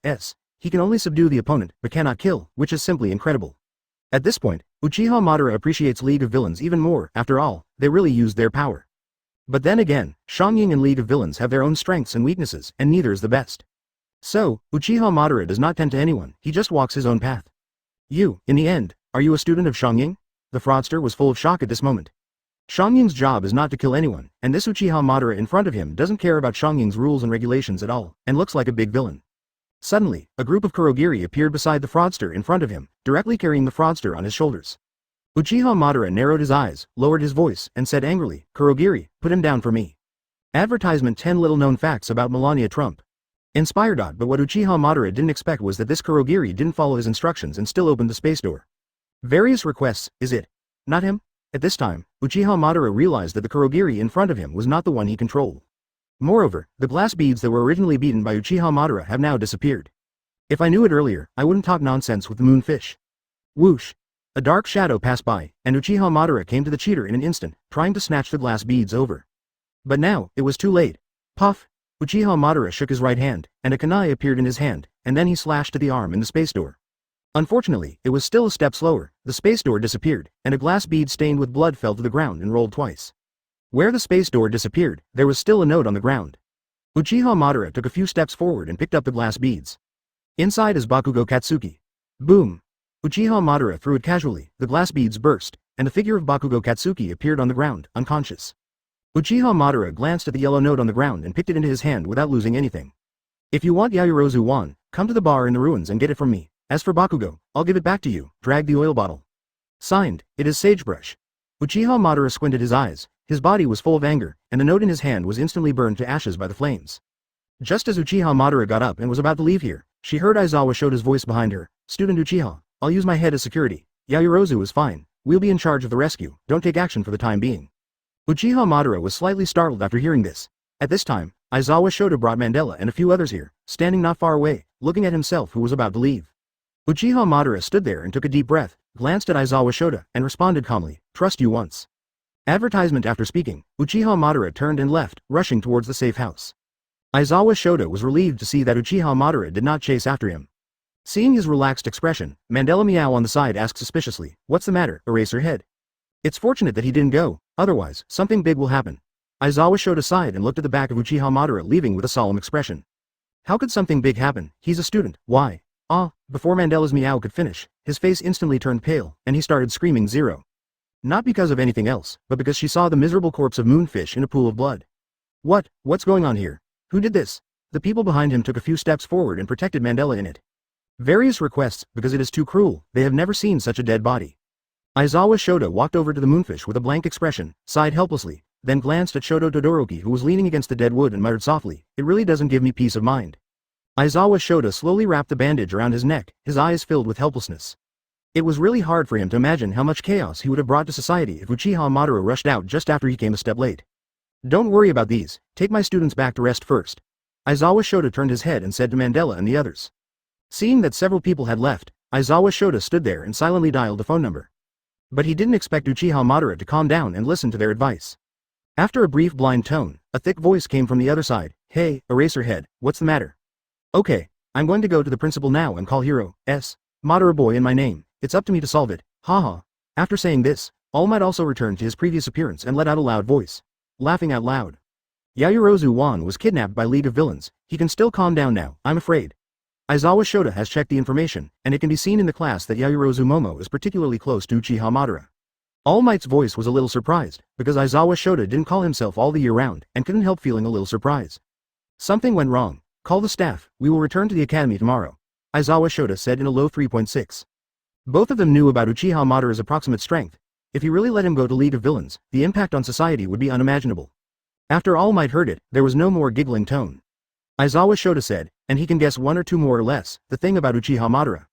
he can only subdue the opponent, but cannot kill, which is simply incredible. At this point, Uchiha Madara appreciates League of Villains even more. After all, they really used their power. But then again, Xiangying and League of Villains have their own strengths and weaknesses, and neither is the best. So, Uchiha Madara does not tend to anyone, he just walks his own path. You, in the end, are you a student of Xiangying? The fraudster was full of shock at this moment. Xiangying's job is not to kill anyone, and this Uchiha Madara in front of him doesn't care about Xiangying's rules and regulations at all, and looks like a big villain. Suddenly, a group of kurogiri appeared beside the fraudster in front of him, directly carrying the fraudster on his shoulders. Uchiha Madara narrowed his eyes, lowered his voice, and said angrily, "Kurogiri, put him down for me." Advertisement: 10 little-known facts about Melania Trump. Inspired. But what Uchiha Madara didn't expect was that this kurogiri didn't follow his instructions and still opened the space door. Various requests, is it? Not him? At this time, Uchiha Madara realized that the kurogiri in front of him was not the one he controlled. Moreover, the glass beads that were originally beaten by Uchiha Madara have now disappeared. If I knew it earlier, I wouldn't talk nonsense with the Moonfish. Whoosh! A dark shadow passed by, and Uchiha Madara came to the cheater in an instant, trying to snatch the glass beads over. But now, it was too late. Puff! Uchiha Madara shook his right hand, and a kunai appeared in his hand, and then he slashed at the arm in the space door. Unfortunately, it was still a step slower. The space door disappeared, and a glass bead stained with blood fell to the ground and rolled twice. Where the space door disappeared, there was still a note on the ground. Uchiha Madara took a few steps forward and picked up the glass beads. Inside is Bakugo Katsuki. Boom! Uchiha Madara threw it casually, the glass beads burst, and the figure of Bakugo Katsuki appeared on the ground, unconscious. Uchiha Madara glanced at the yellow note on the ground and picked it into his hand without losing anything. If you want Yayorozu Wan, come to the bar in the ruins and get it from me. As for Bakugo, I'll give it back to you. Drag the oil bottle. Signed, it is Sagebrush. Uchiha Madara squinted his eyes, his body was full of anger, and the note in his hand was instantly burned to ashes by the flames. Just as Uchiha Madara got up and was about to leave here, she heard Isawa Shota's voice behind her. Student Uchiha, I'll use my head as security. Yayorozu is fine. We'll be in charge of the rescue. Don't take action for the time being. Uchiha Madara was slightly startled after hearing this. At this time, Isawa Shota brought Mandela and a few others here, standing not far away, looking at himself who was about to leave. Uchiha Madara stood there and took a deep breath, glanced at Isawa Shota, and responded calmly, "Trust you once." Advertisement. After speaking, Uchiha Madara turned and left, rushing towards the safe house. Isawa Shota was relieved to see that Uchiha Madara did not chase after him. Seeing his relaxed expression, Mandela Meow on the side asked suspiciously, "What's the matter, Eraserhead?" It's fortunate that he didn't go, otherwise, something big will happen. Isawa Shota sighed and looked at the back of Uchiha Madara, leaving with a solemn expression. How could something big happen? He's a student, why? Before Mandela's meow could finish, his face instantly turned pale, and he started screaming zero. Not because of anything else, but because she saw the miserable corpse of Moonfish in a pool of blood. What's going on here? Who did this? The people behind him took a few steps forward and protected Mandela in it. Various requests, because it is too cruel, they have never seen such a dead body. Isawa Shota walked over to the Moonfish with a blank expression, sighed helplessly, then glanced at Shoto Todoroki who was leaning against the dead wood and muttered softly, "It really doesn't give me peace of mind." Isawa Shota slowly wrapped the bandage around his neck, his eyes filled with helplessness. It was really hard for him to imagine how much chaos he would have brought to society if Uchiha Madara rushed out just after he came a step late. "Don't worry about these, take my students back to rest first." Isawa Shota turned his head and said to Mandela and the others. Seeing that several people had left, Isawa Shota stood there and silently dialed a phone number. But he didn't expect Uchiha Madara to calm down and listen to their advice. After a brief blind tone, a thick voice came from the other side. "Hey, Eraserhead, what's the matter?" "Okay, I'm going to go to the principal now and call Hero S. Madara boy in my name. It's up to me to solve it, haha." After saying this, All Might also returned to his previous appearance and let out a loud voice. Laughing out loud. Yayorozu Wan was kidnapped by League of Villains. He can still calm down now, I'm afraid. Isawa Shota has checked the information, and it can be seen in the class that Yayorozu Momo is particularly close to Uchiha Madara. All Might's voice was a little surprised, because Isawa Shota didn't call himself all the year round, and couldn't help feeling a little surprise. Something went wrong. Call the staff, we will return to the academy tomorrow. Isawa Shota said in a low 3.6. Both of them knew about Uchiha Madara's approximate strength. If he really let him go to League of Villains, the impact on society would be unimaginable. After All Might heard it, there was no more giggling tone. Isawa Shota said, and he can guess one or two more or less, the thing about Uchiha Madara.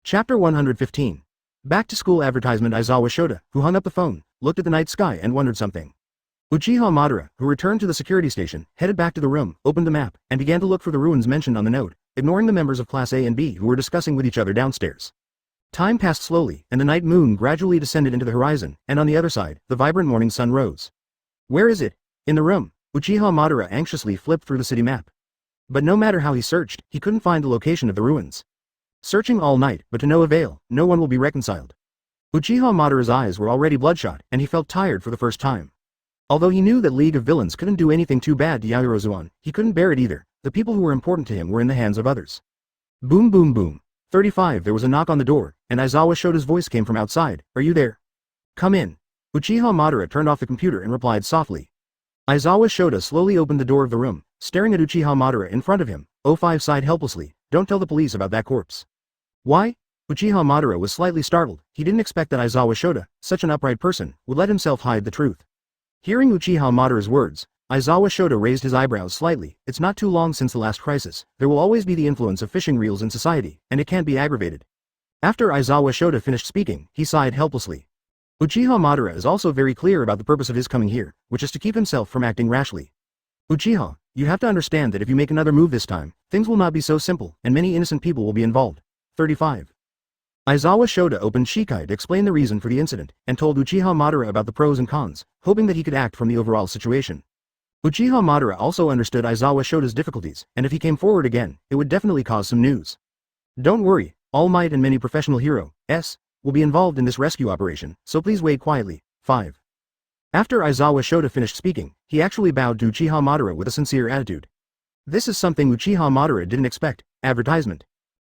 Chapter 115. Back to school advertisement. Isawa Shota, who hung up the phone, looked at the night sky and wondered something. Uchiha Madara, who returned to the security station, headed back to the room, opened the map, and began to look for the ruins mentioned on the note, ignoring the members of Class A and B who were discussing with each other downstairs. Time passed slowly, and the night moon gradually descended into the horizon, and on the other side, the vibrant morning sun rose. Where is it? In the room. Uchiha Madara anxiously flipped through the city map. But no matter how he searched, he couldn't find the location of the ruins. Searching all night, but to no avail, no one will be reconciled. Uchiha Madara's eyes were already bloodshot, and he felt tired for the first time. Although he knew that League of Villains couldn't do anything too bad to Yaoyorozuan, he couldn't bear it either. The people who were important to him were in the hands of others. Boom boom boom. 35 There was a knock on the door, and Isawa Shota's voice came from outside. Are you there? Come in. Uchiha Madara turned off the computer and replied softly. Isawa Shota slowly opened the door of the room, staring at Uchiha Madara in front of him. 05 sighed helplessly. Don't tell the police about that corpse. Why? Uchiha Madara was slightly startled. He didn't expect that Isawa Shota, such an upright person, would let himself hide the truth. Hearing Uchiha Madara's words, Isawa Shota raised his eyebrows slightly. It's not too long since the last crisis. There will always be the influence of fishing reels in society, and it can't be aggravated. After Isawa Shota finished speaking, he sighed helplessly. Uchiha Madara is also very clear about the purpose of his coming here, which is to keep himself from acting rashly. Uchiha, you have to understand that if you make another move this time, things will not be so simple, and many innocent people will be involved. 35. Isawa Shota opened Shikai to explain the reason for the incident, and told Uchiha Madara about the pros and cons, hoping that he could act from the overall situation. Uchiha Madara also understood Isawa Shota's difficulties, and if he came forward again, it would definitely cause some news. Don't worry, All Might and many professional heroes will be involved in this rescue operation, so please wait quietly. 5. After Isawa Shota finished speaking, he actually bowed to Uchiha Madara with a sincere attitude. This is something Uchiha Madara didn't expect. Advertisement.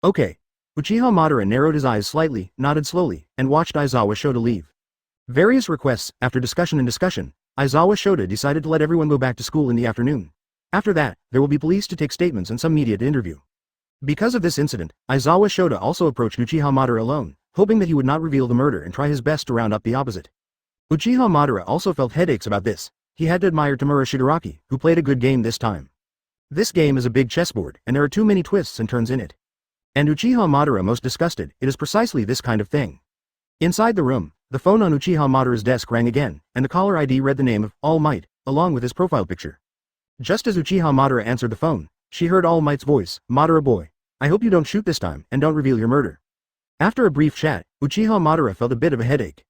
Okay. Uchiha Madara narrowed his eyes slightly, nodded slowly, and watched Isawa Shota leave. Various requests. After discussion, Isawa Shota decided to let everyone go back to school in the afternoon. After that, there will be police to take statements and some media to interview. Because of this incident, Isawa Shota also approached Uchiha Madara alone, hoping that he would not reveal the murder and try his best to round up the opposite. Uchiha Madara also felt headaches about this. He had to admire Tamura Shigaraki, who played a good game this time. This game is a big chessboard, and there are too many twists and turns in it. And Uchiha Madara most disgusted, it is precisely this kind of thing. Inside the room, the phone on Uchiha Madara's desk rang again, and the caller ID read the name of All Might, along with his profile picture. Just as Uchiha Madara answered the phone, she heard All Might's voice. Madara boy, I hope you don't shoot this time, and don't reveal your murder. After a brief chat, Uchiha Madara felt a bit of a headache.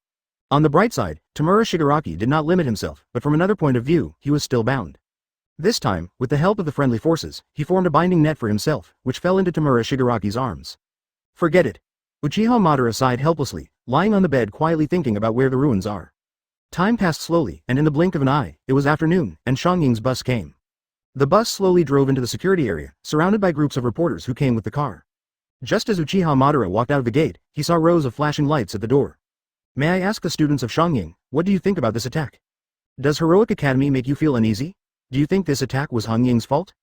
On the bright side, Tamura Shigaraki did not limit himself, but from another point of view, he was still bound. This time, with the help of the friendly forces, he formed a binding net for himself, which fell into Tamura Shigaraki's arms. Forget it. Uchiha Madara sighed helplessly, lying on the bed quietly thinking about where the ruins are. Time passed slowly, and in the blink of an eye, it was afternoon, and Shangying's bus came. The bus slowly drove into the security area, surrounded by groups of reporters who came with the car. Just as Uchiha Madara walked out of the gate, he saw rows of flashing lights at the door. May I ask the students of Shangying, what do you think about this attack? Does Heroic Academy make you feel uneasy? Do you think this attack was Han Ying's fault?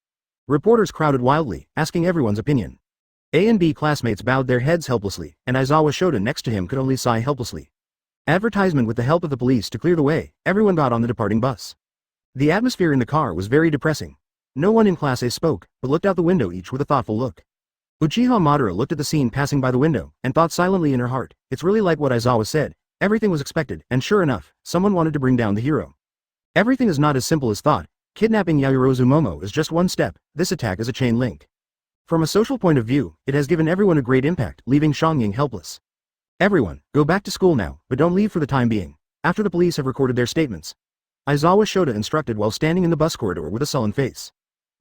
Reporters crowded wildly, asking everyone's opinion. A and B classmates bowed their heads helplessly, and Isawa Shota next to him could only sigh helplessly. Advertisement. With the help of the police to clear the way, everyone got on the departing bus. The atmosphere in the car was very depressing. No one in Class A spoke, but looked out the window each with a thoughtful look. Uchiha Madara looked at the scene passing by the window, and thought silently in her heart, it's really like what Isawa said, everything was expected, and sure enough, someone wanted to bring down the hero. Everything is not as simple as thought. Kidnapping Yaoyorozu Momo is just one step, this attack is a chain link. From a social point of view, it has given everyone a great impact, leaving Shangying helpless. Everyone, go back to school now, but don't leave for the time being, after the police have recorded their statements. Isawa Shota instructed while standing in the bus corridor with a sullen face.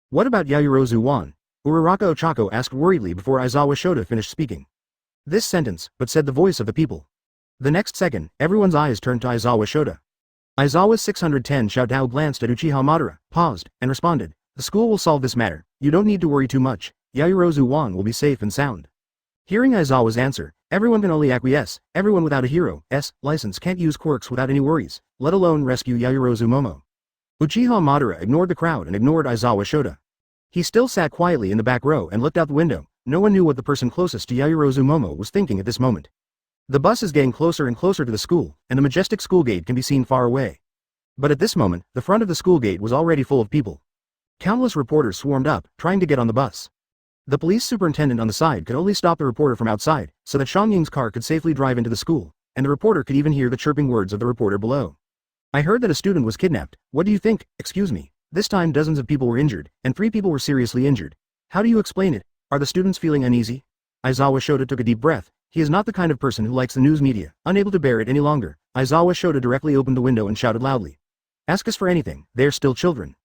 What about Yaoyorozu Wan? Uraraka Ochako asked worriedly before Isawa Shota finished speaking. This sentence, but said the voice of the people. The next second, everyone's eyes turned to Isawa Shota. Isawa 610 Shoutao glanced at Uchiha Madara, paused, and responded, the school will solve this matter, you don't need to worry too much, Yaoyorozu Wan will be safe and sound. Hearing Aizawa's answer, everyone can only acquiesce. Everyone without a hero's license can't use quirks without any worries, let alone rescue Yaoyorozu Momo. Uchiha Madara ignored the crowd and ignored Isawa Shota. He still sat quietly in the back row and looked out the window. No one knew what the person closest to Yaoyorozu Momo was thinking at this moment. The bus is getting closer and closer to the school, and the majestic school gate can be seen far away. But at this moment, the front of the school gate was already full of people. Countless reporters swarmed up, trying to get on the bus. The police superintendent on the side could only stop the reporter from outside, so that Shangying's car could safely drive into the school, and the reporter could even hear the chirping words of the reporter below. I heard that a student was kidnapped. What do you think? Excuse me. This time dozens of people were injured, and 3 people were seriously injured. How do you explain it? Are the students feeling uneasy? Aizawa Shota took a deep breath. He is not the kind of person who likes the news media. Unable to bear it any longer, Aizawa Shota directly opened the window and shouted loudly. Ask us for anything, they are still children.